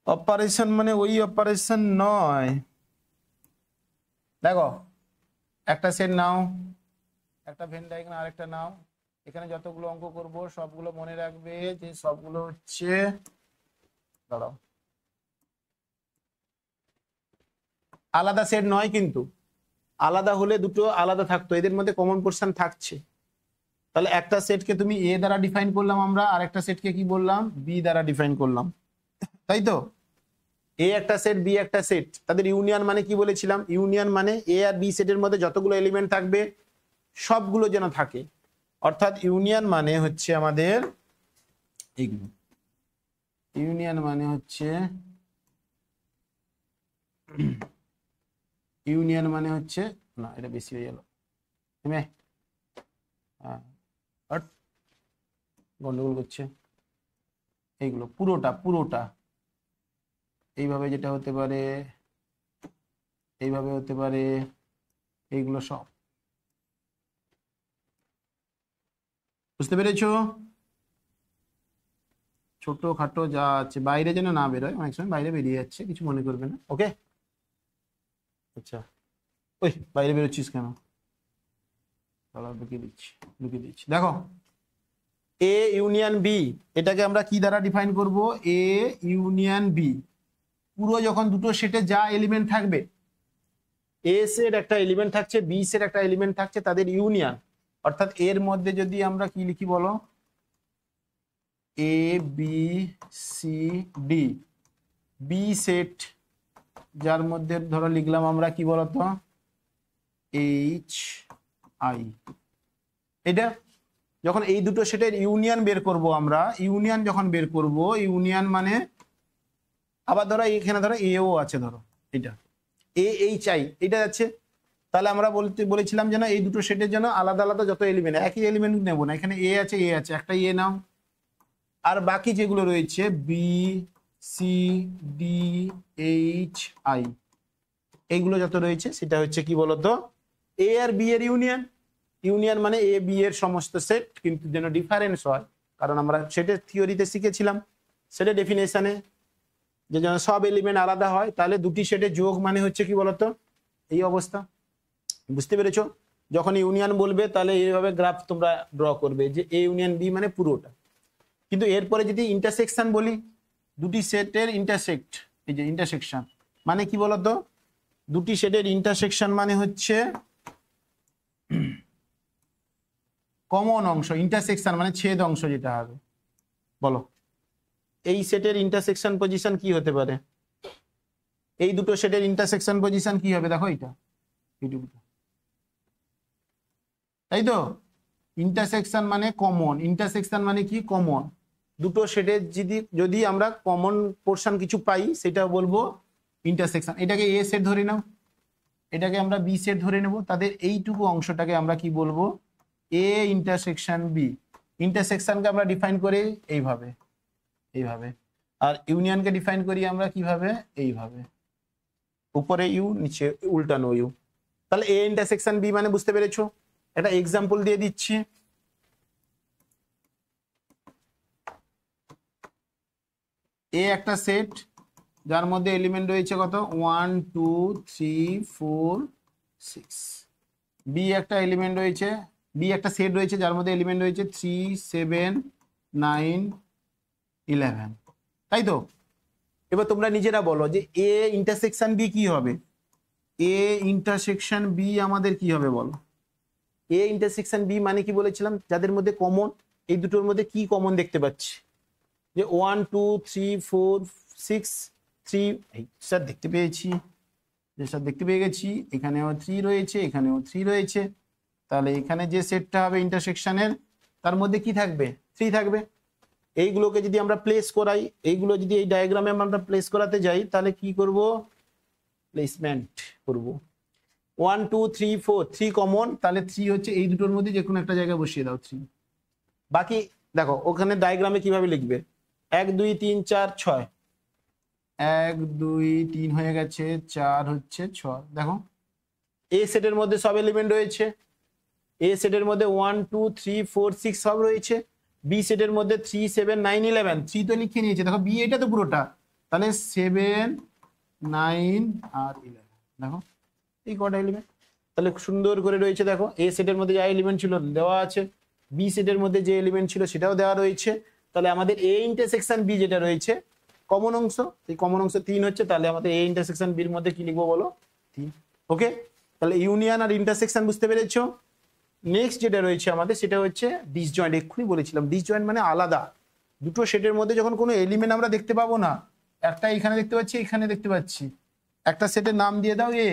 অপারেশন মানে ওই অপারেশন নয়। দেখো একটা সেট নাও, একটা ভেন ডায়াগ্রাম আরেকটা নাও, এখানে যতগুলো অঙ্ক করব সবগুলো মনে রাখবে যে সবগুলো হচ্ছে, দাঁড়াও, আলাদা সেট নয়, কিন্তু আলাদা হলে দুটো আলাদা থাকতো, এদের মধ্যে কমন পোরশন থাকছে। তাহলে একটা সেটকে তুমি এ দ্বারা ডিফাইন করলাম আমরা, আর একটা সেটকে কি বললাম, বি দ্বারা ডিফাইন করলাম, তাই তো। এ একটা সেট, বি একটা সেট, তাদের ইউনিয়ন মানে কি বলেছিলাম, ইউনিয়ন মানে এ আর বি সেটের মধ্যে যতগুলো এলিমেন্ট থাকবে সবগুলো যেন থাকে, অর্থাৎ ইউনিয়ন মানে হচ্ছে আমাদের এইগুলো, ইউনিয়ন মানে হচ্ছে, ইউনিয়ন মানে হচ্ছে, না এটা বেশি হয়ে গেল, গন্ডগোল করছে, এইগুলো পুরোটা পুরোটা এইভাবে, যেটা হতে পারে এইভাবে হতে পারে, এইগুলো সব। বুঝতে পেরেছো? ছোট খাটো যা আছে বাইরে যেন না বেরোয়, অনেক সময় বাইরে বেরিয়ে যাচ্ছে, কিছু মনে করবে না। ওকে, আচ্ছা। ওই বাইরে বেরোচ্ছিস কেন? লুকিয়ে দিচ্ছি, লুকিয়ে দিচ্ছি। দেখো এ ইউনিয়ন বি, এটাকে আমরা কি দ্বারা ডিফাইন করব? এ ইউনিয়ন বি পুরো যখন দুটো সেটে যা এলিমেন্ট থাকবে, এ সেট একটা এলিমেন্ট থাকছে, বি সেট একটা এলিমেন্ট থাকছে, তাদের ইউনিয়ন, অর্থাৎ এর মধ্যে যদি আমরা কি লিখি বলো, A B C D, B set যার মধ্যে ধরো লিখলাম আমরা কি বলতো, এইচ আই। এটা যখন এই দুটো সেটের ইউনিয়ন বের করব আমরা, ইউনিয়ন যখন বের করব, ইউনিয়ন মানে আবার ধরো এখানে ধরো এও আছে, ধরো এটা এ এইচ আই, এটা আছে, তাহলে আমরা বলেছিলাম যেন এই দুটো সেটের জন্য আলাদা আলাদা যত এলিমেন্ট, একই এলিমেন্ট নেব না, এখানে এ আছে, এ আছে, একটা এ নাও, আর বাকি যেগুলো রয়েছে B C D H I, এইগুলো যত রয়েছে সেটা হচ্ছে কি বলতো, এ আর বি এর ইউনিয়ন। ইউনিয়ন মানে এ বি এর সমস্ত সেট, কিন্তু যেন ডিফারেন্স হয়, কারণ আমরা সেটের থিওরিতে শিখেছিলাম, সেটের ডেফিনেশনে যে যেন সব এলিমেন্ট আলাদা হয়, তাহলে দুটি সেটের যোগ মানে হচ্ছে কি বলতো, এই অবস্থা। বুঝতে পেরেছো? যখন ইউনিয়ন বলবে তাহলে এইভাবে গ্রাফ তোমরা ড্র করবে যে এ ইউনিয়ন বি মানে পুরোটা। কিন্তু এরপরে যদি ইন্টারসেকশন বলি, দুটি সেটের ইন্টারসেক্ট, এই যে ইন্টারসেকশন মানে কি বলতো, দুটি সেটের ইন্টারসেকশন মানে হচ্ছে কমন অংশ, ইন্টারসেকশন মানে ছেদ অংশ যেটা হবে। বলো এই সেটের ইন্টারসেকশন পজিশন কি হতে পারে? এই দুটো সেটের ইন্টারসেকশন পজিশন কি হবে? দেখো এটা, এইটুকুটা, তাই তো। ইন্টারসেকশন মানে কমন, ইন্টারসেকশন মানে কি কমন, দুটো সেটের যদি আমরা কমন পোর্শন কিছু পাই সেটা বলবো ইন্টারসেকশন। এটাকে এ সেট ধরে নাও, এটাকে আমরা বি সেট ধরে নেব, তাদের এইটুকু অংশটাকে আমরা কি বলবো, এ ইন্টারসেকশন বি। ইন্টারসেকশনকে আমরা ডিফাইন করি এইভাবে, এইভাবে, আর ইউনিয়নকে ডিফাইন করি আমরা কিভাবে, এইভাবে, উপরে ইউ নিচে উল্টানো ইউ। তাহলে এ ইন্টারসেকশন বি মানে বুঝতে পেরেছো? একটা এক্সাম্পল দিয়ে দিচ্ছি। এ একটা সেট যার মধ্যে এলিমেন্ট রয়েছে কত, 1 2 3 4 6। বি একটা এলিমেন্ট রয়েছে, বি একটা সেট রয়েছে যার মধ্যে এলিমেন্ট রয়েছে 3 7 9 11, তাই তো। এবার তোমরা নিজেরা বলো যে এ ইন্টারসেকশন বি কি হবে? এ ইন্টারসেকশন বি আমাদের কি হবে বলো? এ ইন্টারসেকশন বি মানে কি বলেছিলাম, যাদের মধ্যে কমন, এই দুটোর মধ্যে কি কমন দেখতে পাচ্ছি, যে 1 2 3 4 6 3, স্যার দেখতে পেয়েছি, যে স্যার দেখতে পেয়ে গেছি, এখানেও 3 রয়েছে, এখানেও 3 রয়েছে, তাহলে এখানে যে সেটটা হবে ইন্টারসেকশনের তার মধ্যে কি থাকবে, 3 থাকবে। এইগুলোকে যদি আমরা প্লেস করাই, এইগুলো যদি এই ডায়াগ্রামে আমরা প্লেস করাতে যাই, তাহলে কি করব, প্লেসমেন্ট করব। 1 2 3 4, 3 কমন, তাহলে 3 হচ্ছে এই দুটোর মধ্যে যে কোনো একটা জায়গায় বসিয়ে দাও 3। বাকি দেখো ওখানে ডায়াগ্রামে কিভাবে লিখবে, 1 2 3 4 6, 1 2 3 হয়ে গেছে, 4 হচ্ছে 6। দেখো এ সেটের মধ্যে সব এলিমেন্ট রয়েছে, এ সেটের মধ্যে 1 2 3 4 6 সব রয়েছে, বি সেটের মধ্যে 3 7 9 11, 3 তো লিখে নিয়েছে, দেখো বি এটা তো পুরোটা, তাহলে 7 9 আর 11, দেখো এই কটা এলিমেন্ট তাহলে সুন্দর করে রয়েছে। দেখো এ সেটের মধ্যে যা এলিমেন্ট ছিল দেওয়া আছে, বি সেটের মধ্যে যে এলিমেন্ট ছিল সেটাও দেওয়া রয়েছে, তাহলে আমাদের এ ইন্টারসেকশন বি যেটা রয়েছে কমন অংশ, এই কমন অংশ 3 হচ্ছে, তাহলে আমাদের এ ইন্টারসেকশন বির মধ্যে কি লিখবো বলো, 3। ওকে, তাহলে ইউনিয়ন আর ইন্টারসেকশন বুঝতে পেরেছো। নেক্সট যেটা রয়েছে আমাদের সেটা হচ্ছে ডিসজয়েন্ট। এক্ষুনি বলেছিলাম ডিসজয়েন্ট মানে আলাদা, দুটো সেটের মধ্যে যখন কোনো এলিমেন্ট আমরা দেখতে পাবো না, একটা এখানে দেখতে পাচ্ছি, এখানে দেখতে পাচ্ছি, একটা সেটের নাম দিয়ে দাও এ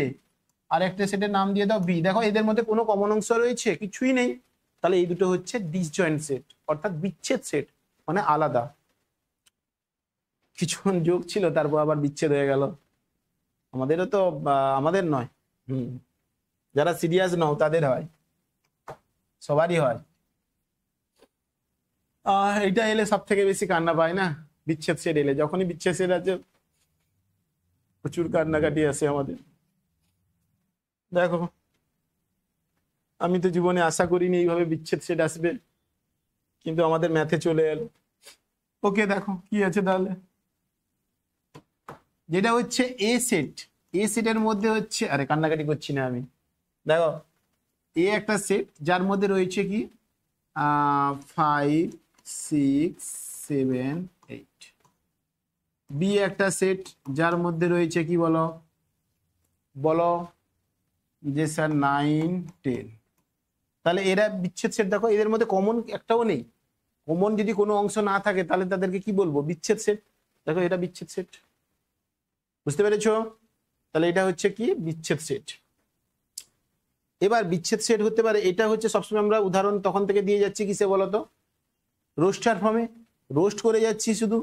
আর একটা সেটের নাম দিয়ে দাও বি, দেখো এদের মধ্যে কোনো কমন অংশ রয়েছে, কিছুই নেই, তাহলে এই দুটো হচ্ছে ডিসজয়েন্ট সেট, অর্থাৎ বিচ্ছেদ সেট, মানে আলাদা। কিছুক্ষণ যোগ ছিল তারপর আবার বিচ্ছেদ হয়ে গেল, আমাদেরও তো, আমাদের নয়, যারা সিরিয়াস নাও তাদের হয়, সবারই হয়। এটা এলে সব থেকে বেশি কান্না পায় না, বিচ্ছেদ সেট এলে, যখনই বিচ্ছেদ সেট আছে প্রচুর কান্নাকাটি আসে আমাদের। দেখো আমি তো জীবনে আশা করিনি এইভাবে বিচ্ছেদ সেট আসবে, কিন্তু আমাদের ম্যাথে চলে এলো। ওকে, দেখো কি আছে তাহলে। যেটা হচ্ছে এ সেট, এ সেটের মধ্যে হচ্ছে, আরে কান্নাকাটি করছি না আমি, দেখো এ একটা সেট যার মধ্যে রয়েছে কি 5 6 7 8। বি একটা সেট যার মধ্যে রয়েছে কি বলো বলো যে স্যার 9 10। তাহলে এরা বিচ্ছেদ সেট। দেখো এদের মধ্যে কমন একটাও নেই। কমন যদি কোনো অংশ না থাকে তাহলে তাদেরকে কি বলবো? বিচ্ছেদ সেট। দেখো এটা বিচ্ছেদ সেট, বুঝতে পেরেছো? তাহলে এটা হচ্ছে কি বিচ্ছেদ সেট। এবার বিচ্ছেদ সেট হতে পারে, এটা হচ্ছে সবসময় আমরা উদাহরণ তখন থেকে দিয়ে যাচ্ছি কিসে বলতো? রোস্টার ফর্মে। রোস্ট করে যাচ্ছি শুধু,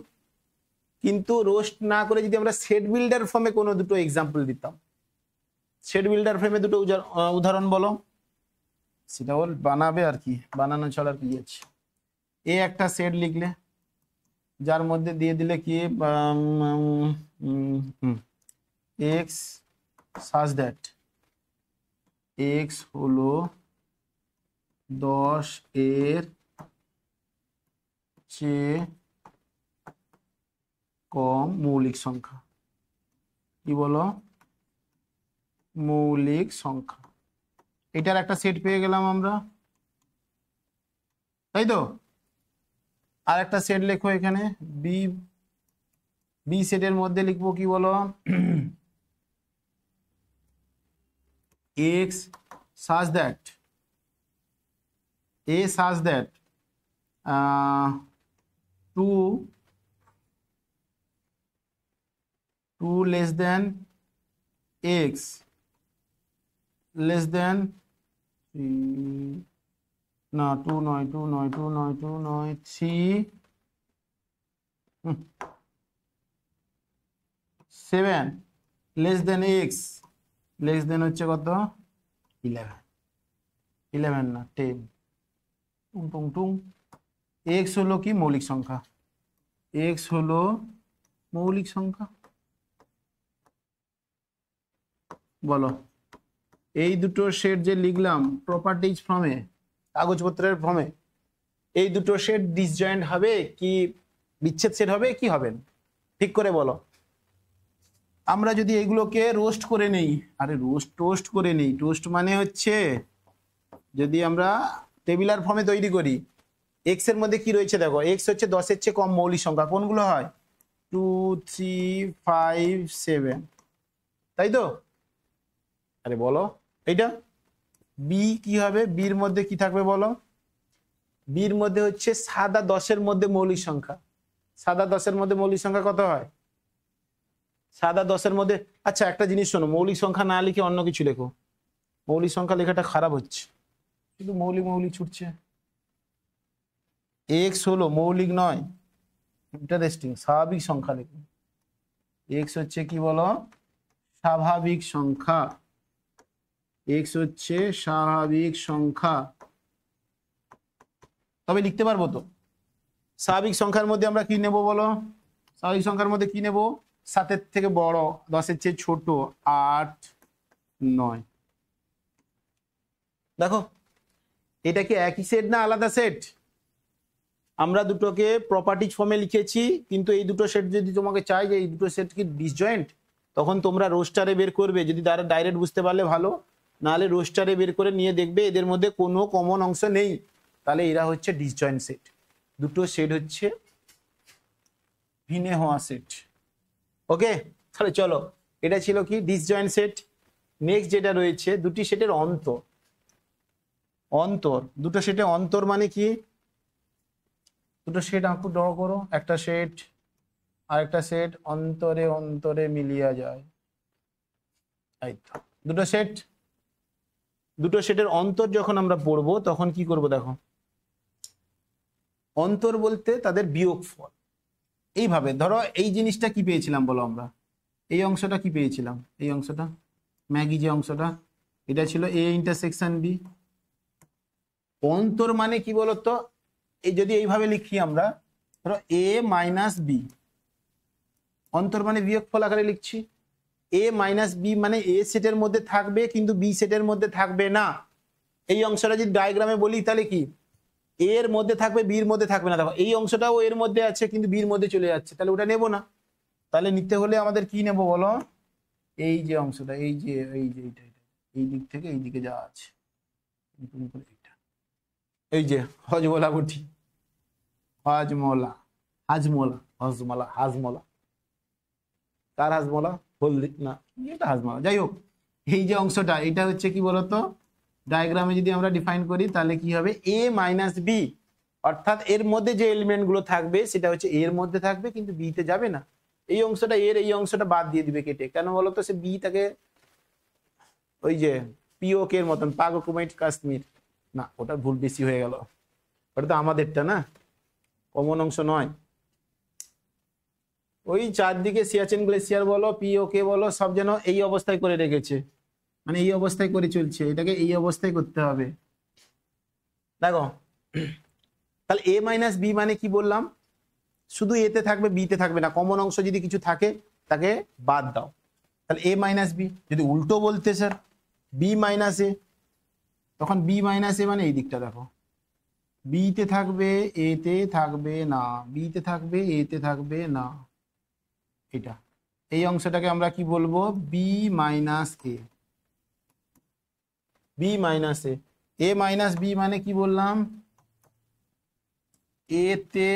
কিন্তু রোস্ট না করে যদি আমরা সেট বিল্ডার ফর্মে কোনো দুটো এক্সাম্পল দিতাম, সেট বিল্ডার ফর্মে দুটো উদাহরণ বলো, সেটা ওর বানাবে আর কি, বানানো ছাড়ার কি আছে। এ একটা সেট লিখলে যার মধ্যে দিয়ে দিলে কি এক্স সাজ দ্যাট এক্স হলো 10 এর চেয়ে কম মৌলিক সংখ্যা। কি বলো? মৌলিক সংখ্যা। এটার একটা সেট পেয়ে গেলাম আমরা, তাই তো? আর একটা সেট লেখো এখানে, বি। বি সেটের মধ্যে লিখবো কি বলো? X such that a such that 2 less than x less than না 2 নয় 2 নয় 2 নয় 2 নয় 3 7 less than x less than হচ্ছে কত? 11 11 না 10। টুং টুং টুং। x হলো কি মৌলিক সংখ্যা, x হলো মৌলিক সংখ্যা। বলো এই দুটো সেট যে লিখলাম প্রপার্টিজ ফর্মে, কাগজপত্রের ফর্মে, এই দুটো সেট ডিসজয়েন্ট হবে কি বিচ্ছেদ সেট হবে কি হবে? ঠিক করে বলো। আমরা যদি এগুলোকে রোস্ট করে নেই, আরে টোস্ট করে নেই, টোস্ট মানে হচ্ছে যদি আমরা টেবিলার ফর্মে তৈরি করি, এক্স এর মধ্যে কি রয়েছে দেখো, এক্স হচ্ছে 10 এর চেয়ে কম মৌলিক সংখ্যা, কোনগুলো হয়? 2 3 5 7, তাই তো? আরে বলো এইটা। বি কি হবে? বির মধ্যে কি থাকবে বলো? বির মধ্যে হচ্ছে সাদা 10 এর মধ্যে মৌলিক সংখ্যা। সাদা 10 এর মধ্যে মৌলিক সংখ্যা কত হয়? সাদা 10 এর মধ্যে, আচ্ছা একটা জিনিস শোনো, মৌলিক সংখ্যা না লিখে অন্য কিছু লেখো। মৌলিক সংখ্যা লেখাটা খারাপ হচ্ছে, শুধু মৌলিক মৌলিক ছুটছে। এক্স হলো মৌলিক নয়, ইন্টারেস্টিং, স্বাভাবিক সংখ্যা লিখুন। এক্স হচ্ছে কি বলো? স্বাভাবিক সংখ্যা। এক্স হচ্ছে স্বাভাবিক সংখ্যা। তবে লিখতে পারবো তো? স্বাভাবিক সংখ্যার মধ্যে আমরা কি নেব বলো? স্বাভাবিক সংখ্যার মধ্যে কি নেব? 7 এর থেকে বড়, 10 এর চেয়ে ছোট, 8 9। দেখো এটা কি একই সেট না আলাদা সেট? আমরা দুটোকে প্রপার্টিজ ফর্মে লিখেছি, কিন্তু এই দুটো সেট যদি তোমাকে চাই যে এই দুটো সেট কি ডিসজয়েন্ট, তখন তোমরা রোস্টারে বের করবে। যদি তারা ডাইরেক্ট বুঝতে পারলে ভালো, নাহলে রোস্টারে বের করে নিয়ে দেখবে এদের মধ্যে কোনো কমন অংশ নেই, তাহলে এরা হচ্ছে ডিসজয়েন্ট সেট। দুটো সেট হচ্ছে ভিন্ন হওয়া সেট। ওকে, তাহলে চলো, এটা ছিল কি ডিসজয়েন্ট সেট। নেক্সট যেটা রয়েছে দুটি সেটের অন্তর। অন্তর, দুটো সেটের অন্তর মানে কি? দুটো সেট আঁকু, ড্র করো, একটা সেট আর একটা সেট অন্তরে অন্তরে মিলিয়ে যায়। এই তো দুটো সেট। দুটো সেটের অন্তর যখন আমরা পড়বো তখন কি করব দেখো, অন্তর বলতে তাদের বিয়োগফল। এইভাবে ধরো এই জিনিসটা কি পেয়েছিলাম বলো আমরা? এই অংশটা কি পেয়েছিলাম? এই অংশটা ম্যাগি যে অংশটা, এটা ছিল এ ইন্টারসেকশন বি। অন্তর মানে কি বলতো? এই যদি এইভাবে লিখি আমরা, ধরো এ মাইনাস বি, অন্তর মানে বিয়োগফল আকারে লিখছি। এ মাইনাস বি মানে এ সেটের মধ্যে থাকবে কিন্তু বি সেটের মধ্যে থাকবে না। এই অংশটা যদি ডায়াগ্রামে বলি তাহলে কি এর মধ্যে থাকবে বির মধ্যে থাকবে না। দেখো এই অংশটাও এর মধ্যে আছে কিন্তু বির মধ্যে চলে যাচ্ছে, তাহলে ওটা নেব না। তাহলে নিতে হলে আমাদের কি নেব বলো, এই যে অংশটা, এই যে এইটা এই দিক থেকে এই দিকে যাওয়া আছে, এই যে হজমলা বটি, হজমলা, হাজমলা, হজমলা, হাজমলা, কার হাজমলা, হলদি না এটা হাজমলা, যাই হোক এই যে অংশটা এটা হচ্ছে কি বলতো, ডায়াগ্রামে যদি আমরা ডিফাইন করি তাহলে কি হবে a মাইনাস বি, অর্থাৎ এর মধ্যে যে এলিমেন্ট গুলো থাকবে সেটা হচ্ছে এর মধ্যে থাকবে কিন্তু বি তে যাবে না। এই অংশটা এর, এই অংশটা বাদ দিয়ে দিবে কেটে, কেন বলতো, সে বি তাকে ওই যে পিওক এর মতন পাগকুমাইট কাশ্মীর, না ওটা ভুল বেশি হয়ে গেল, ওটা তো আমাদেরটা না, কমন অংশ নয়। ওই চারদিকে সিয়াচেন গ্লেসিয়ার বলো পিওকে বলো সব যেন এই অবস্থায় করে রেখেছে, মানে এই অবস্থায় করে চলছে, এটাকে এই অবস্থায় করতে হবে। দেখো তাহলে এ মাইনাস বি মানে কি বললাম, শুধু এতে থাকবে বিতে থাকবে না, কমন অংশ যদি কিছু থাকে তাকে বাদ দাও। তাহলে এ মাইনাস বি, যদি উল্টো বলতে স্যার বি মাইনাস এ, তখন বি মাইনাস এ মানে এই দিকটা দেখো, বিতে থাকবে এতে থাকবে না, বিতে থাকবে এতে থাকবে না, এটা এই অংশটাকে আমরা কি বলবো বি মাইনাস এ, বি মাইনাস এ মাইনাস বি মানে কি বললাম, এতে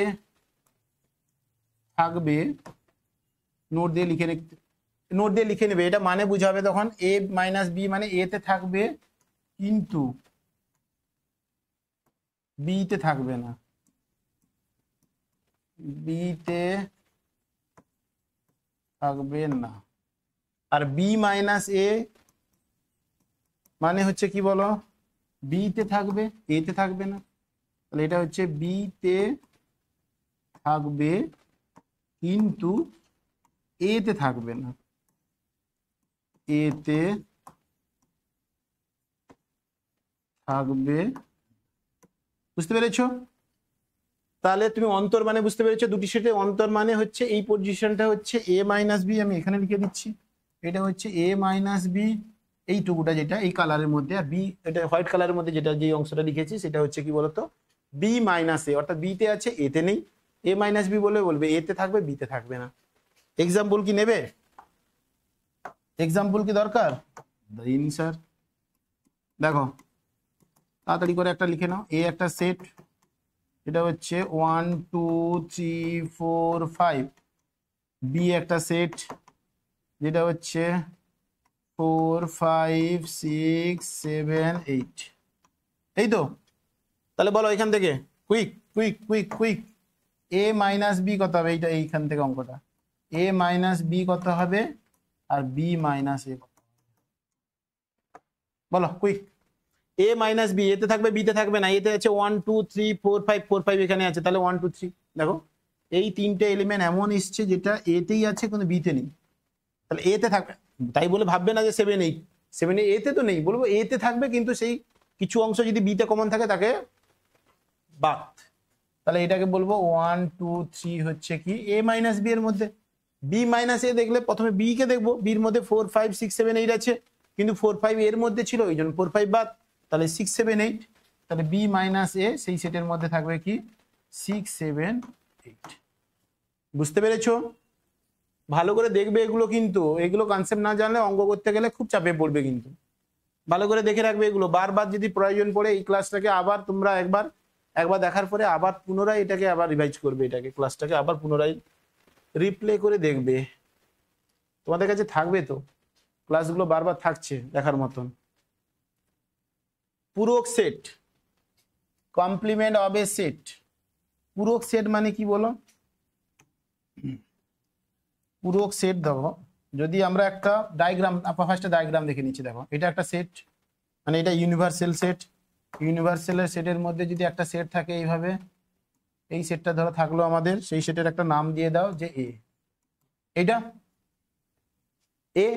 থাকবে, নোট দিয়ে লিখে নোট দিয়ে লিখে নেবে, এটা মানে বুঝাবে তখন এ মাইনাস বি মানে এতে থাকবে কিন্তু বিতে থাকবে না, বিতে থাকবে না। আর বি মাইনাস এ মানে হচ্ছে কি বলো, বিতে থাকবে এতে থাকবে না, তাহলে এটা হচ্ছে বিতে থাকবে কিন্তু এতে থাকবে না, এতে থাকবে, বুঝতে পেরেছো? তাহলে তুমি অন্তর মানে বুঝতে পেরেছো, দুটি সেটে অন্তর মানে হচ্ছে এই পজিশনটা হচ্ছে এ মাইনাস বি, আমি এখানে লিখে দিচ্ছি, এটা হচ্ছে এ মাইনাস বি এইটুকুটা যেটা এই কালারের মধ্যে, আর বি এটা হোয়াইট কালারের মধ্যে যেটা যে অংশটা লিখেছি সেটা হচ্ছে কি বলতো বি মাইনাস এ, অর্থাৎ বিতে আছে এতে নেই, এ মাইনাস বি বলে বলবে এতে থাকবে বিতে থাকবে না। এক্সাম্পল কি নেবে, এক্সাম্পল কি দরকার দিন স্যার, দেখো তাড়াতাড়ি করে একটা লিখে নাও, এ একটা সেট, এটা হচ্ছে 1 2 3 4 5, বি একটা সেট যেটা হচ্ছে 4 5 6 7 8, এই তো। তাহলে বলো এখান থেকে কুইক কুইক কুইক কুইক, এ মাইনাস বি কত হবে, এইটা এইখান থেকে অঙ্কটা, এ মাইনাস বি কত হবে আর বি মাইনাস এ কত হবে, বলো কুইক। এ মাইনাস বি এতে থাকবে বিতে থাকবে না, এতে আছে 1 2 3 4 5, 4 5 এখানে আছে, তাহলে 1 2 3, দেখো এই তিনটে এলিমেন্ট এমন এসছে যেটা এতেই আছে কিন্তু বিতে নেই, তাহলে এতে থাকবে, তাই বলে ভাববে না যে 7 8, 7 8 এতে তো নেই, বলবো এতে থাকবে কিন্তু সেই কিছু অংশ যদি বিতে কমন থাকে তাকে বাদ, তাহলে এটাকে বলবো 1 2 3 হচ্ছে কি এ মাইনাস বি এর মধ্যে, বি মাইনাস এ দেখলে প্রথমে বি কে দেখবো, বির মধ্যে 4 5 6 7 8 আছে কিন্তু 4 5 এর মধ্যে ছিল ওই জন্য 4 5 বাদ, তাহলে 6 7 8, তাহলে বি মাইনাস এ সেই সেটের মধ্যে থাকবে কি 6 7 8, বুঝতে পেরেছো? ভালো করে দেখবে এগুলো, কিন্তু এগুলো কনসেপ্ট না জানলে অঙ্ক করতে গেলে খুব চাপে পড়বে, কিন্তু ভালো করে দেখে রাখবে এগুলো, বারবার যদি প্রয়োজন পড়ে এই ক্লাসটাকে আবার তোমরা একবার দেখার পরে আবার পুনরায় এটাকে আবার রিভাইজ করবে, এটাকে ক্লাসটাকে আবার পুনরায় রিপ্লে করে দেখবে, তোমাদের কাছে থাকবে তো ক্লাসগুলো বারবার থাকছে দেখার মতন। পূরক set, complement of A set, পূরক সেট মানে কি বলো, পূরক সেট দেখো, যদি আমরা একটা ডায়াগ্রাম, ফার্স্টে ডায়াগ্রাম দেখে নিচ্ছি, দেখো এটা একটা সেট মানে এটা ইউনিভার্সাল সেট, ইউনিভার্সালের সেটের মধ্যে যদি একটা সেট থাকে এইভাবে, এই সেটটা ধরো থাকলো আমাদের, সেই সেটের একটা নাম দিয়ে দাও যে এ, এটা এ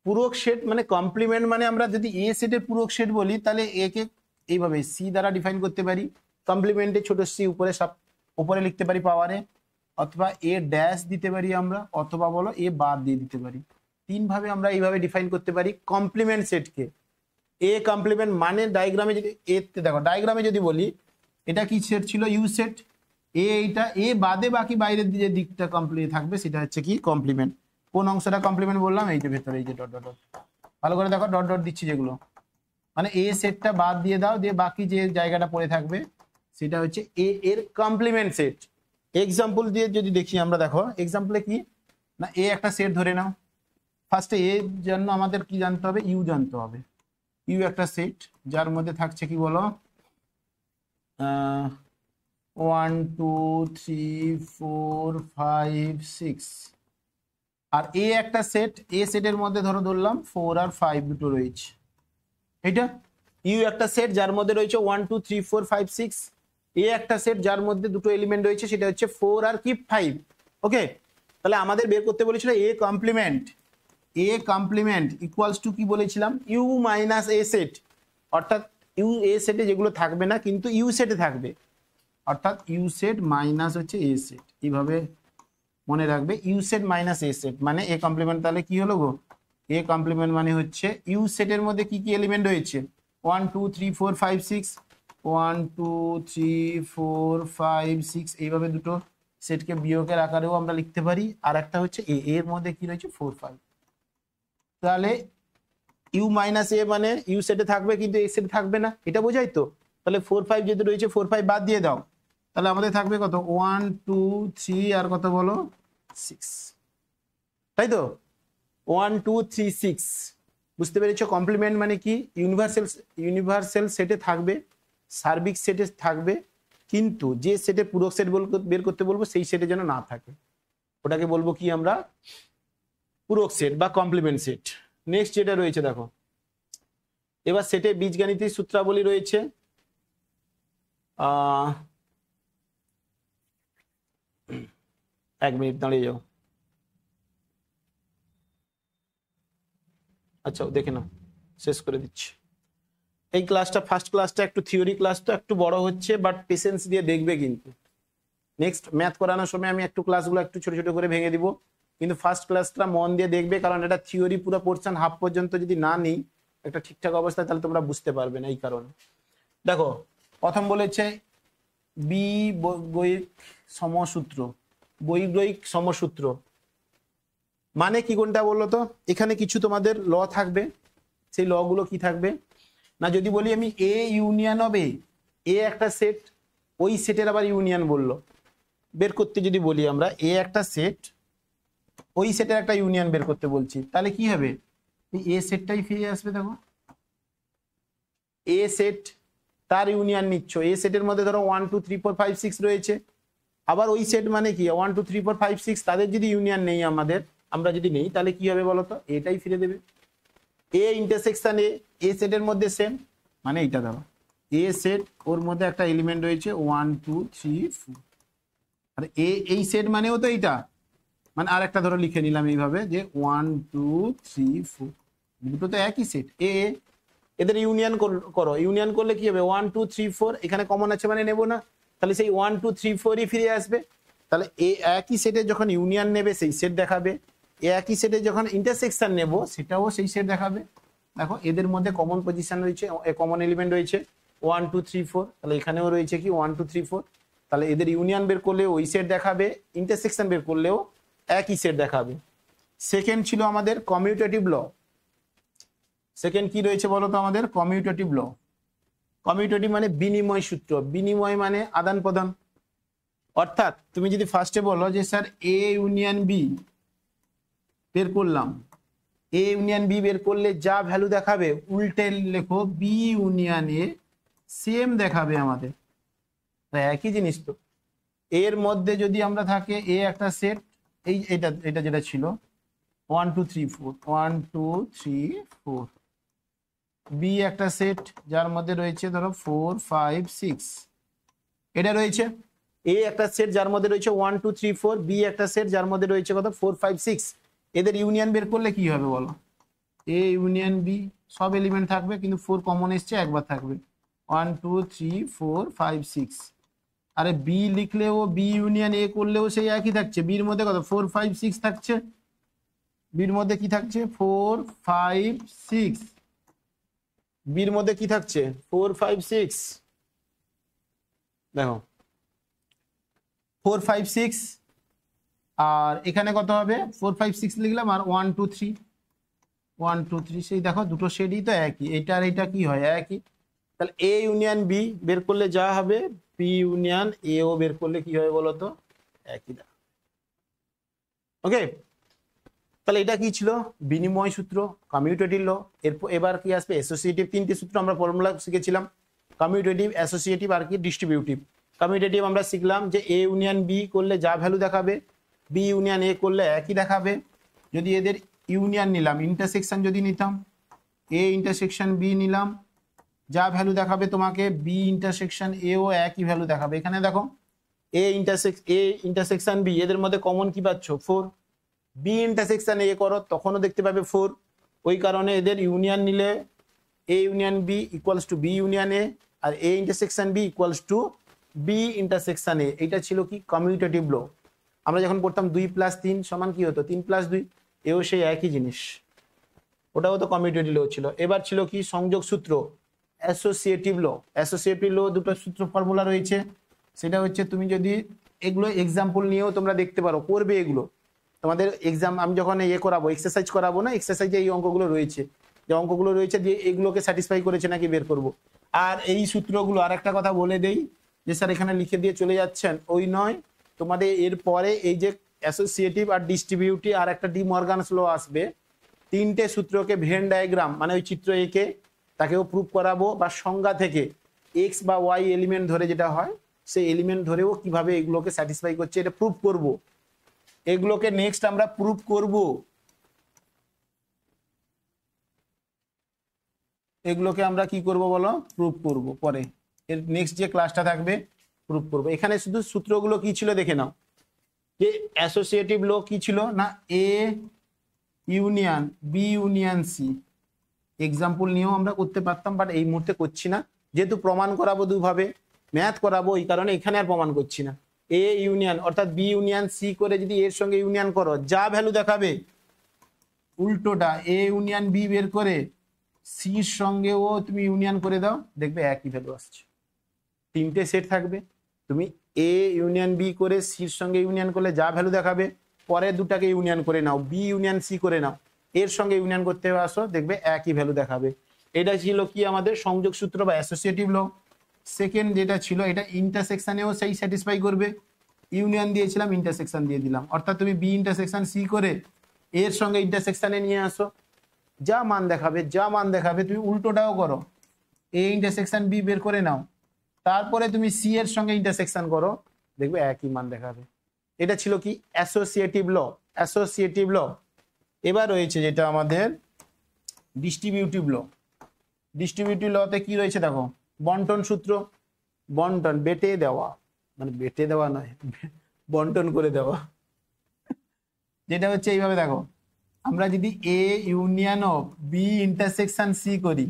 পূরক সেট মানে কমপ্লিমেন্ট মানে আমরা যদি এ সেটের পূরক সেট বলি তাহলে এ কে এইভাবে সি দ্বারা ডিফাইন করতে পারি, কমপ্লিমেন্টে ছোট সি উপরে সব উপরে লিখতে পারি পাওয়ারে, অথবা এ ড্যাশ দিতে পারি আমরা, অথবা বলো এ বাদ দিয়ে দিতে পারি, তিন ভাবে আমরা এইভাবে ডিফাইন করতে পারি কমপ্লিমেন্ট সেটকে। এ কমপ্লিমেন্ট মানে ডায়াগ্রামে যদি এতে দেখো, ডায়াগ্রামে যদি বলি এটা কি সেট ছিল, ইউ সেট। এইটা এ বাদে বাকি বাইরের যে দিকটা কমপ্লিট থাকবে সেটা হচ্ছে কি কমপ্লিমেন্ট। কোন অংশটা কমপ্লিমেন্ট বললাম, এই যে ভেতরে এই যে ডট ডট ডট, ভালো করে দেখো ডট ডট দিচ্ছি যেগুলো, মানে এ সেটটা বাদ দিয়ে দাও, দিয়ে বাকি যে জায়গাটা পড়ে থাকবে সেটা হচ্ছে এ এর কমপ্লিমেন্ট সেট। এক্সাম্পল দিয়ে যদি দেখি আমরা, দেখো এক্সাম্পলে কি না, এ একটা সেট ধরে নাও, ফার্স্টে এর জন্য আমাদের কি জানতে হবে, ইউ জানতে হবে। ইউ একটা সেট যার মধ্যে থাকছে কি বলো, 1 2 3 4 5 6। আর এ একটা সেট, এ সেটের মধ্যে ধরলাম 4 আর 5 দুটো রয়েছে। এটা ইউ একটা সেট যার মধ্যে রয়েছে 1 2 3 4 5 6। এ একটা সেট যার মধ্যে দুটো এলিমেন্ট রয়েছে, সেটা হচ্ছে 4 আর কি 5। ওকে, তাহলে আমাদের বের করতে বলেছিল A complement. A complement equals to কি বলেছিলাম, ইউ মাইনাস এ সেট। অর্থাৎ ইউ এ সেটে যেগুলো থাকবে না কিন্তু ইউ সেটে থাকবে, অর্থাৎ ইউ সেট মাইনাস হচ্ছে এ সেট। এইভাবে মনে রাখবে, U set minus A set মানে এ কমপ্লিমেন্ট। তাহলে কি হলো গো, এ কমপ্লিমেন্ট মানে হচ্ছে ইউ সেটের মধ্যে কি কি এলিমেন্ট রয়েছে, 1 2 3 4 5 6, 1 2 3 4 5 6, এইভাবে দুটো সেটকে বিয়োগের আকারেও আমরা লিখতে পারি। আর একটা হচ্ছে এ এর মধ্যে কি রয়েছে 4 5। তাহলে ইউ মাইনাস এ মানে ইউ সেটে থাকবে কিন্তু এ সেটে থাকবে না, এটা বোঝাই তো। তাহলে 4 5 যেহেতু রয়েছে 4 5 বাদ দিয়ে দাও, তাহলে আমাদের থাকবে কত, 1 2 3 আর কত বলো 6, তাই তো 1 2 3 6। বুঝতে পেরেছো, কমপ্লিমেন্ট মানে কি, ইউনিভার্সাল সেটে থাকবে, সার্বিক সেটে থাকবে, কিন্তু যে সেটে পূরক সেট বের করতে বলবো সেই সেটে যেন না থাকে, ওটাকে বলবো কি আমরা, পূরক সেট বা কমপ্লিমেন্ট সেট। নেক্সট যেটা রয়েছে দেখো, এবার সেটে বীজগাণিতিক সূত্রাবলী রয়েছে। এক মিনিট দাঁড়িয়ে যাও, আচ্ছা দেখে নাও, শেষ করে দিচ্ছি। এই ক্লাসটা ফার্স্ট ক্লাসটা একটু থিওরি ক্লাস, তো একটু বড় হচ্ছে, বাট পেশেন্স দিয়ে দেখবে। কিন্তু নেক্সট ম্যাথ করানোর সময় আমি একটু ক্লাসগুলো একটু ছোট ছোট করে ভেঙে দিব, কিন্তু ফার্স্ট ক্লাসটা মন দিয়ে দেখবে, কারণ এটা থিওরি পুরো পোর্শন হাফ পর্যন্ত যদি না নিই একটা ঠিকঠাক অবস্থায়, তাহলে তোমরা বুঝতে পারবে না। এই কারণে দেখো, প্রথম বলেছে বৈগ্রহিক সমসূত্র। বৈগ্রহিক সমসূত্র মানে কি কোনটা বললো তো, এখানে কিছু তোমাদের ল থাকবে, সেই ল গুলো কি থাকবে না, যদি বলি আমি এ ইউনিয়ন হবে, এ একটা সেট, ওই সেটের আবার ইউনিয়ন বললো বের করতে, যদি বলি আমরা এ একটা সেট, ওই সেটের একটা ইউনিয়ন বের করতে বলছি, তাহলে কি হবে, এ সেটটাই ফিরে আসবে। দেখো এ সেট তার ইউনিয়ন নিচ্ছ, এ সেটের মধ্যে ধরো 1 2 3 4 5 6 রয়েছে, আবার ওই সেট মানে কি 1 2 3 4 5 6, তাদের যদি ইউনিয়ন নেই আমরা যদি নেই, তাহলে কি হবে বলতো, এটাই ফিরে দেবে। এ ইন্টারসেকশন এ সেটের মধ্যে সেম, মানে এইটা ধরো এ সেট, ওর মধ্যে একটা এলিমেন্ট রয়েছে 1 2 3 4, আর এই সেট মানেও তো এইটা, মানে আর একটা ধরো লিখে নিলাম এইভাবে যে 1 2 3 4, দুটো তো একই সেট। এদের ইউনিয়ন করো, ইউনিয়ন করলে কি হবে 1 2 3 4, এখানে কমন আছে মানে নেবো না, তাহলে সেই 1 2 3 4ই ফিরে আসবে। তাহলে একই সেটে যখন ইউনিয়ন নেবে সেই সেট দেখাবে, একই সেটে যখন ইন্টারসেকশন নেব সেটাও সেই সেট দেখাবে। দেখো এদের মধ্যে কমন পজিশন রয়েছে, কমন এলিমেন্ট রয়েছে 1 2 3 4, তাহলে এখানেও রয়েছে কি 1 2 3 4, তাহলে এদের ইউনিয়ন বের করলে ওই সেট দেখাবে, ইন্টারসেকশন বের করলেও একই সেট দেখাবে। সেকেন্ড ছিল আমাদের কমিউটেটিভ ল। সেকেন্ড কি রয়েছে বলো তো আমাদের, কমিউটেটিভ ল। কমিউটেটিভ মানে বিনিময় সূত্র, বিনিময় মানে আদান প্রদান। অর্থাৎ তুমি যদি ফার্স্টে বলো যে স্যার এ ইউনিয়ন বি বের করলাম, এ ইউনিয়ন বি বের করলে যা ভ্যালু দেখাবে উল্টে লেখো বি ইউনিয়ন এ সেম দেখাবে আমাদের, একই জিনিস তো। এর মধ্যে যদি আমরা থাকে এ একটা সেট, এটা যেটা ছিল 1 2 3 4 1 2 3 4, বি একটা সেট যার মধ্যে রয়েছে ধরো 4 5 6, এটা রয়েছে। এ একটা সেট যার মধ্যে রয়েছে 1 2 3 4, বি একটা সেট যার মধ্যে রয়েছে কত 4 5 6, এদের ইউনিয়ন বের করলে কি হবে বলো, এ ইউনিয়ন বি, সব এলিমেন্ট থাকবে কিন্তু 4 কমন এসছে একবার থাকবে, 1 2 3 4 5 6। আরে বি লিখলেও বি ইউনিয়ন এ করলেও সেই একই থাকছে, বির মধ্যে কত 4 5 6 থাকছে, বির মধ্যে কি থাকছে 4 5 6, বির মধ্যে কি থাকছে 4 5 6, দেখো 4 5 6, আর এখানে কত হবে 4 5 6 লিখলাম, আর 1 2 3 1 2 3, সেই দেখো দুটো শেডই তো একই, এটা আর এটা কি হয় একই, তাহলে এ ইউনিয়ন বি বের করলে যা হবে বি ইউনিয়ন এ ও বের করলে কি হবে বলো তো একই। ওকে, তাহলে এটা কি ছিল বিনিময় সূত্র, কমিউটেটিভ ল। এবার কি আসবে অ্যাসোসিয়েটিভ, তিনটি সূত্র আমরা ফর্মুলা শিখেছিলাম, কমিউটেটিভ, অ্যাসোসিয়েটিভ আর কি ডিস্ট্রিবিউটিভ। কমিউটেটিভ আমরা শিখলাম যে এ ইউনিয়ন বি করলে যা ভ্যালু দেখাবে বি ইউনিয়ন এ করলে একই দেখাবে। যদি এদের ইউনিয়ন নিলাম, ইন্টারসেকশন যদি নিতাম, এ ইন্টারসেকশন বি নিলাম, যা ভ্যালু দেখাবে তোমাকে বি ইন্টারসেকশন এ ও একই ভ্যালু দেখাবে। এখানে দেখো এ ইন্টারসেকশন বি, এদের মধ্যে কমন কি পাচ্ছ 4, বি ইন্টারসেকশন এ করো তখনও দেখতে পাবে 4, ওই কারণে এদের ইউনিয়ন নিলে A union B equals to B union A, আর A intersection B equals to B intersection A. এটা ছিল কি কমিউটেটিভ ল। আমরা যখন পড়তাম 2 + 3 সমান কি হতো 3 + 2, এও সেই একই জিনিস, ওটাও তো কমিউটেটিভ ল ছিল। এবার ছিল কি সংযোগ সূত্র, অ্যাসোসিয়েটিভ ল। অ্যাসোসিয়েটিভ ল দুটো সূত্র ফর্মুলা রয়েছে, সেটা হচ্ছে তুমি যদি এগুলো এক্সাম্পল নিয়েও তোমরা দেখতে পারো, করবে এগুলো তোমাদের এক্সাম, আমি যখন করাবো এক্সারসাইজ করাবো না, এক্সারসাইজে এই অঙ্কগুলো রয়েছে, যে অঙ্কগুলো রয়েছে দিয়ে এগুলোকে স্যাটিসফাই করেছে নাকি বের করব। আর এই সূত্রগুলো আর একটা কথা বলে দেই যে স্যার এখানে লিখে দিয়ে চলে যাচ্ছেন, ওই নয়, তোমাদের এর পরে এই যে অ্যাসোসিয়েটিভ আর ডিস্ট্রিবিউটিভ আর একটা ডি মর্গানস ল আসবে, তিনটে সূত্রকে ভেন ডায়াগ্রাম মানে ওই চিত্র এঁকে তাকেও প্রুভ করাবো, বা সংজ্ঞা থেকে এক্স বা ওয়াই এলিমেন্ট ধরে যেটা হয় সেই এলিমেন্ট ধরেও কিভাবে এগুলোকে স্যাটিসফাই করছে এটা প্রুভ করব। এগুলোকে নেক্সট আমরা প্রুভ করব, এগুলোকে আমরা কি করব বলো প্রুভ করব, পরে এর নেক্সট যে ক্লাসটা থাকবে প্রুভ করব। এখানে শুধু সূত্রগুলো কি ছিল দেখে নাও, যে অ্যাসোসিয়েটিভ ল কি ছিল না A union B union C, example নিয়েও আমরা করতে পারতাম, বাট এই মুহূর্তে করছি না, যেহেতু প্রমাণ করাবো দুভাবে, ম্যাথ করাবো, এই কারণে এখানে আর প্রমাণ করছি না। এ ইউনিয়ন অর্থাৎ বি ইউনিয়ন সি করে যদি এর সঙ্গে ইউনিয়ন করো যা ভ্যালু দেখাবে, উল্টোটা এ ইউনিয়ন বি বের করে সির সঙ্গেও তুমি ইউনিয়ন করে দাও, দেখবে একই ভ্যালু আসছে। তিনটে সেট থাকবে, তুমি এ ইউনিয়ন বি করে সির সঙ্গে ইউনিয়ন করলে যা ভ্যালু দেখাবে, পরে দুটাকে ইউনিয়ন করে নাও, বি ইউনিয়ন সি করে নাও, এর সঙ্গে ইউনিয়ন করতে আসো, দেখবে একই ভ্যালু দেখাবে। এটা ছিল কি আমাদের সংযোগ সূত্র বা অ্যাসোসিয়েটিভ ল। সেকেন্ড যেটা ছিল এটা ইন্টারসেকশনেও সেই স্যাটিসফাই করবে, ইউনিয়ন দিয়েছিলাম ইন্টারসেকশন দিয়ে দিলাম, অর্থাৎ তুমি বি ইন্টারসেকশন সি করে এর সঙ্গে ইন্টারসেকশনে নিয়ে আসো, যা মান দেখাবে যা মান দেখাবে তুমি উল্টোটাও করো, এ ইন্টারসেকশন বি বের করে নাও, তারপরে তুমি সি এর সঙ্গে ইন্টারসেকশন করো, দেখবে একই মান দেখাবে। এটা ছিল কি অ্যাসোসিয়েটিভ ল, অ্যাসোসিয়েটিভ ল। এবার রয়েছে যেটা আমাদের ডিস্ট্রিবিউটিভ ল। ডিস্ট্রিবিউটিভ লতে কি রয়েছে দেখো, বন্টন সূত্র, বন্টন বেটে দেওয়া, মানে বেটে দেওয়া নয় বন্টন করে দেওয়া, যেটা হচ্ছে এইভাবে দেখো, আমরা যদি A union of B intersection C করি,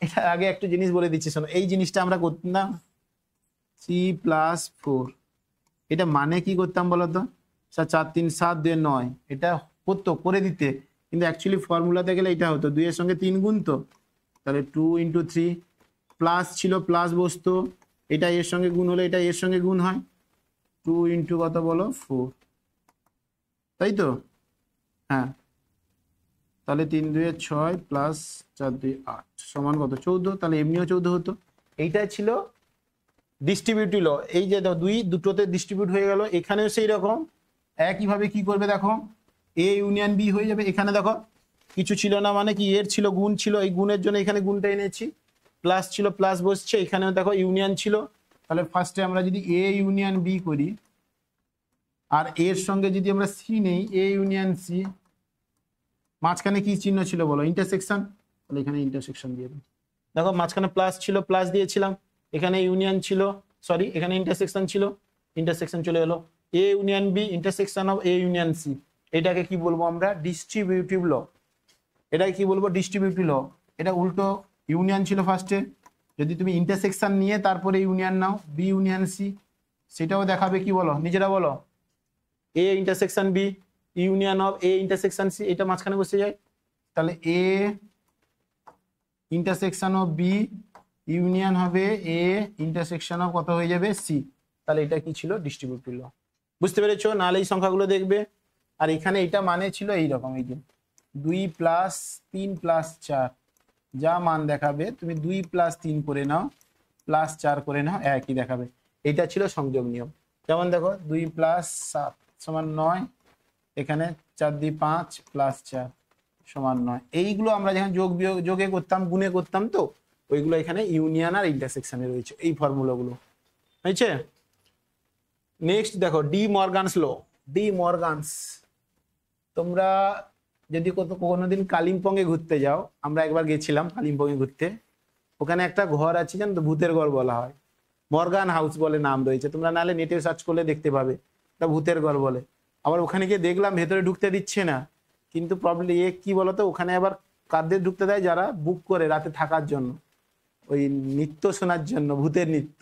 এটা আগে একটা জিনিস বলে দিচ্ছি শোনো, এই জিনিসটা আমরা করতাম না 3+4, এটা মানে কি করতাম বলতো স্যার 4 3 7 2 9, এটা করতো করে দিতে, কিন্তু অ্যাকচুয়ালি ফর্মুলাতে গেলে এটা হতো 2 এর সঙ্গে 3 গুণ, তো তাহলে 2 × 3 প্লাস ছিল প্লাস বসতো, এটা এর সঙ্গে গুণ হলে এটা এর সঙ্গে গুণ হয়, 2 × কত বলো 4, তাই তো, হ্যাঁ, তাহলে 3 2 6 প্লাস 4 2 8 সমান কত 14, তাহলে এমনিও 14 হতো। এইটা ছিল ডিস্ট্রিবিউটিভ ল। এই যে দুটোতে ডিস্ট্রিবিউট হয়ে গেল, এখানেও সেই রকম একইভাবে কি করবে দেখো, এ ইউনিয়ন বি হয়ে যাবে। এখানে দেখো কিছু ছিল না, মানে কি এর ছিল গুণ ছিল, এই গুণের জন্য এখানে গুণটা এনেছি, প্লাস ছিল প্লাস বসছে, এখানেও দেখো ইউনিয়ন ছিল, তাহলে ফার্স্টে আমরা যদি এ ইউনিয়ন বি করি আর এর সঙ্গে যদি আমরা সি নেই, এ ইউনিয়ন সি, মাঝখানে কি চিহ্ন ছিল বলো ইন্টারসেকশন, তাহলে এখানে ইন্টারসেকশন দিয়ে দিই, দেখো মাঝখানে প্লাস ছিল প্লাস দিয়েছিলাম, এখানে ইউনিয়ন ছিল, সরি এখানে ইন্টারসেকশন ছিল, ইন্টারসেকশন চলে এলো, A union B intersection of A union C, এটাকে কি বলবো আমরা ডিস্ট্রিবিউটিভ ল। এটাকে কি বলবো ডিস্ট্রিবিউটিভ ল। এটা উল্টো, ইউনিয়ন ছিল ফার্স্টে, যদি তুমি ইন্টারসেকশন নিয়ে তারপরে ইউনিয়ন নাও বি ইউনিয়ন সি, সেটাও দেখাবে কি বলো নিজেরা বলো, A intersection B union of A intersection C, এটা মাঝখানে বসে যায়, তাহলে A intersection of B union হবে এ ইন্টারসেকশন অফ কত হয়ে যাবে সি। তাহলে এটা কি ছিল ডিস্ট্রিবিউটিভ ল। বুঝতে পেরেছো? নাহলে এই সংখ্যাগুলো দেখবে আর এখানে এটা মানে ছিল এইরকম, এই যে 2 + 3 + 4 যা মান দেখাবে তুমি 2 + 3 করে নাও +4 করে নাও একই দেখাবে। এটা ছিল সংযোগ নিয়ম। যেমন দেখো 2 + 7 = 9, এখানে 4 × 5 + 4 = 9। এইগুলো আমরা যখন যোগে করতাম গুণে করতাম তো ওইগুলো এখানে ইউনিয়ন আর ইন্টারসেকশনে রয়েছে এই ফর্মুলাগুলো, হয়েছে? নেক্সট দেখো ডি মর্গানস ল। ডি মর্গানস, তোমরা যদি কোনোদিন কালিম্পংয়ে ঘুরতে যাও, আমরা একবার গেছিলাম কালিম্পংয়ে ঘুরতে, ওখানে একটা ঘর আছে জানো তো, ভূতের ঘর বলা হয়, মর্গান হাউস বলে নাম রয়েছে, তোমরা নাহলে নেটে সার্চ করলে দেখতে পাবে, এটা ভূতের ঘর বলে। আবার ওখানে গিয়ে দেখলাম ভেতরে ঢুকতে দিচ্ছে না, কিন্তু প্রবলেম কি বলতো, ওখানে আবার কাদের ঢুকতে দেয়, যারা বুক করে রাতে থাকার জন্য, ওই নৃত্য শোনার জন্য, ভূতের নৃত্য,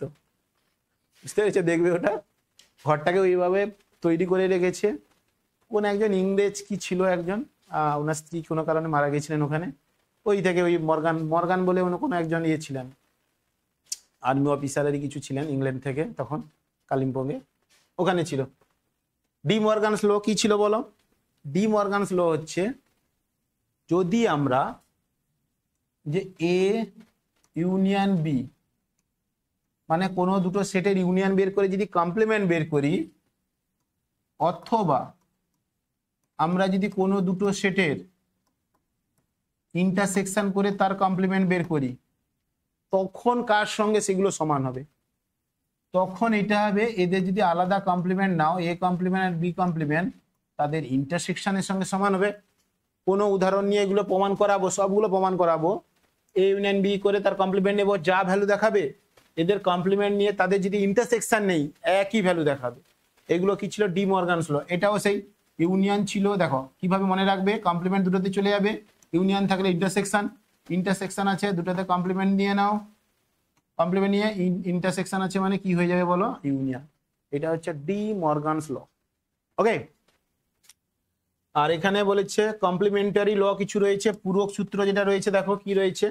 বুঝতে পেরেছো? দেখবে ওটা ঘরটাকে ওইভাবে তৈরি করে রেখেছে। কোন একজন ইংরেজ কি ছিল একজন, ওনার স্ত্রী কোনো কারণে মারা গেছিলেন ওখানে, ওই থেকে ওই মর্গান বলে কোনো একজন ইয়ে ছিলেন, আর্মি অফিসারেরই কিছু ছিলেন ইংল্যান্ড থেকে, তখন কালিম্পংয়ে ওখানে ছিল। ডি মর্গানস ল কি ছিল বলো? ডি মর্গানস ল হচ্ছে, যদি আমরা যে এ ইউনিয়ন বি মানে কোনো দুটো সেটের ইউনিয়ন বের করে যদি কমপ্লিমেন্ট বের করি, অথবা আমরা যদি কোনো দুটো সেটের ইন্টারসেকশন করে তার কমপ্লিমেন্ট বের করি, তখন কার সঙ্গে সেগুলো সমান হবে? তখন এটা হবে, এদের যদি আলাদা কমপ্লিমেন্ট নাও, এ কমপ্লিমেন্ট আর বি কমপ্লিমেন্ট, তাদের ইন্টারসেকশনের সঙ্গে সমান হবে। কোনো উদাহরণ নিয়ে এগুলো প্রমাণ করাবো, সবগুলো প্রমাণ করাবো। এ ইউনিয়ন বি করে তার কমপ্লিমেন্ট নেবো, যা ভ্যালু দেখাবে, এদের কমপ্লিমেন্ট নিয়ে তাদের যদি ইন্টারসেকশন নেই একই ভ্যালু দেখাবে। এগুলো কি ছিল? ডি মর্গানস ল। এটাও সেই ইউনিয়ন ছিল, দেখো কিভাবে মনে রাখবে, কমপ্লিমেন্ট দুটোতে চলে যাবে, ইউনিয়ন থাকলে ইন্টারসেকশন, ইন্টারসেকশন আছে দুটোতে কমপ্লিমেন্ট নিয়ে নাও, কমপ্লিমেন্ট নিয়ে ইন্টারসেকশন আছে মানে কি হয়ে যাবে বলো? ইউনিয়ন। এটা হচ্ছে ডি মর্গানস ল। ওকে, আর এখানে বলেছে কমপ্লিমেন্টারি ল কিছু রয়েছে, পূরক সূত্র যেটা রয়েছে, দেখো কি রয়েছে,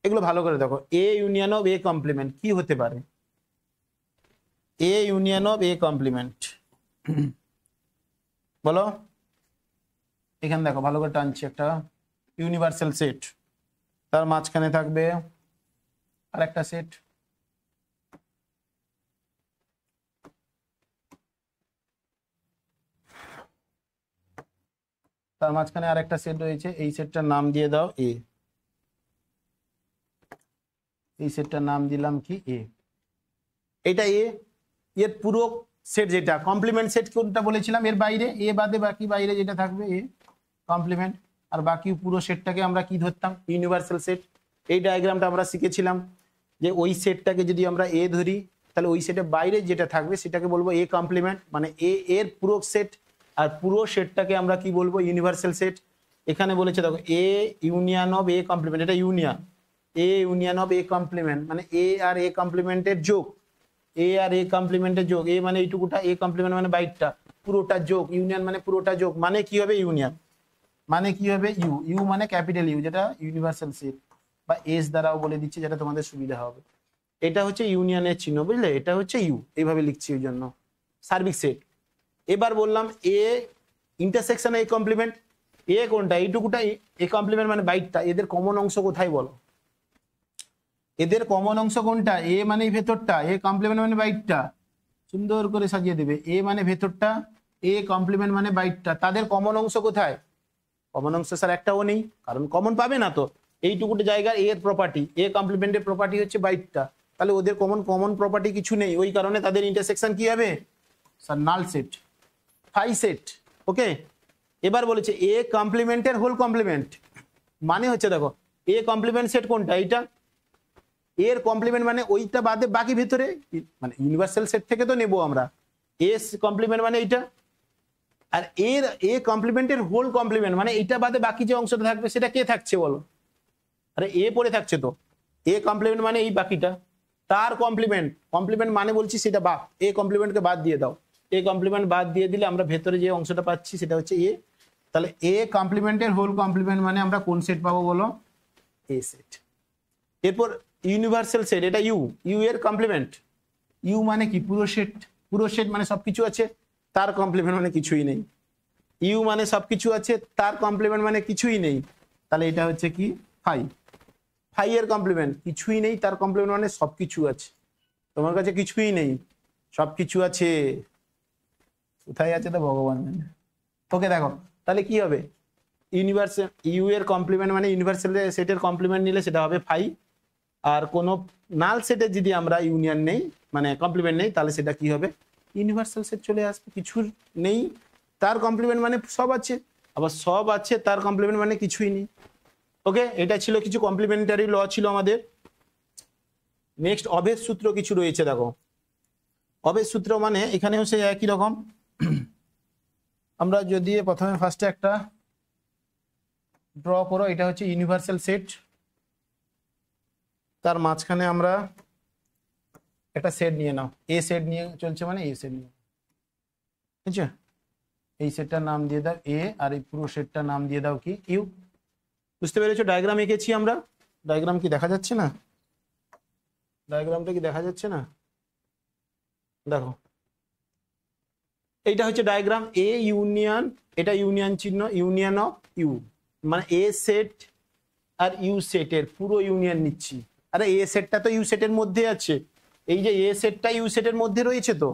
এগুলো ভালো করে দেখো। A union of A complement কি হতে পারে? A union of A complement বলো। এখানে দেখো ভালো করে টানছি, একটা ইউনিভার্সাল সেট, তার মাঝখানে থাকবে আর একটা সেট, তার মাঝখানে আর একটা সেট রয়েছে, এই সেটটার নাম দিয়ে দাও এ, এই সেটটার নাম দিলাম কি? এ। এটা এ, এর পুরো সেট যেটা কমপ্লিমেন্ট সেট কোনটা বলেছিলাম, এর বাইরে, এ বাদে বাকি বাইরে যেটা থাকবে এ কমপ্লিমেন্ট, আর বাকি পুরো সেটটাকে আমরা কি ধরতাম? Universal set. এই ডায়াগ্রামটা আমরা শিখেছিলাম যে ওই সেটটাকে যদি আমরা এ ধরি, তাহলে ওই সেটের বাইরে যেটা থাকবে সেটাকে বলবো এ কমপ্লিমেন্ট, মানে এ এর পুরো সেট, আর পুরো সেটটাকে আমরা কি বলবো? Universal set. এখানে বলেছে দেখো A union of A complement, এটা union, A union of A complement মানে এ আর এ কমপ্লিমেন্টের যোগ, এ আর এ কমপ্লিমেন্টের যোগ, এ মানে এইটুকুটা, এ কমপ্লিমেন্ট মানে বাইটটা, পুরোটা যোগ, ইউনিয়ন মানে পুরোটা যোগ, মানে কি হবে? ইউনিয়ন। মানে কি হবে? ইউ। ইউ মানে ক্যাপিটাল ইউ, যেটা ইউনিভার্সাল সেট, বা এস দ্বারাও বলে দিচ্ছি, যেটা তোমাদের সুবিধা হবে। এটা হচ্ছে ইউনিয়নের চিহ্ন, বুঝলে? এটা হচ্ছে ইউ, এইভাবে লিখছি ওই জন্য সার্বিক সেট। এবার বললাম এ ইন্টারসেকশন এ কমপ্লিমেন্ট, এ কোনটা? এইটুকুটা এ কমপ্লিমেন্ট মানে বাইটটা, এদের কমন অংশ কোথায় বলো? এদের কমন অংশ কোনটা? এ মানে ভেতরটা, এ কমপ্লিমেন্ট মানে বাইটটা, সুন্দর করে সাজিয়ে দেবে, এ মানে ভেতরটা, এ কমপ্লিমেন্ট মানে বাইটটা, তাদের কমন অংশ কোথায়? কমন অংশ স্যার একটাও নেই, কারণ কমন পাবে না তো। এইটুকুটা জায়গার এর প্রপার্টি, এ কমপ্লিমেন্টের প্রপার্টি হচ্ছে বাইটটা, তাহলে ওদের কমন প্রপার্টি কিছু নেই, ওই কারণে তাদের ইন্টারসেকশন কি হবে? Sir null set, phi set. Okay, এবার বলেছে এ কমপ্লিমেন্টের হোল কমপ্লিমেন্ট, মানে হচ্ছে দেখো এ কমপ্লিমেন্ট সেট কোনটা? এইটা, এর কমপ্লিমেন্ট মানে ওইটা বাদে বাকি ভেতরে, মানে ইউনিভার্সাল সেট থেকে তো নেবো আমরা, এস কমপ্লিমেন্ট মানে এইটা, আর এর এ কমপ্লিমেন্টের হোল কমপ্লিমেন্ট মানে এইটা বাদে বাকি যে অংশটা থাকবে সেটা কে থাকছে বলো? আরে এ পড়ে থাকছে তো, এ কমপ্লিমেন্ট মানে এই বাকিটা, তার কমপ্লিমেন্ট, কমপ্লিমেন্ট মানে বলছি সেটা বাদ, এ কমপ্লিমেন্টকে বাদ দিয়ে দাও, এ কমপ্লিমেন্ট বাদ দিয়ে দিলে আমরা ভেতরে যে অংশটা পাচ্ছি সেটা হচ্ছে এ। তাহলে এ কমপ্লিমেন্টের হোল কমপ্লিমেন্ট মানে আমরা কোন সেট পাবো বলো? এ সেট। এরপর ইউনিভার্সাল সেট, এটা ইউ, ইউ এর কমপ্লিমেন্ট। ইউ মানে কি? পুরো সেট। পুরো সেট মানে সবকিছু আছে, তার কমপ্লিমেন্ট মানে কিছুই নেই। ইউ মানে সবকিছু আছে, তার কমপ্লিমেন্ট মানে কিছুই নেই। তাহলে এটা হচ্ছে কি? ফাই। ফাই এর কমপ্লিমেন্ট কিছুই নেই, তার কমপ্লিমেন্ট মানে সবকিছু আছে। তোমার কাছে কিছুই নেই, সবকিছু আছে, কোথায় আছে তো ভগবান জানে। ওকে দেখো, তাহলে কি হবে? ইউনিভার্সাল ইউ এর কমপ্লিমেন্ট মানে ইউনিভার্সাল সেটের কমপ্লিমেন্ট নিলে সেটা হবে ফাই। আর কোনো নাল সেটের যদি আমরা ইউনিয়ন নেই মানে কমপ্লিমেন্ট নেই, তাহলে সেটা কি হবে? ইউনিভার্সাল সেট চলে আসবে। কিছু নেই, তার কমপ্লিমেন্ট মানে সব আছে, আবার সব আছে তার কমপ্লিমেন্ট মানে কিছুই নেই। ওকে, এটা ছিল কিছু কমপ্লিমেন্টারি ল ছিল আমাদের। নেক্সট অভেদ সূত্র কিছু রয়েছে, দেখো অভেদ সূত্র মানে এখানেও সেই একই রকম। আমরা যদি প্রথমে ফার্স্টে একটা ড্র করো, এটা হচ্ছে ইউনিভার্সাল সেট, তার মাঝখানে আমরা একটা সেট নিয়ে নাও, এ সেট নিয়ে চলছে মানে এ সেট নিয়ে, ঠিক আছে? এই সেটটার নাম দিয়ে দাও এ, আর এই পুরো সেটটার নাম দিয়ে দাও কি? ইউ। বুঝতে পেরেছো? ডায়াগ্রাম এঁকেছি আমরা। ডায়াগ্রাম কি দেখা যাচ্ছে না? ডায়াগ্রামটা কি দেখা যাচ্ছে না? দেখো, এইটা হচ্ছে ডায়াগ্রাম। এ ইউনিয়ন, এটা ইউনিয়ন চিহ্ন, ইউনিয়ন অফ ইউ মানে এ সেট আর ইউ সেটের পুরো ইউনিয়ন নিচ্ছি। আরে এ সেটটা তো ইউ সেটের মধ্যে আছে, এই যে এ সেটটা ইউ সেটের মধ্যে রয়েছে, তো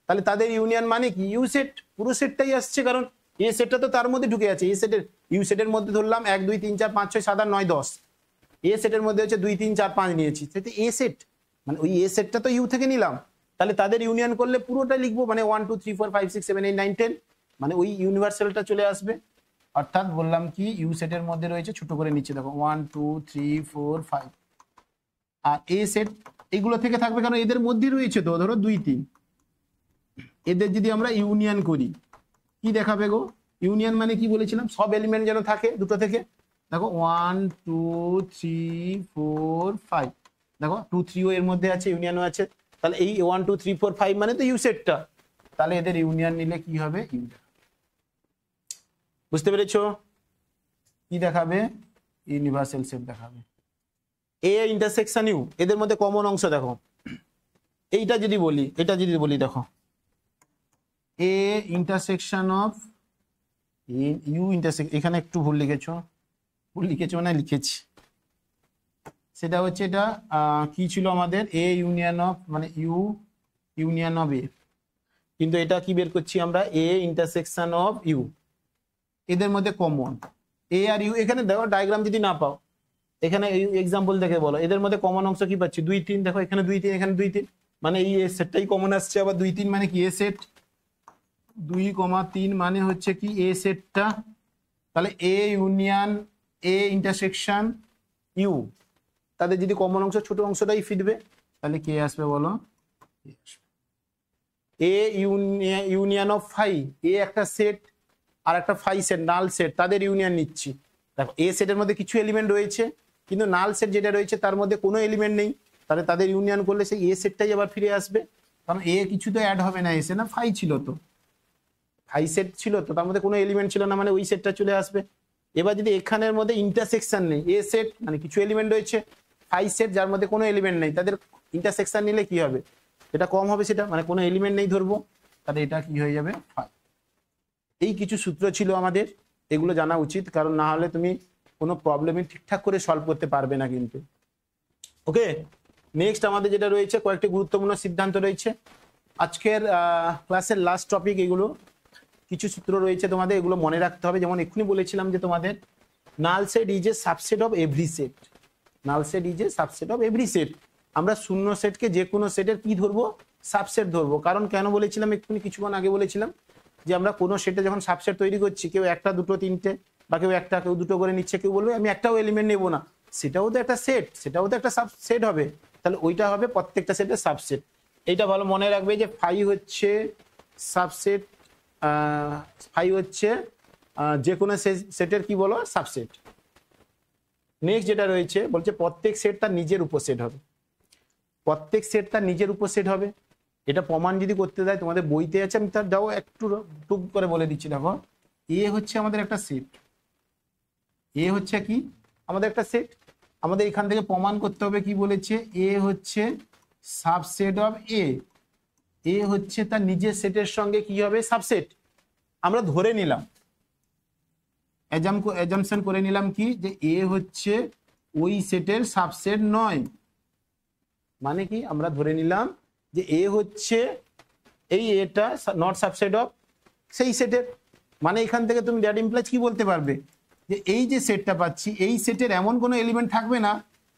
তাহলে তাদের ইউনিয়ন মানে কি? ইউ সেট, পুরো সেটটাই আসছে, কারণ এ সেটটা তো তার মধ্যে ঢুকে আছে। এ সেটের ইউ সেটের মধ্যে ধরলাম 1 2 3 4 5 6 7 8 9 10, এ সেটের মধ্যে হচ্ছে 2 3 4 5 নিয়েছি, সেটা এ সেট মানে ওই এ সেটটা তো ইউ থেকে নিলাম, তাহলে তাদের ইউনিয়ন করলে পুরোটা লিখবো মানে 1 2 3 4 5 6 7 8 9 10 মানে ওই ইউনিভার্সালটা চলে আসবে। অর্থাৎ বললাম কি ইউ সেটের মধ্যে রয়েছে, ছোট করে নিচে দেখো 1 2 3 4 5, আর এ সেট এগুলো থেকে থাকবে কারণ এদের মধ্যে রয়েছে, তো ধরো 2 3, এদের যদি আমরা ইউনিয়ন করি কি দেখাবে গো? ইউনিয়ন মানে কি বলেছিলাম? সব এলিমেন্ট যেন থাকে দুটো থেকে। দেখো 1 2 3 4 5, দেখো 2 3ও এর মধ্যে আছে, ইউনিয়নও আছে, তাহলে এই 1 2 3 4 5 মানে তো ইউ সেটটা, তাহলে এদের ইউনিয়ন নিলে কি হবে? ইউ। বুঝতে পেরেছো? কি দেখাবে? ইউনিভার্সাল সেট দেখাবে। এ ইন্টারসেকশন ইউ, এদের মধ্যে কমন অংশ দেখো, এইটা যদি বলি, এটা যদি বলি, দেখো A intersection of U intersect, এখানে একটু ভুল লিখেছো, ভুল লিখেছো না লিখেছি, সেটা হচ্ছে এটা কি ছিল আমাদের? এ ইউনিয়ন অফ মানে ইউ ইউনিয়ন অফ এ, কিন্তু এটা কি বের করছি আমরা? এ ইন্টারসেকশন অফ ইউ, এদের মধ্যে কমন এ আর ইউ। এখানে দেখো ডায়াগ্রাম যদি না পাও, এখানে এক্সাম্পল দেখে বলো এদের মধ্যে কমন অংশ কি পাচ্ছি? 2 3, দেখো এখানে 2 3, এখানে 2 3, মানে এই এ সেটটাই কমন আসছে। আবার 2 3 মানে কি? এ সেট। 2, 3 মানে হচ্ছে কি? এ সেটটা। তাহলে A union A intersection U, তাদের যদি কমন অংশ ছোট অংশটাই ফিটবে, তাহলে কে আসবে বলো? এ ইউনিয়ন অফ ফাই, এ একটা সেট আর একটা ফাই সেট, নাল সেট, তাদের ইউনিয়ন নিচ্ছি। দেখো এ সেটের মধ্যে কিছু এলিমেন্ট রয়েছে, কিন্তু নাল সেট যেটা রয়েছে তার মধ্যে কোনো এলিমেন্ট নেই, তাহলে তাদের ইউনিয়ন করলে সেই এ সেটটাই আবার ফিরে আসবে, কারণ এ কিছু তো অ্যাড হবে না, এসে না ফাই ছিল, তো ফাই সেট ছিল, তো তার মধ্যে কোনো এলিমেন্ট ছিল না, মানে ওই সেটটা চলে আসবে। এবার যদি এখানের মধ্যে ইন্টারসেকশন নেই, এ সেট মানে কিছু এলিমেন্ট রয়েছে, ফাই সেট যার মধ্যে কোনো এলিমেন্ট নেই, তাদের ইন্টারসেকশন নিলে কি হবে? এটা কম হবে, সেটা মানে কোনো এলিমেন্ট নেই ধরবো, তাহলে এটা কি হয়ে যাবে? ফাই। এই কিছু সূত্র ছিল আমাদের, এগুলো জানা উচিত, কারণ না হলে তুমি কোনো প্রবলেমই ঠিকঠাক করে সলভ করতে পারবে না কিন্তু। ওকে, নেক্সট আমাদের যেটা রয়েছে, কয়েকটি গুরুত্বপূর্ণ সিদ্ধান্ত রয়েছে আজকের ক্লাসের লাস্ট টপিক। এগুলো কিছু সূত্র রয়েছে তোমাদের, এগুলো মনে রাখতে হবে। যেমন এক্ষুনি বলেছিলাম যে তোমাদের null set is a subset of every set, null set is a subset of every set. আমরা শূন্য সেটকে যে কোনো সেটের কি ধরবো? সাবসেট ধরবো। কারণ কেন বলেছিলাম এক্ষুনি কিছুক্ষণ আগে বলেছিলাম যে আমরা কোনো সেটে যখন সাবসেট তৈরি করছি, কেউ একটা দুটো তিনটে বা কেউ একটা কেউ দুটো করে নিচ্ছে, কেউ বলবে আমি একটাও এলিমেন্ট নেবো না, সেটাও তো একটা সেট, সেটাও তো একটা সাবসেট হবে, তাহলে ওইটা হবে প্রত্যেকটা সেটের সাবসেট। এইটা ভালো মনে রাখবে যে ফাই হচ্ছে সাবসেট, ফাই হচ্ছে যে কোনো সেটের কি বলো? সাবসেট। নেক্সট যেটা রয়েছে বলছে প্রত্যেক সেট তার নিজের উপসেট হবে, প্রত্যেক সেট তার নিজের উপসেট হবে। এটা প্রমাণ যদি করতে দেয়, তোমাদের বইতে আছে, আমি তার যাও একটু টুক করে বলে দিচ্ছি। দেখো এ হচ্ছে আমাদের একটা সেট, এ হচ্ছে কি আমাদের একটা সেট, আমাদের এখান থেকে প্রমাণ করতে হবে কি বলেছে, এ হচ্ছে সাবসেট অফ এ হচ্ছে তার নিজের সেটের সঙ্গে কি হবে সাবসেট। আমরা ধরে নিলাম, অ্যাজাম্পশন করে নিলাম কি যে এ হচ্ছে ওই সেটের সাবসেট নয়। মানে কি আমরা ধরে নিলাম যে এ হচ্ছে এই এটা নট সাবসেট অফ সেই সেটের। মানে এখান থেকে তুমি দ্যাট ইমপ্লাইজ কি বলতে পারবে যে এই যে সেটটা পাচ্ছি এই সেটের এমন কোনো এলিমেন্ট থাকবে না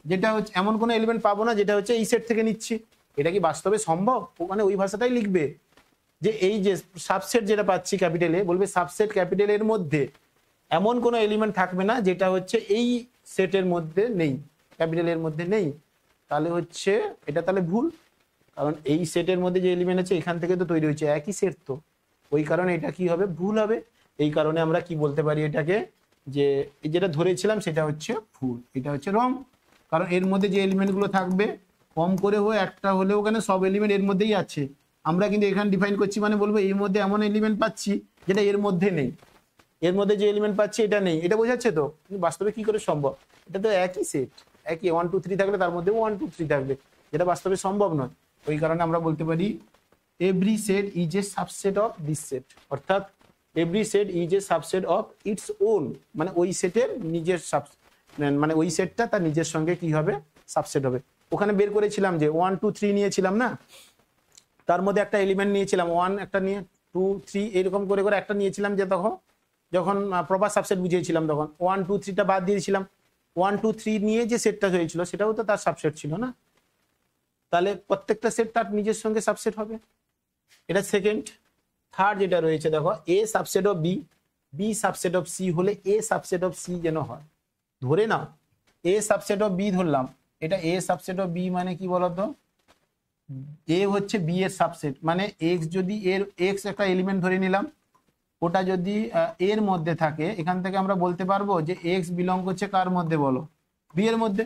যেটা হচ্ছে, এমন কোনো এলিমেন্ট পাবো না যেটা হচ্ছে এই সেট থেকে নিচ্ছি। এটা কি বাস্তবে সম্ভব? মানে ওই ভাষাটাই লিখবে যে এই যে সাবসেট যেটা পাচ্ছি ক্যাপিটাল এ, বলবে সাবসেট ক্যাপিটাল এর মধ্যে এমন কোনো এলিমেন্ট থাকবে না যেটা হচ্ছে এই সেটের মধ্যে নেই, ক্যাপিটাল এর মধ্যে নেই। তাহলে হচ্ছে এটা তাহলে ভুল, কারণ এই সেটের মধ্যে যে এলিমেন্ট আছে এখান থেকে তো তৈরি হয়েছে, একই সেট তো, ওই কারণে এটা কি হবে ভুল হবে। এই কারণে আমরা কি বলতে পারি এটাকে যে যেটা ধরেছিলাম সেটা হচ্ছে ভুল, এটা হচ্ছে রং। কারণ এর মধ্যে যে এলিমেন্টগুলো থাকবে কম করে হয়ে একটা হলেও ওখানে সব এলিমেন্ট এর মধ্যেই আছে। আমরা কিন্তু এখানে ডিফাইন করছি মানে বলবো এর মধ্যে এমন এলিমেন্ট পাচ্ছি যেটা এর মধ্যে নেই, এর মধ্যে যে এলিমেন্ট পাচ্ছি এটা নেই, এটা বোঝাচ্ছে তো। কিন্তু বাস্তবে কি করে সম্ভব? এটা তো একই সেট, একই 1 2 3 থাকলে তার মধ্যে 1 2 3 থাকবে, যেটা বাস্তবে সম্ভব নয়। ওই কারণে আমরা বলতে পারি every set is a subset of this set, অর্থাৎ every set is a subset of its own, মানে ওই সেটের নিজের মানে ওই সেটটা তার নিজের সঙ্গে কি হবে সাবসেট হবে। ওখানে বের করেছিলাম যে 1 2 3 নিয়েছিলাম না, তার মধ্যে একটা এলিমেন্ট নিয়েছিলাম 1, একটা নিয়ে 2 3 এরকম করে করে একটা নিয়েছিলাম, যে তখন যখন প্রপার সাবসেট বুঝিয়েছিলাম তখন 1 2 3টা বাদ দিয়েছিলাম। 1 2 3 নিয়ে যে সেটটা হয়েছিল সেটাও তো তার সাবসেট ছিল না, তাহলে প্রত্যেকটা সেট তার নিজের সঙ্গে সাবসেট হবে। এটা সেকেন্ড। থার্ড যেটা রয়েছে দেখো A subset of B, B subset of C হলে এ সাবসেট অফ সি যেন হয়। ধরে নাও এ সাবসেট অফ বি ধরলাম, এটা এ সাবসেট অফ বি মানে কি বলতো, এ হচ্ছে বি এর সাবসেট, মানে এক্স যদি এর এক্স একটা এলিমেন্ট ধরে নিলাম, ওটা যদি এর মধ্যে থাকে এখান থেকে আমরা বলতে পারবো যে এক্স বিলং করছে কার মধ্যে বলো, বি এর মধ্যে।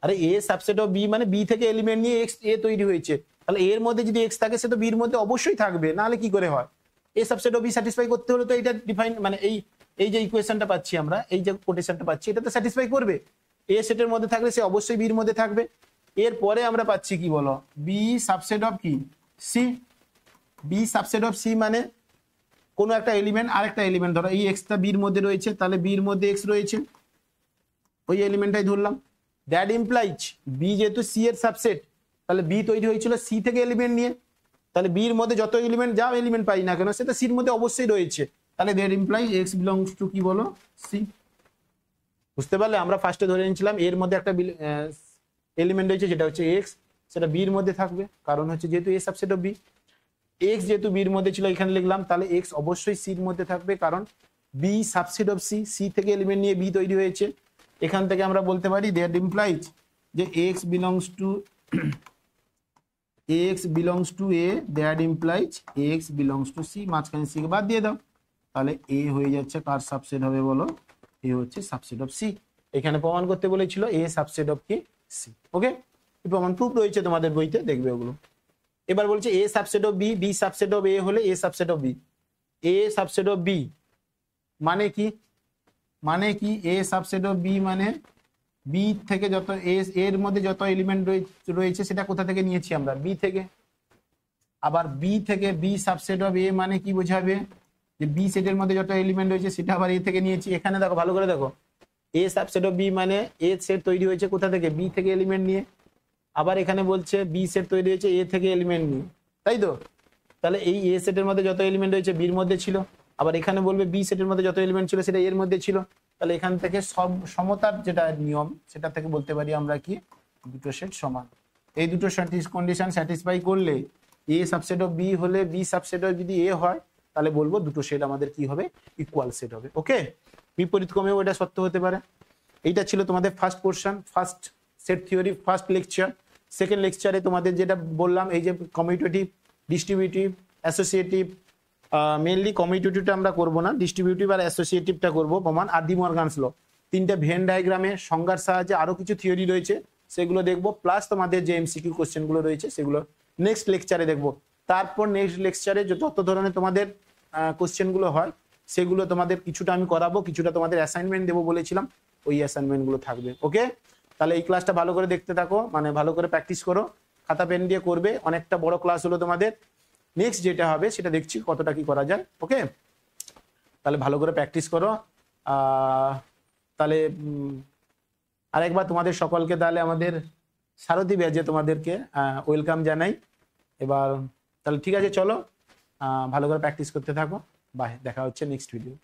আরে এ সাবসেট অফ বি মানে বি থেকে এলিমেন্ট নিয়ে এক্স এ তৈরি হয়েছে, তাহলে এর মধ্যে যদি এক্স থাকে সে তো বির মধ্যে অবশ্যই থাকবে, নাহলে কি করে হয়? এ সাবসেট অফ বি স্যাটিসফাই করতে হলে তো এটা ডিফাইন মানে এই যে ইকুয়েশনটা পাচ্ছি আমরা, এই যে কোটেশনটা পাচ্ছি এটা তো স্যাটিসফাই করবে। এ সেটের মধ্যে থাকলে সে অবশ্যই বির মধ্যে থাকবে। এরপরে আমরা পাচ্ছি কি বলো, বি সাবসেট অফ কি C, B subset of C মানে কোনো একটা এলিমেন্ট আরেকটা এলিমেন্ট ধরো এই এক্সটা বির মধ্যে রয়েছে, তাহলে বির মধ্যে এক্স রয়েছে, ওই এলিমেন্টটাই ধরলাম। দ্যাট ইমপ্লাইজ বি যেহেতু সি এর সাবসেট, তাহলে বি তৈরি হয়েছিল সি থেকে এলিমেন্ট নিয়ে, তাহলে বির মধ্যে যত এলিমেন্ট যা এলিমেন্ট পাই না কেন সেটা সির মধ্যে অবশ্যই রয়েছে, তাহলে that implies X belongs two কি বলো সি। বুঝতে পারলে? আমরা ফার্স্টে ধরে নিয়েছিলাম এর মধ্যে একটা এলিমেন্ট রয়েছে যেটা হচ্ছে এক্স, সেটা বির মধ্যে থাকবে, কারণ হচ্ছে যেহেতু এ সাবসেট অফ বি, এক্স যেহেতু বির মধ্যে ছিল এখানে লিখলাম, তাহলে এক্স অবশ্যই সির মধ্যে থাকবে, কারণ B subset of C, C থেকে এলিমেন্ট নিয়ে বি তৈরি হয়েছে। এখান থেকে আমরা বলতে পারি দ্যাট ইমপ্লাইজ যে X belongs to X belongs to A, that implies X belongs to C, মাঝখানে সি কে বাদ দিয়ে দাও, তাহলে এ হয়ে যাচ্ছে কার সাবসেট হবে বলো, এ হচ্ছে সাবসেট অফ সি। এখানে প্রমাণ করতে বলেছিল এ সাবসেট অফ কি সি। ওকে, প্রমাণ প্রুফ রয়েছে তোমাদের বইতে, দেখবে ওগুলো। এবার বলছে A subset of B, B subset of A হলে A subset of B. A subset of B মানে কি, মানে কি এ সাবসেট অফ বি মানে বি থেকে যত এর মধ্যে যত এলিমেন্ট রয়েছে সেটা কোথা থেকে নিয়েছি আমরা, বি থেকে। আবার বি থেকে বি সাবসেট অফ এ মানে কি বোঝাবে, যে বি সেটের মধ্যে যত এলিমেন্ট রয়েছে সেটা আবার এ থেকে নিয়েছি। এখানে দেখো ভালো করে দেখো, এ সাবসেট অফ বি মানে এ সেট তৈরি হয়েছে কোথা থেকে, বি থেকে এলিমেন্ট নিয়ে। আবার এখানে বলছে বি সেট তৈরি হয়েছে এ থেকে এলিমেন্ট নিয়ে, তাই তো? তাহলে এই এ সেটের মধ্যে যত এলিমেন্ট রয়েছে বির মধ্যে ছিল, আবার এখানে বলবে বি সেটের মধ্যে যত এলিমেন্ট ছিল সেটা এর মধ্যে ছিল। তাহলে এখান থেকে সব সমতার যেটা নিয়ম সেটা থেকে বলতে পারি আমরা কি দুটো সেট সমান। এই দুটো কন্ডিশন স্যাটিসফাই করলে এ সাবসেট অফ বি হলে বি সাবসেট অফ যদি এ হয়, তাহলে বলবো দুটো সেট আমাদের কি হবে, ইকুয়াল সেট হবে। ওকে, বিপরীত ক্রমেও এটা সত্য হতে পারে। এইটা ছিল তোমাদের first portion, first set theory, first lecture. Second লেকচারে তোমাদের যেটা বললাম এই যে কমিউটেটিভ, ডিস্ট্রিবিউটিভ, অ্যাসোসিয়েটিভ, মেইনলি কমিউটেটিভটা আমরা করবো না, ডিস্ট্রিবিউটিভ আর অ্যাসোসিয়েটিভটা করবো প্রমাণ, আর ডি মর্গানস ল। তিনটে ভেন ডায়াগ্রামে সংজ্ঞার সাহায্যে আরো কিছু থিওরি রয়েছে সেগুলো দেখবো, প্লাস তোমাদের যে এমসিকিউ কোশ্চেনগুলো রয়েছে সেগুলো নেক্সট লেকচারে দেখবো। তারপর নেক্সট লেকচারে যত ধরনের তোমাদের কোশ্চেনগুলো হয় সেগুলো তোমাদের কিছুটা আমি করাবো, কিছুটা তোমাদের অ্যাসাইনমেন্ট দেবো বলেছিলাম, ওই অ্যাসাইনমেন্টগুলো থাকবে। ওকে, তাহলে এই ক্লাসটা ভালো করে দেখতে থাকো, মানে ভালো করে প্র্যাকটিস করো, খাতা পেন দিয়ে করবে। অনেকটা বড় ক্লাস হলো তোমাদের। নেক্সট যেটা হবে সেটা দেখছি কতটা কি করা যায়। ওকে, তাহলে ভালো করে প্র্যাকটিস করো। তাহলে আরেকবার তোমাদের সকলকে তাহলে আমাদের সারথি ব্যাচে তোমাদেরকে ওয়েলকাম জানাই। এবার তাহলে ঠিক আছে, চলো ভালো করে প্র্যাকটিস করতে থাকো। বাই, দেখা হচ্ছে নেক্সট ভিডিও।